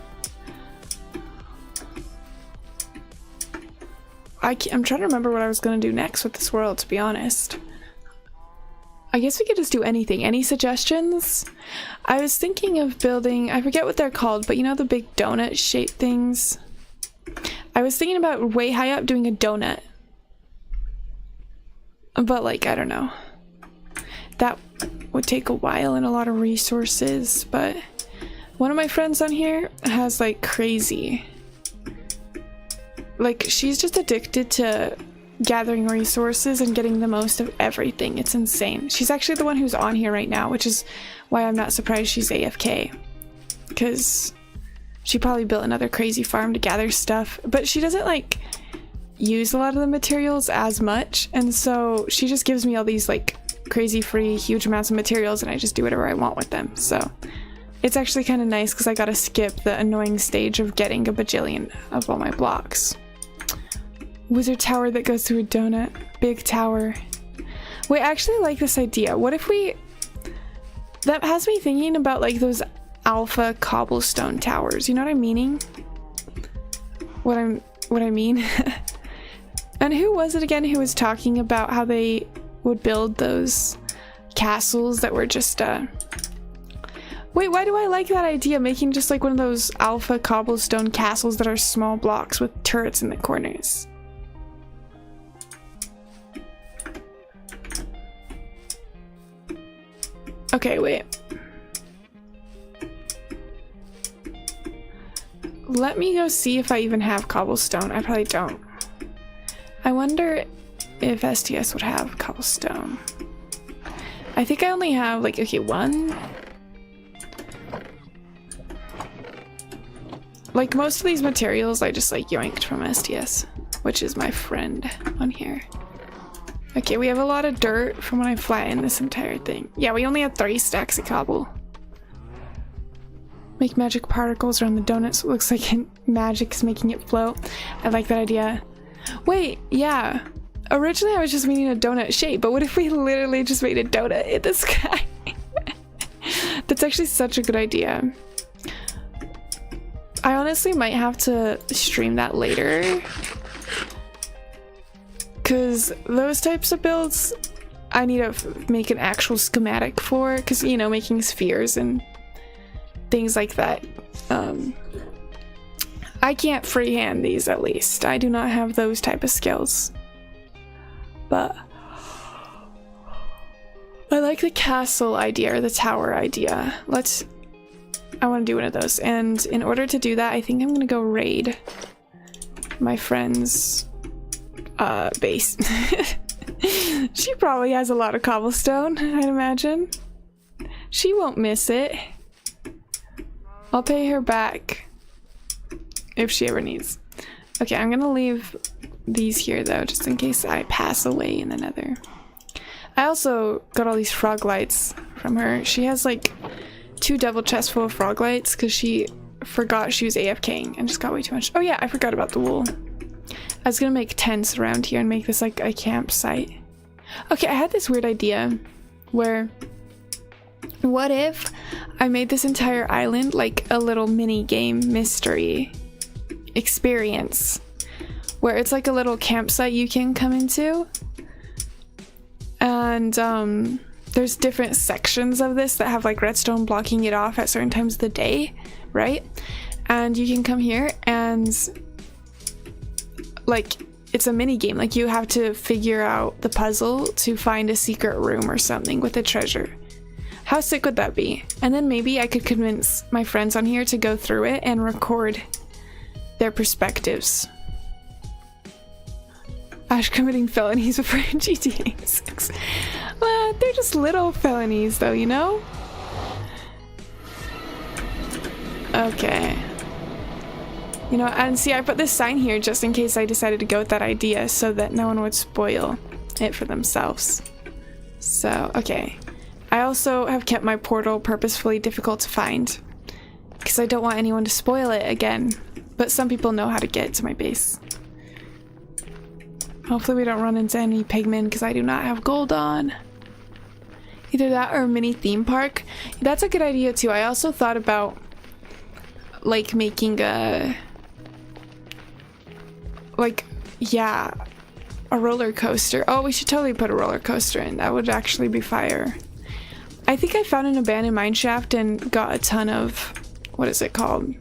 I'm trying to remember what I was going to do next with this world, to be honest. I guess we could just do anything. Any suggestions? I was thinking of building, I forget what they're called, but you know the big donut shaped things? I was thinking about way high up doing a donut. But like, I don't know. That would take a while and a lot of resources, but one of my friends on here has like crazy. Like, she's just addicted to gathering resources and getting the most of everything. It's insane. She's actually the one who's on here right now, which is why I'm not surprised she's AFK. Because she probably built another crazy farm to gather stuff, but she doesn't like use a lot of the materials as much, and so she just gives me all these like crazy free huge amounts of materials, and I just do whatever I want with them. So it's actually kind of nice because I gotta skip the annoying stage of getting a bajillion of all my blocks. Wizard tower that goes through a donut. Big tower. Wait, I actually like this idea. What if we... That has me thinking about like those alpha cobblestone towers. You know what I'm meaning? What I mean? And who was it again who was talking about how they would build those castles that were just Wait, why do I like that idea? Making just like one of those alpha cobblestone castles that are small blocks with turrets in the corners. Okay, wait. Let me go see if I even have cobblestone. I probably don't. I wonder if STS would have cobblestone. I think I only have like, okay, one. Like most of these materials I just like yoinked from STS, which is my friend on here. Okay, we have a lot of dirt from when I flattened this entire thing. Yeah, we only have 3 stacks of cobble. Make magic particles around the donuts. It looks like magic's making it float. I like that idea. Wait, yeah. Originally I was just meaning a donut shape, but what if we literally just made a donut in the sky? That's actually such a good idea. I honestly might have to stream that later. Because those types of builds, I need to make an actual schematic for, because, you know, making spheres and things like that. I can't freehand these, at least. I do not have those type of skills. But I like the castle idea, or the tower idea. I want to do one of those. And in order to do that, I think I'm going to go raid my friend's base. She probably has a lot of cobblestone, I'd imagine. She won't miss it. I'll pay her back if she ever needs. Okay, I'm gonna leave these here though, just in case I pass away in the nether. I also got all these frog lights from her. She has like 2 devil chests full of frog lights because she forgot she was AFKing and just got way too much. Oh yeah, I forgot about the wool. I was gonna make tents around here and make this like a campsite. Okay, I had this weird idea where, what if I made this entire island like a little mini game mystery experience where it's like a little campsite you can come into, and there's different sections of this that have like redstone blocking it off at certain times of the day, right? And you can come here and like it's a mini game. Like you have to figure out the puzzle to find a secret room or something with a treasure. How sick would that be? And then maybe I could convince my friends on here to go through it and record their perspectives. Ash committing felonies before GTA 6. Well, they're just little felonies though, you know? Okay. You know, and see, I put this sign here just in case I decided to go with that idea so that no one would spoil it for themselves. So, okay. I also have kept my portal purposefully difficult to find because I don't want anyone to spoil it again, but some people know how to get to my base. Hopefully we don't run into any pigmen because I do not have gold on. Either that or a mini theme park. That's a good idea too. I also thought about like making a roller coaster. Oh, we should totally put a roller coaster in. That would actually be fire. I think I found an abandoned mine shaft and got a ton of, what is it called?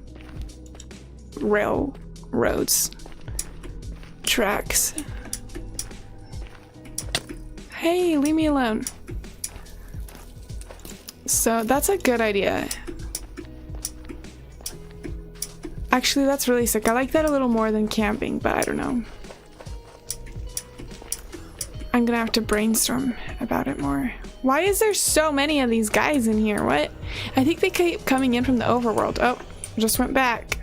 Railroads. Tracks. Hey, leave me alone. So that's a good idea. Actually, that's really sick. I like that a little more than camping, but I don't know. I'm gonna have to brainstorm about it more. Why is there so many of these guys in here? What? I think they keep coming in from the overworld. Oh, just went back.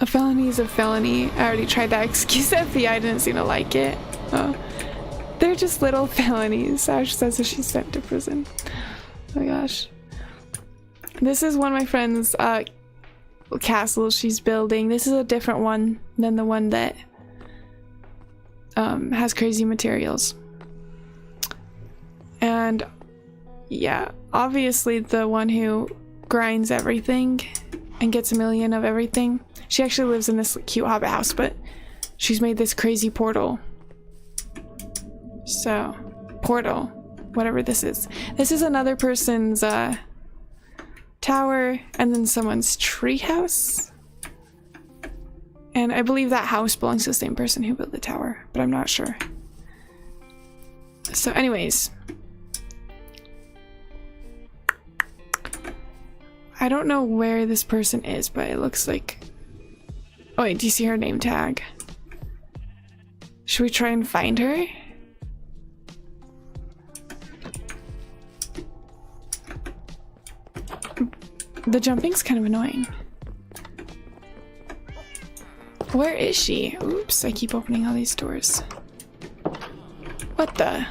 A felony is a felony. I already tried that excuse. FBI didn't seem to like it. Oh, they're just little felonies. Ash says that she's sent to prison. Oh my gosh. This is one of my friend's castles she's building. This is a different one than the one that has crazy materials. And yeah, obviously the one who grinds everything and gets 1 million of everything. She actually lives in this cute hobbit house, but she's made this crazy portal. So, portal, whatever this is. This is another person's tower, and then someone's treehouse. And I believe that house belongs to the same person who built the tower, but I'm not sure. So anyways, I don't know where this person is, but it looks like... Oh wait, do you see her name tag? Should we try and find her? The jumping's kind of annoying. Where is she? Oops, I keep opening all these doors. What the?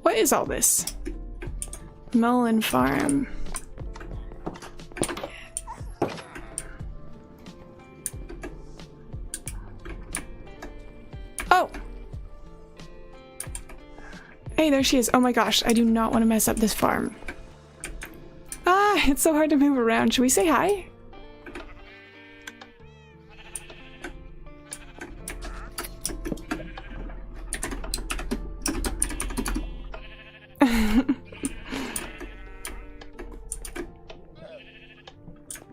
What is all this? Melon farm. Oh! Hey, there she is. Oh my gosh, I do not want to mess up this farm. Ah, it's so hard to move around. Should we say hi?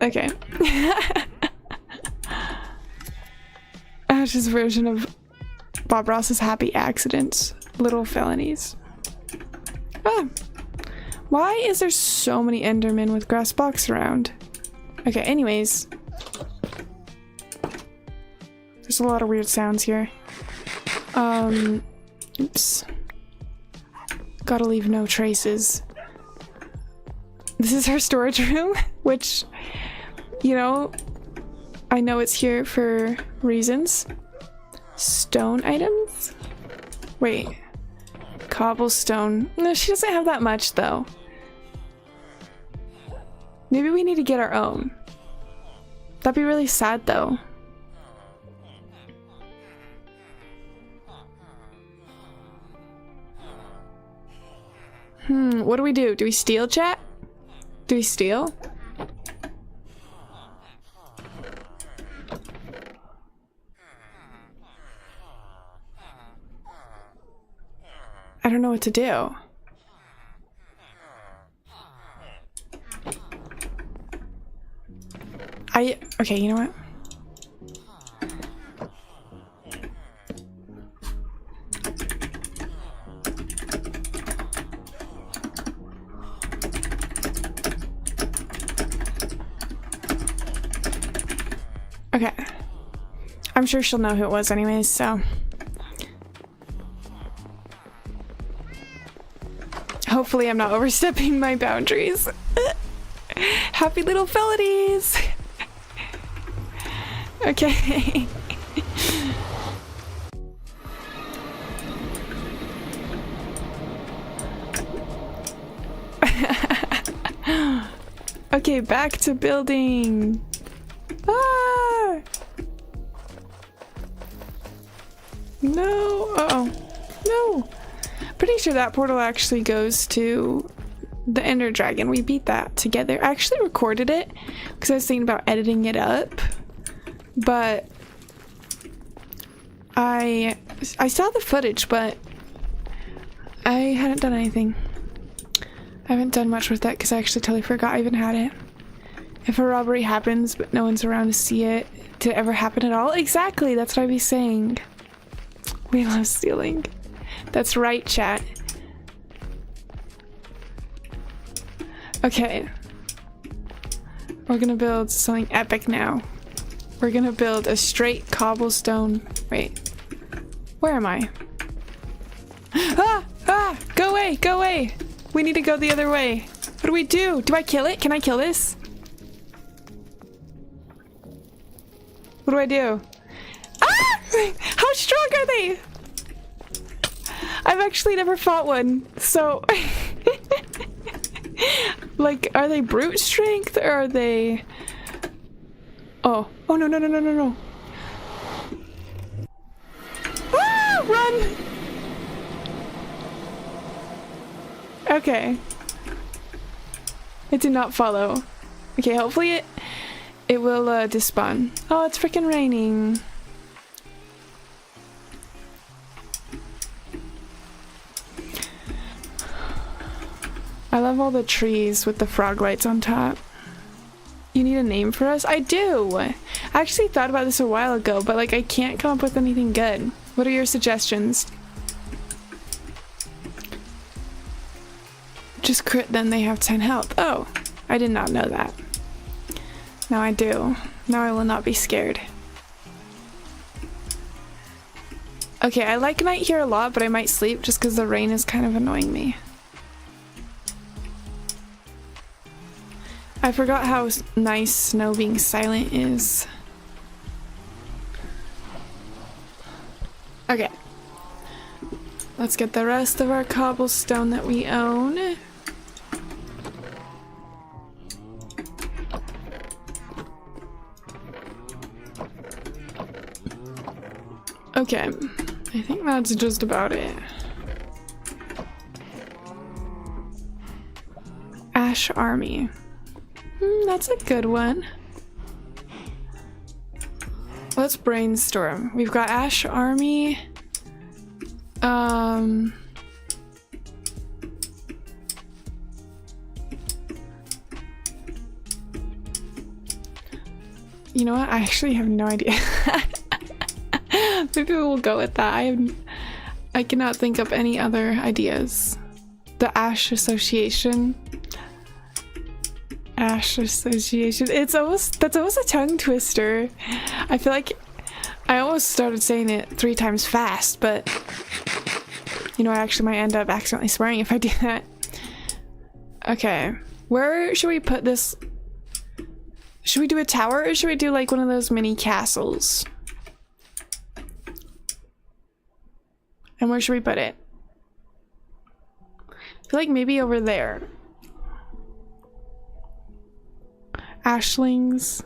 Okay. Ash's version of Bob Ross's Happy Accidents. Little felonies. Ah! Why is there so many Endermen with grass blocks around? Okay, anyways. There's a lot of weird sounds here. Oops. Gotta leave no traces. This is her storage room, which, you know, I know it's here for reasons. Stone items? Wait. Cobblestone. No, she doesn't have that much, though. Maybe we need to get our own. That'd be really sad, though. What do we do? Do we steal, chat? Do we steal? I don't know what to do. Okay, you know what? Okay. I'm sure she'll know who it was anyways, so. Hopefully I'm not overstepping my boundaries. Happy little felonies! Okay. Okay, back to building. Ah! No. Uh-oh. No. Pretty sure that portal actually goes to the Ender Dragon. We beat that together. I actually recorded it because I was thinking about editing it up, but I saw the footage, but I hadn't done anything. I haven't done much with that because I actually totally forgot I even had it. If a robbery happens but no one's around to see it, did it ever happen at all? Exactly, that's what I'd be saying. We love stealing. That's right, chat. Okay. We're gonna build something epic now. We're gonna build a straight cobblestone. Wait. Where am I? Ah! Ah! Go away! Go away! We need to go the other way. What do we do? Do I kill it? Can I kill this? What do I do? Ah! How strong are they? I've actually never fought one, so... Like, are they brute strength, or are they... Oh. Oh, no, no, no, no, no, no. Ah! Run! Okay. It did not follow. Okay, hopefully it will despawn. Oh, it's freaking raining. I love all the trees with the frog lights on top. You need a name for us? I do! I actually thought about this a while ago, but like I can't come up with anything good. What are your suggestions? Just crit, then they have 10 health. Oh, I did not know that. Now I do. Now I will not be scared. Okay, I like night here a lot, but I might sleep just because the rain is kind of annoying me. I forgot how nice snow being silent is. Okay. Let's get the rest of our cobblestone that we own. Okay, I think that's just about it. Ash Army. That's a good one. Let's brainstorm. We've got Ash Army. You know what? I actually have no idea. Maybe we'll go with that. I cannot think of any other ideas. The Ash Association. Ash Association. That's almost a tongue twister. I feel like I almost started saying it 3 times fast, but you know, I actually might end up accidentally swearing if I do that. Okay, where should we put this? Should we do a tower or should we do like one of those mini castles? And where should we put it? I feel like maybe over there. Ashlings.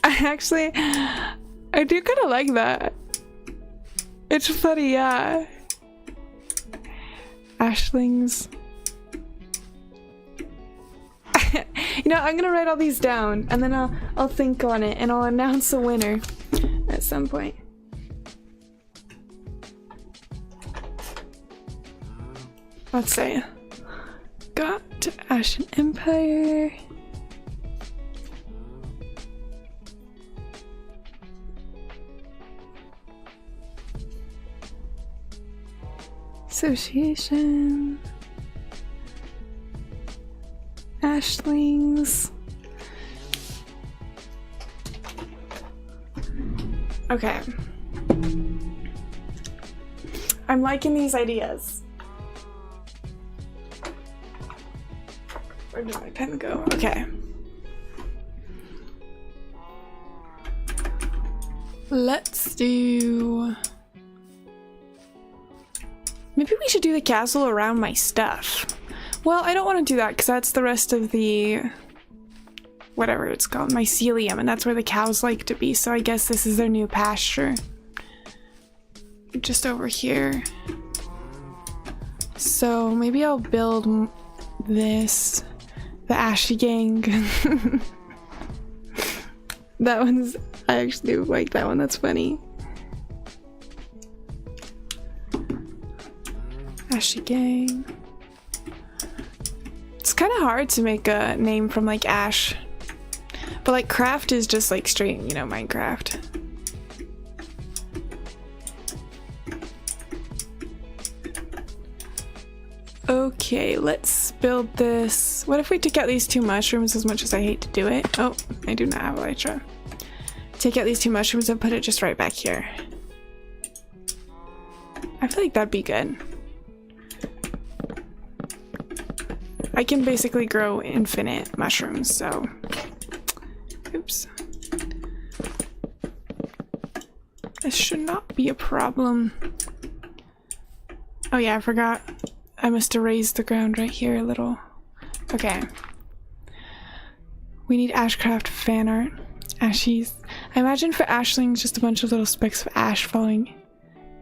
I do kind of like that. It's funny, yeah. Ashlings. You know, I'm gonna write all these down and then I'll think on it and I'll announce a winner at some point. Let's say got to Ashen Empire. Association. Ashlings. Okay. I'm liking these ideas. Where did my pen go? Okay. Let's do... Maybe we should do the castle around my stuff. Well, I don't want to do that because that's the rest of the... whatever it's called, mycelium, and that's where the cows like to be, so I guess this is their new pasture. Just over here. So maybe I'll build this. The Ashy Gang. That one's... I actually like that one, that's funny. Ashy Gang. It's kind of hard to make a name from like Ash. But like craft is just like straight, you know, Minecraft. Okay, let's build this. What if we took out these 2 mushrooms, as much as I hate to do it? Oh, I do not have elytra. Take out these 2 mushrooms and put it just right back here. I feel like that'd be good. I can basically grow infinite mushrooms, so... Oops. This should not be a problem. Oh yeah, I forgot. I must have raised the ground right here a little. Okay. We need Ashcraft fan art. Ashies. I imagine for ashlings just a bunch of little specks of ash falling.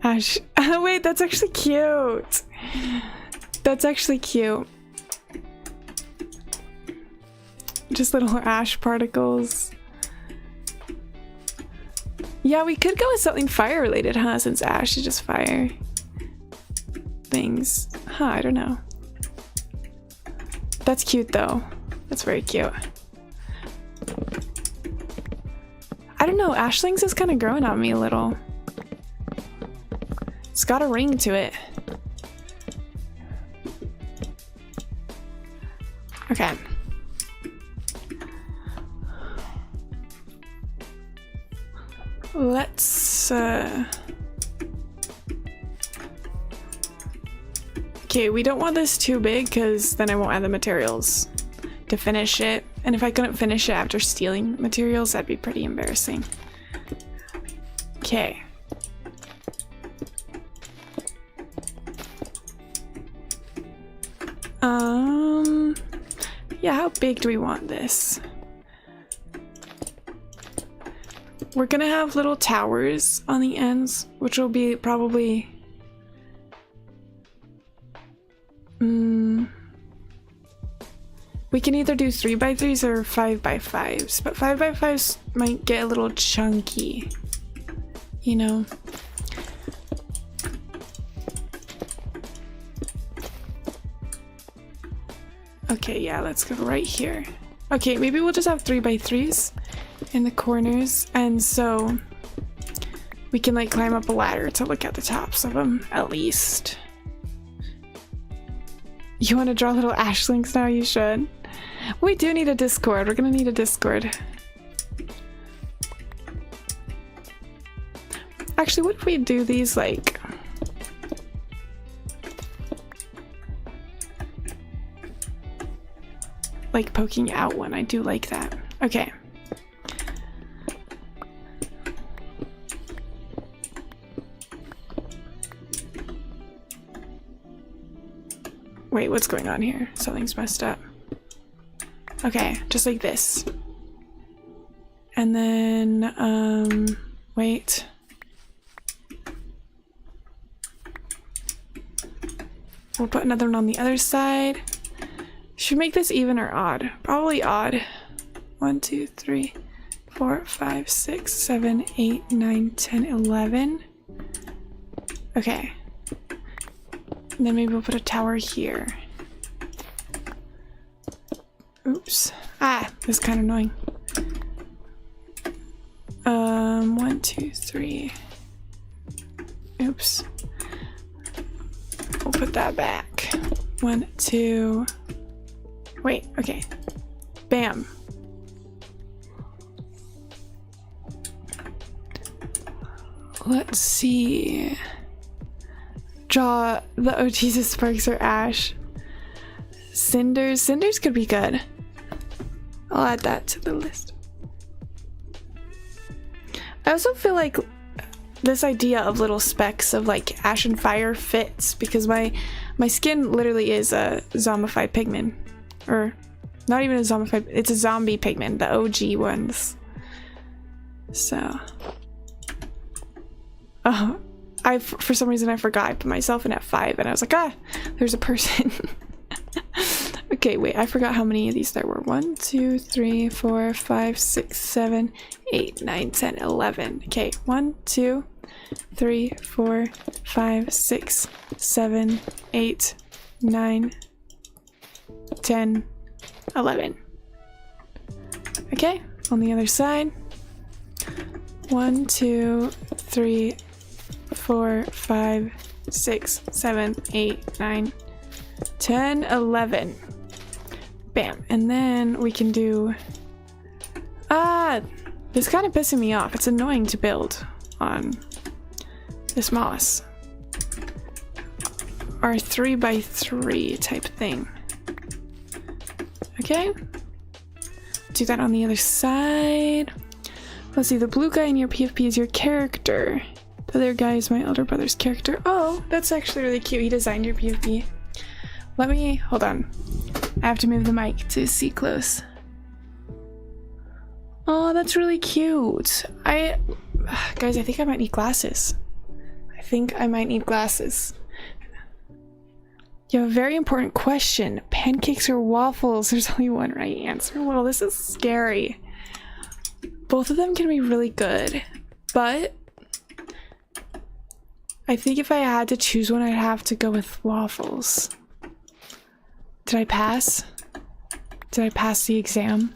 Ash. Oh wait, that's actually cute! That's actually cute. Just little ash particles. Yeah, we could go with something fire related, huh? Since ash is just fire. Things. Huh, I don't know. That's cute though. That's very cute. I don't know, ashlings is kind of growing on me a little. It's got a ring to it. Okay. Let's okay, we don't want this too big because then I won't have the materials to finish it. And if I couldn't finish it after stealing materials, that'd be pretty embarrassing. Okay. Yeah, how big do we want this? We're gonna have little towers on the ends, which will be probably... we can either do 3x3s or 5x5s, but 5x5s might get a little chunky, you know? Okay, yeah, let's go right here. Okay, maybe we'll just have 3x3s in the corners, and so we can like climb up a ladder to look at the tops of them, at least. You want to draw little ashlings now? You should. We do need a Discord. We're gonna need a Discord. Actually, what if we do these like... like poking out one? I do like that. Okay. Wait, what's going on here? Something's messed up. Okay, just like this. And then, wait. We'll put another one on the other side. Should we make this even or odd? Probably odd. 1, 2, 3, 4, 5, 6, 7, 8, 9, 10, 11. Okay. And then maybe we'll put a tower here. Oops. Ah, this is kind of annoying. 1, 2, 3. Oops. We'll put that back. 1, 2. Wait, okay. Bam. Let's see. Draw the oh Jesus sparks or ash. Cinders. Cinders could be good. I'll add that to the list. I also feel like this idea of little specks of like ash and fire fits because my skin literally is a zombified pigment. Or not even a zombified, it's a zombie pigment, the OG ones. So. Oh. For some reason I forgot I put myself in at 5 and I was like, ah, there's a person. Okay, wait, I forgot how many of these there were. 1, 2, 3, 4, 5, 6, 7, 8, 9, 10, 11. Okay, 1, 2, 3, 4, 5, 6, 7, 8, 9, 10, 11. Okay, on the other side. 1, 2, 3, 4, 5, 6, 7, 8, 9, 10, 11. Bam. And then we can do... Ah! This is kind of pissing me off. It's annoying to build on this moss. Our 3x3 type thing. Okay. Do that on the other side. Let's see, the blue guy in your PFP is your character. The other guy is my elder brother's character. Oh, that's actually really cute. He designed your PFP. Let me, hold on. I have to move the mic to see close. Oh, that's really cute. Guys, I think I might need glasses. I think I might need glasses. You have a very important question. Pancakes or waffles? There's only one right answer. Well, this is scary. Both of them can be really good, but I think if I had to choose one, I'd have to go with waffles. Did I pass? Did I pass the exam?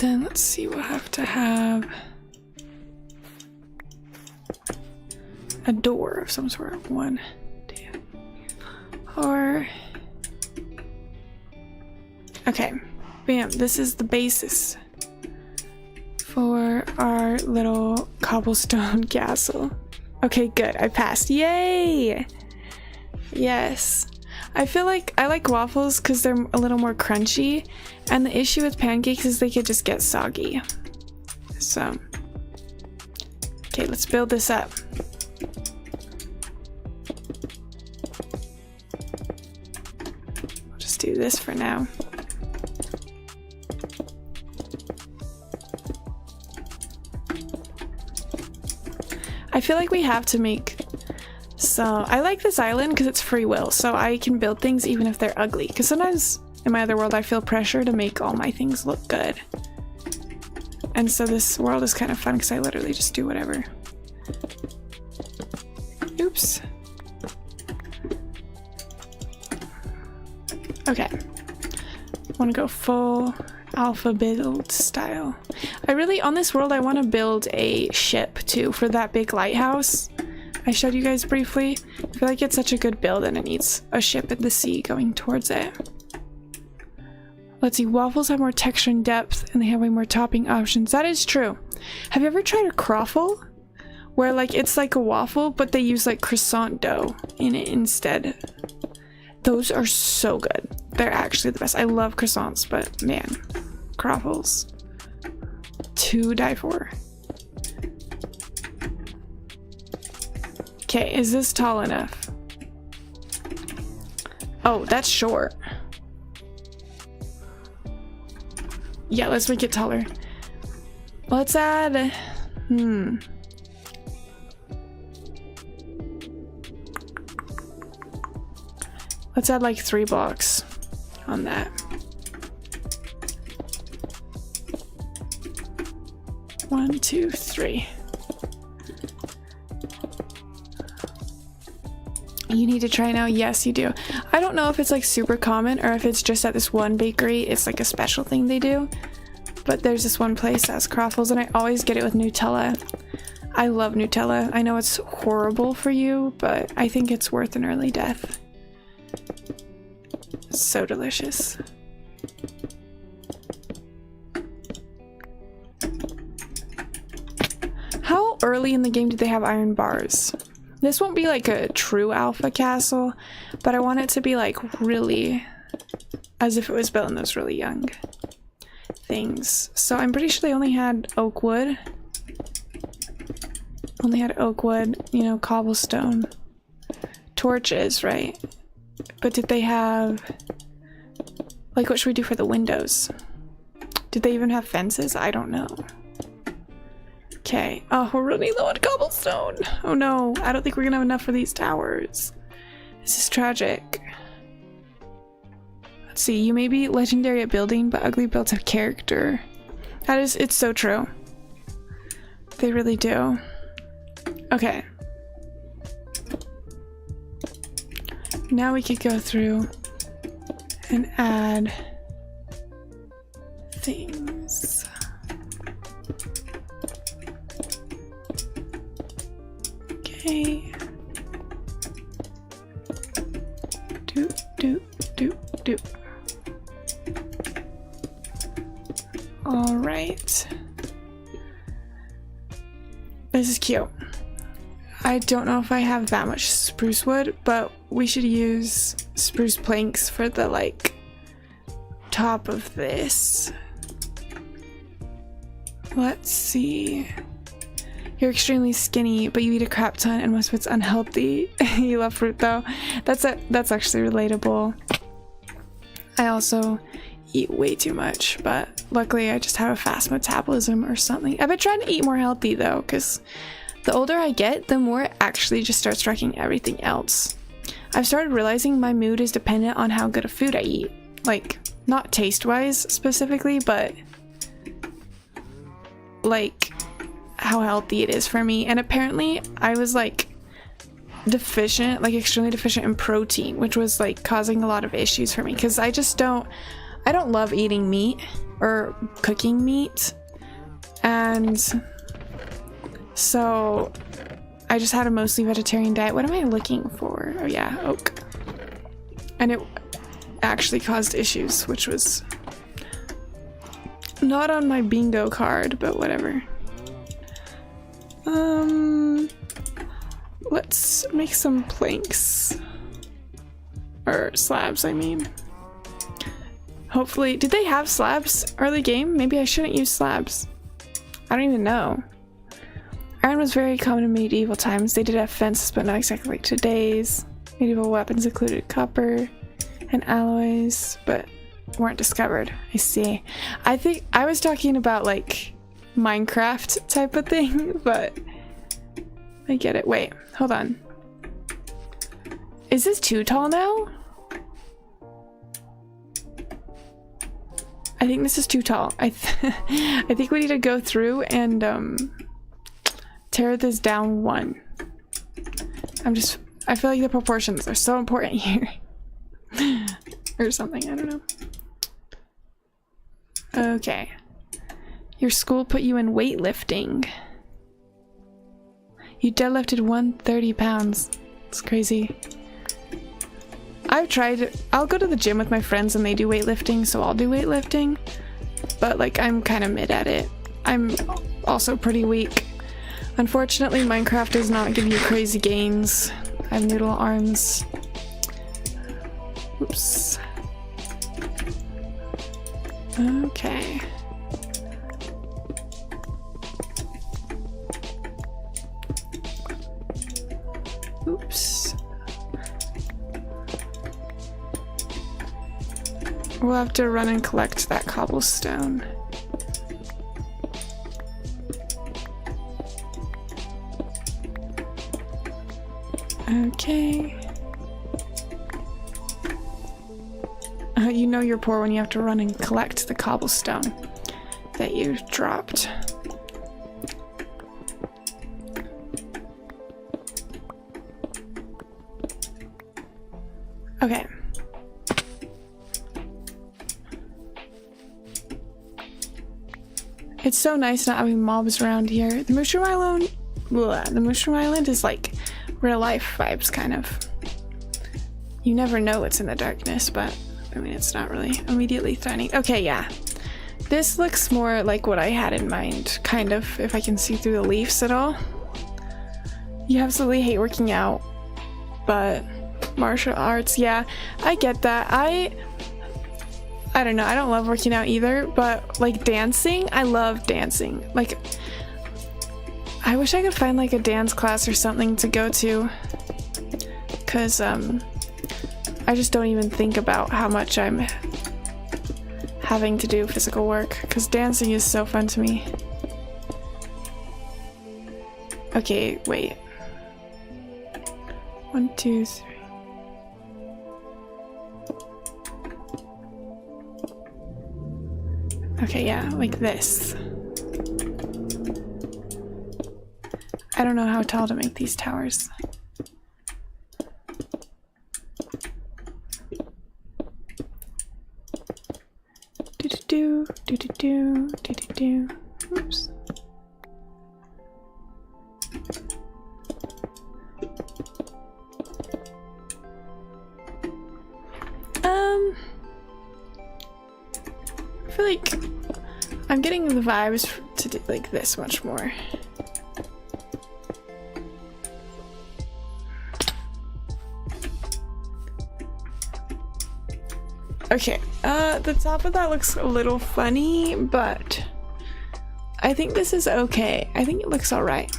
Then let's see, we'll have to have a door of some sort. 1, 2, or okay, bam, this is the basis for our little cobblestone castle. Okay, good, I passed. Yay! Yes. I feel like I like waffles because they're a little more crunchy, and the issue with pancakes is they could just get soggy. So, okay, let's build this up. I'll just do this for now. I feel like we have to make, so I like this island because it's free will, so I can build things even if they're ugly, because sometimes in my other world I feel pressure to make all my things look good, and so this world is kind of fun because I literally just do whatever. Oops. Okay, I want to go full alpha build style. I really, on this world, I want to build a ship too for that big lighthouse I showed you guys briefly. I feel like it's such a good build and it needs a ship in the sea going towards it. Let's see, waffles have more texture and depth and they have way more topping options. That is true. Have you ever tried a croffle? Where like it's like a waffle but they use like croissant dough in it instead. Those are so good. They're actually the best. I love croissants, but man, croffles. To die for. Okay, is this tall enough? Oh, that's short. Yeah, let's make it taller. Let's add... Let's add like 3 blocks on that. One, two, 3. You need to try now? Yes, you do. I don't know if it's like super common or if it's just at this one bakery. It's like a special thing they do. But there's this one place that has croffles and I always get it with Nutella. I love Nutella. I know it's horrible for you, but I think it's worth an early death. It's so delicious. How early in the game did they have iron bars? This won't be like a true alpha castle, but I want it to be like really as if it was built in those really young things. So I'm pretty sure they only had oak wood. Only had oak wood, you know, cobblestone. Torches, right? But did they have... Like, what should we do for the windows? Did they even have fences? I don't know. Okay. Oh, we're running low on cobblestone. Oh no, I don't think we're gonna have enough for these towers. This is tragic. Let's see, you may be legendary at building, but ugly builds have character. That is, it's so true. They really do. Okay. Now we could go through and add things. Okay. Do. All right. This is cute. I don't know if I have that much spruce wood, but we should use spruce planks for the like top of this. Let's see. You're extremely skinny, but you eat a crap ton and most of it's unhealthy. You love fruit though. That's actually relatable. I also eat way too much, but luckily I just have a fast metabolism or something. I've been trying to eat more healthy though, because the older I get, the more it actually just starts wrecking everything else. I've started realizing my mood is dependent on how good of food I eat. Like, not taste-wise specifically, but like how healthy it is for me. And apparently I was like deficient, like extremely deficient in protein, which was like causing a lot of issues for me because I just don't, I don't love eating meat or cooking meat, and so I just had a mostly vegetarian diet. What am I looking for? Oh yeah, oak. And it actually caused issues, which was not on my bingo card, but whatever. Let's make some planks. Or slabs, I mean. Hopefully, did they have slabs early game? Maybe I shouldn't use slabs. I don't even know. Iron was very common in medieval times. They did have fences, but not exactly like today's. Medieval weapons included copper and alloys, but weren't discovered. I see. I think I was talking about like Minecraft type of thing, but I get it. Wait, hold on. Is this too tall now? I think this is too tall. I think we need to go through and tear this down one. I feel like the proportions are so important here. Or something, I don't know. Okay. Your school put you in weightlifting. You deadlifted 130 pounds. It's crazy. I've tried, I'll go to the gym with my friends and they do weightlifting, so I'll do weightlifting. But like, I'm kind of mid at it. I'm also pretty weak. Unfortunately, Minecraft does not give you crazy gains. I have noodle arms. Oops. Okay. Oops. We'll have to run and collect that cobblestone. Okay. You know you're poor when you have to run and collect the cobblestone that you dropped. Okay. It's so nice not having mobs around here. The Mushroom Island, the Mushroom Island is like real life vibes, kind of. You never know what's in the darkness, but I mean, it's not really immediately threatening. Okay, yeah. This looks more like what I had in mind, kind of, if I can see through the leaves at all. You absolutely hate working out, but martial arts, yeah, I get that. I don't know, I don't love working out either, but like dancing, I love dancing. Like, I wish I could find like a dance class or something to go to, because I just don't even think about how much I'm having to do physical work, because dancing is so fun to me. Okay, wait. 1, 2, 3. Okay, yeah, like this. I don't know how tall to make these towers. Do-do-do, do-do-do, do-do-do. Oops. I feel like I'm getting the vibes to do like this much more. Okay, the top of that looks a little funny, but I think this is okay. I think it looks alright.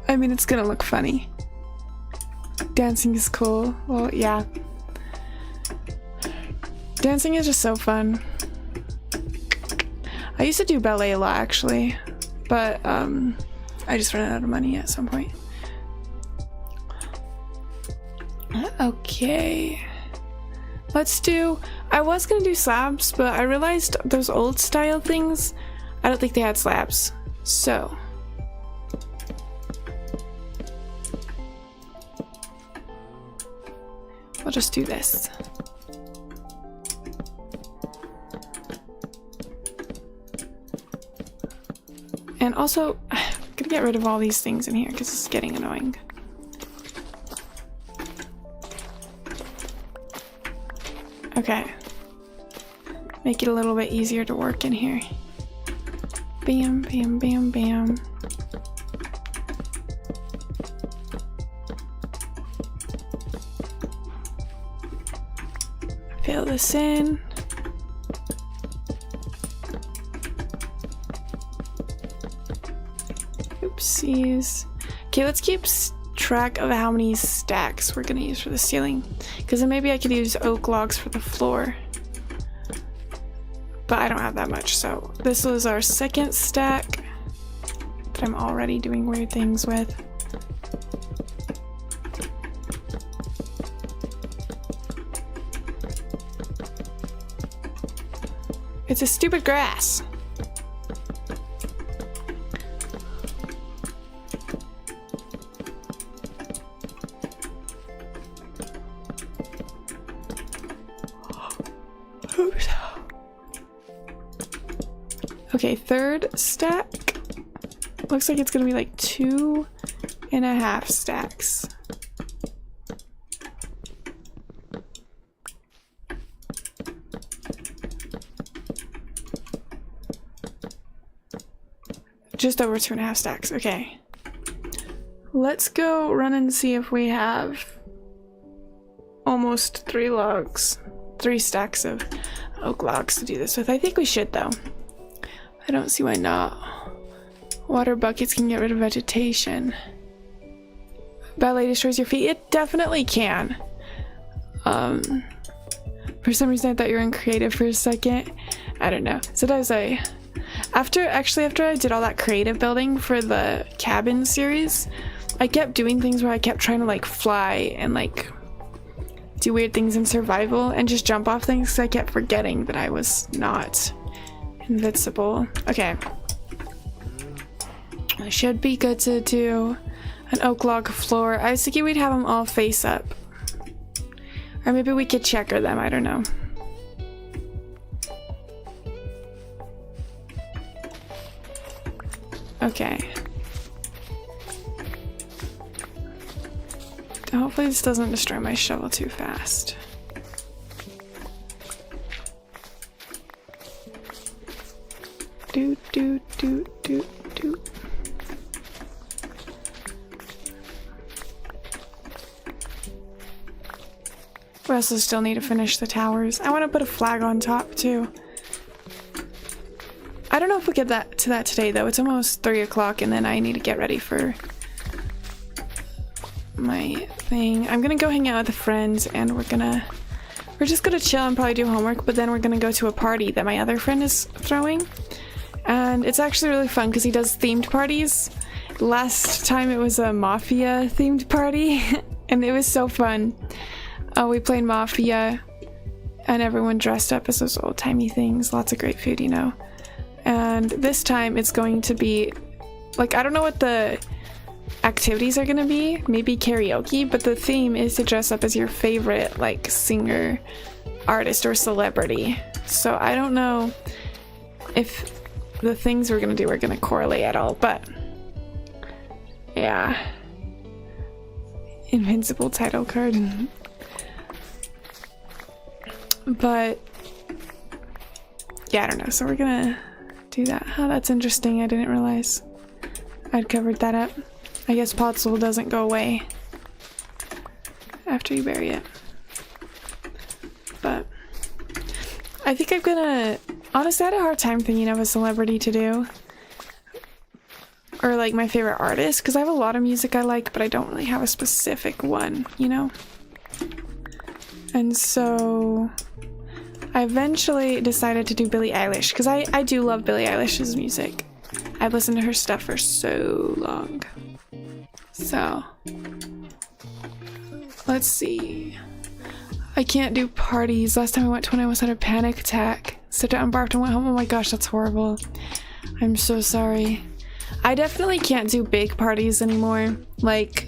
I mean, it's gonna look funny. Dancing is cool. Well, yeah. Dancing is just so fun. I used to do ballet a lot, actually, but I just ran out of money at some point. Okay, let's do, I was gonna do slabs, but I realized those old style things, I don't think they had slabs, so. I'll just do this. And also, I'm gonna get rid of all these things in here because it's getting annoying. Okay. Make it a little bit easier to work in here. Bam, bam, bam, bam. Fill this in. Oopsies. Okay, let's keep track of how many stacks we're gonna use for the ceiling, because then maybe I could use oak logs for the floor, but I don't have that much. So this was our second stack that I'm already doing weird things with. It's a stupid grass. Okay, third stack. Looks like it's gonna be like 2.5 stacks. Just over 2.5 stacks. Okay. Let's go run and see if we have almost 3 stacks of oak logs to do this with. I think we should though. I don't see why not. Water buckets can get rid of vegetation. Ballet destroys your feet. It definitely can. For some reason I thought you were in creative for a second. I don't know. Sometimes after I did all that creative building for the cabin series, I kept doing things where I kept trying to like fly and like do weird things in survival and just jump off things, because I kept forgetting that I was not invincible. Okay. I should be good to do an oak log floor. I was thinking we'd have them all face up. Or maybe we could checker them, I don't know. Okay. Hopefully this doesn't destroy my shovel too fast. Do, do, do, do, do. We also still need to finish the towers. I want to put a flag on top too. I don't know if we'll get to that today though. It's almost 3 o'clock and then I need to get ready for my thing. I'm gonna go hang out with the friends and we're just gonna chill and probably do homework, but then we're gonna go to a party that my other friend is throwing. And it's actually really fun because he does themed parties. Last time it was a Mafia themed party and it was so fun. We played Mafia and everyone dressed up as those old-timey things. Lots of great food, you know. And this time it's going to be like, I don't know what the activities are gonna be, maybe karaoke, but the theme is to dress up as your favorite like singer, artist, or celebrity. So I don't know if the things we're gonna do are gonna correlate at all, but yeah. Invincible title card. But yeah, I don't know, so we're gonna do that. Oh, that's interesting. I didn't realize I'd covered that up. I guess pot soul doesn't go away after you bury it. But I think I'm gonna... Honestly, I had a hard time thinking of a celebrity to do. Or like my favorite artist, because I have a lot of music I like, but I don't really have a specific one, you know? And so I eventually decided to do Billie Eilish, because I do love Billie Eilish's music. I've listened to her stuff for so long. So, let's see. I can't do parties. Last time I went to one, I almost had a panic attack. Stepped out and barfed and went home. Oh my gosh, that's horrible. I'm so sorry. I definitely can't do big parties anymore. Like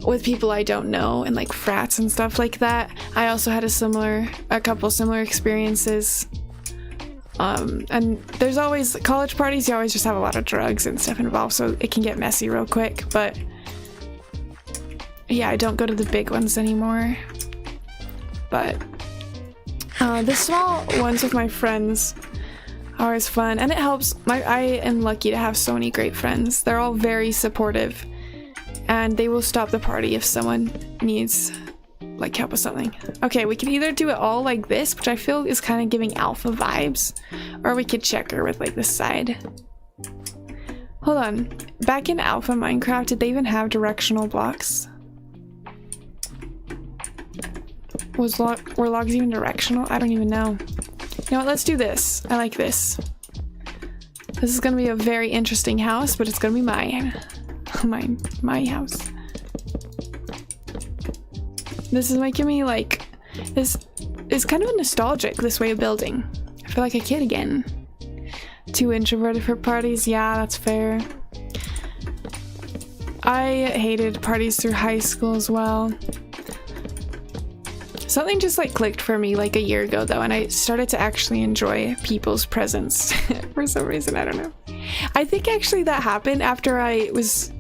with people I don't know and like frats and stuff like that. I also had a couple similar experiences. And there's always college parties, you always just have a lot of drugs and stuff involved, so it can get messy real quick. But yeah, I don't go to the big ones anymore. But the small ones with my friends are always fun, and it helps. I am lucky to have so many great friends. They're all very supportive, and they will stop the party if someone needs like help with something. Okay, we can either do it all like this, which I feel is kind of giving alpha vibes, or we could checker with like this side. Hold on, back in alpha Minecraft, did they even have directional blocks? Were logs even directional? I don't even know. You know what, let's do this. I like this. This is gonna be a very interesting house, but it's gonna be mine. my house. This is making me like, this is kind of nostalgic, this way of building. I feel like a kid again. Too introverted for parties, yeah, that's fair. I hated parties through high school as well. Something just like clicked for me like a year ago though, and I started to actually enjoy people's presence for some reason, I don't know. I think actually that happened after I was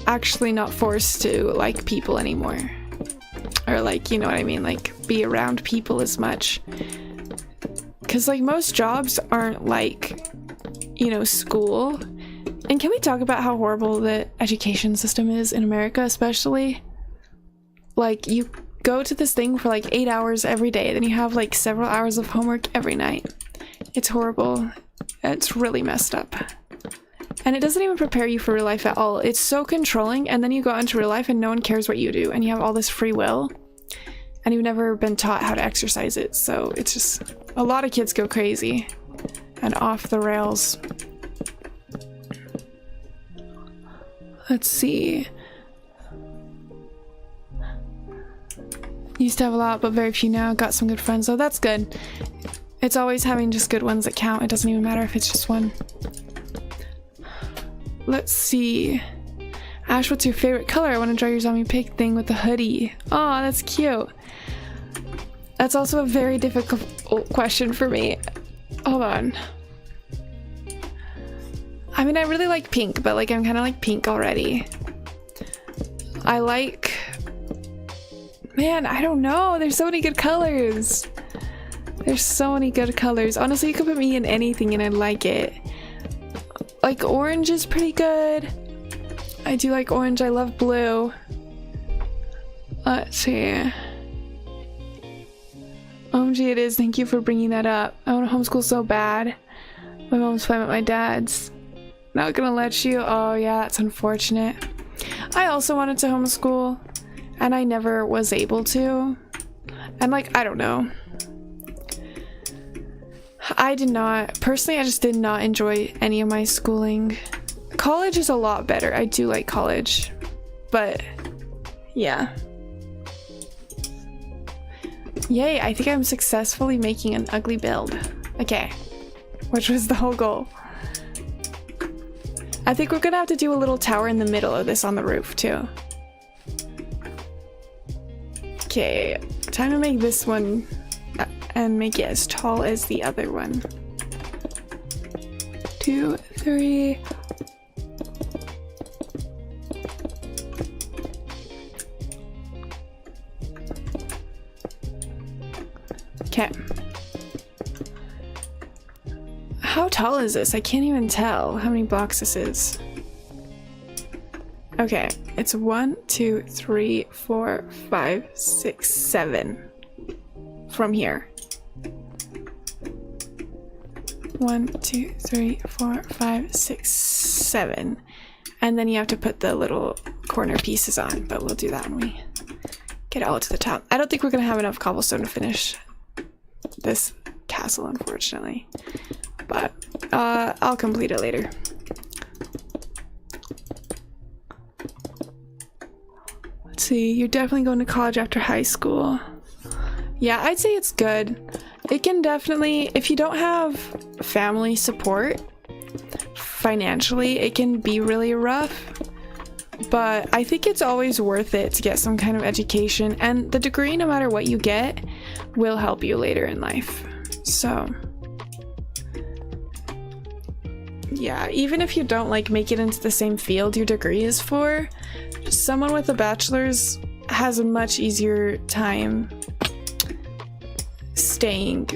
actually not forced to like people anymore. Or like, you know what I mean, like be around people as much. Cause like most jobs aren't like, you know, school. And can we talk about how horrible the education system is in America especially? Like you go to this thing for like 8 hours every day, then you have like several hours of homework every night. It's horrible. It's really messed up. And it doesn't even prepare you for real life at all. It's so controlling, and then you go out into real life and no one cares what you do, and you have all this free will, and you've never been taught how to exercise it. So it's just, a lot of kids go crazy and off the rails. Let's see. Used to have a lot, but very few now. Got some good friends, so that's good. It's always having just good ones that count. It doesn't even matter if it's just one. Let's see. Ash, what's your favorite color? I want to draw your zombie pig thing with the hoodie. Oh, that's cute. That's also a very difficult question for me. Hold on. I mean, I really like pink, but like I'm kind of like pink already. I like... Man, I don't know. There's so many good colors. There's so many good colors. Honestly, you could put me in anything and I'd like it. Like orange is pretty good. I do like orange. I love blue. Let's see. OMG, it is. Thank you for bringing that up. I want to homeschool so bad. My mom's fine with my dad's. Not gonna let you. Oh yeah, that's unfortunate. I also wanted to homeschool, and I never was able to. And like, I don't know. I did not, personally, I just did not enjoy any of my schooling. College is a lot better. I do like college, but yeah. Yay, I think I'm successfully making an ugly build. Okay, which was the whole goal. I think we're gonna have to do a little tower in the middle of this on the roof too. Okay, time to make this one and make it as tall as the other one. 2, 3. Okay. How tall is this? I can't even tell how many blocks this is. Okay, it's 1, 2, 3, 4, 5, 6, 7 from here. 1, 2, 3, 4, 5, 6, 7. And then you have to put the little corner pieces on, but we'll do that when we get it all to the top. I don't think we're gonna have enough cobblestone to finish this castle, unfortunately. But I'll complete it later. Let's see, you're definitely going to college after high school. Yeah, I'd say it's good. It can definitely, if you don't have family support financially, it can be really rough. but I think it's always worth it to get some kind of education, and the degree, no matter what you get, will help you later in life. So yeah, even if you don't like make it into the same field your degree is for, someone with a bachelor's has a much easier time staying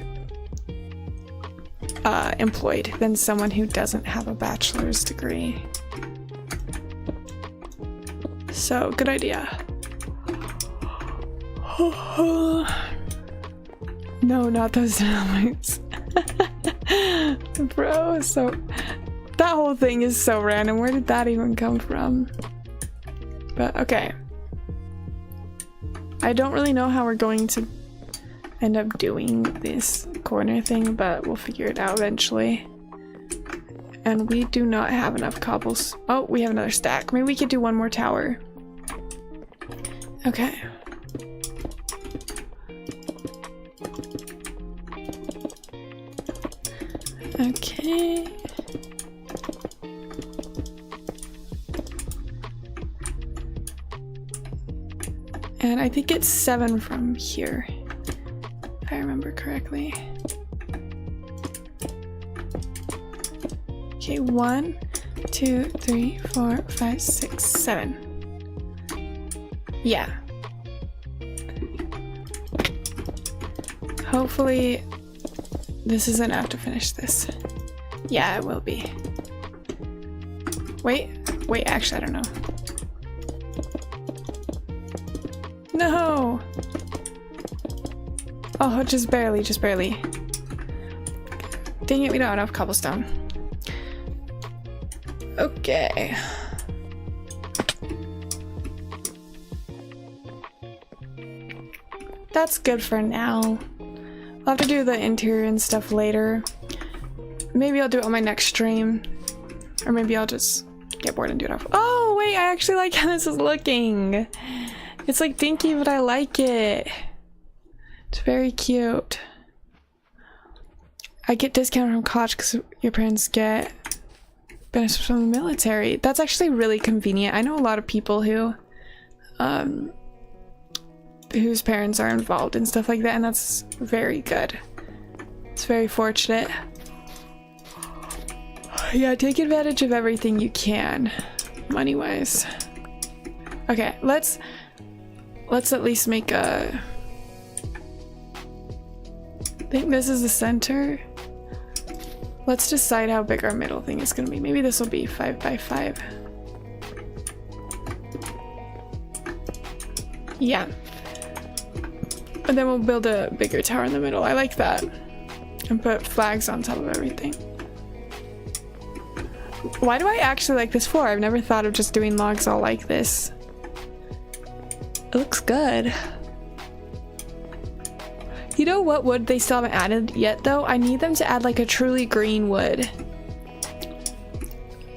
employed than someone who doesn't have a bachelor's degree. So, good idea. No, not those dynamites. Bro, so that whole thing is so random. Where did that even come from? But okay. I don't really know how we're going to end up doing this corner thing, but we'll figure it out eventually. And we do not have enough cobbles. Oh, we have another stack. Maybe we could do one more tower. Okay. Okay. And I think it's 7 from here, if I remember correctly. Okay, 1, 2, 3, 4, 5, 6, 7. Yeah. Hopefully this is enough to finish this. Yeah, it will be. Wait, actually, I don't know. No! Oh, just barely. Dang it, we don't have enough cobblestone. Okay. That's good for now. I'll have to do the interior and stuff later. Maybe I'll do it on my next stream. Or maybe I'll just get bored and do it off. Oh, wait, I actually like how this is looking. It's like dinky, but I like it. It's very cute. I get discount from Koch because your parents get benefits from the military. That's actually really convenient. I know a lot of people who whose parents are involved in stuff like that, and that's very good. It's very fortunate. Yeah, take advantage of everything you can, money-wise. Okay, let's at least make a... I think this is the center. Let's decide how big our middle thing is gonna be. Maybe this will be 5 by 5. Yeah. And then we'll build a bigger tower in the middle. I like that. And put flags on top of everything. Why do I actually like this floor? I've never thought of just doing logs all like this. It looks good. You know what wood they still haven't added yet though? I need them to add like a truly green wood.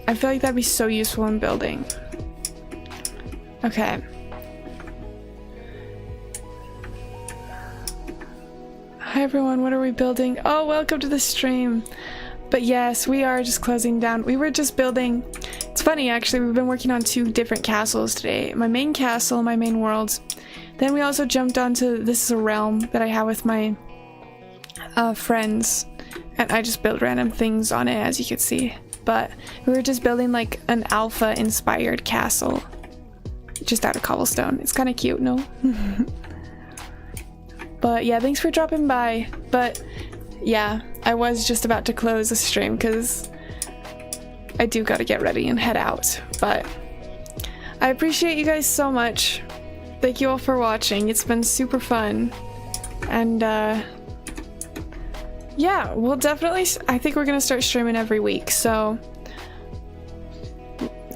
I feel like that'd be so useful in building. Okay. Hi everyone, what are we building? Oh, welcome to the stream. But yes, we are just closing down. We were just building... It's funny actually, we've been working on 2 different castles today. My main castle, my main worlds. Then we also jumped onto... This is a realm that I have with my friends. And I just built random things on it, as you can see. But we were just building like an alpha-inspired castle. Just out of cobblestone. It's kind of cute, no? But yeah, thanks for dropping by. But yeah, I was just about to close the stream because I do gotta get ready and head out. But I appreciate you guys so much. Thank you all for watching. It's been super fun. And yeah, we'll definitely... I think we're gonna start streaming every week. So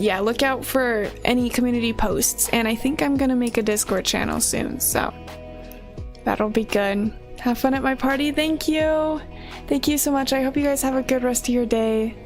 yeah, look out for any community posts. And I think I'm gonna make a Discord channel soon. So that'll be good. Have fun at my party. Thank you. Thank you so much. I hope you guys have a good rest of your day.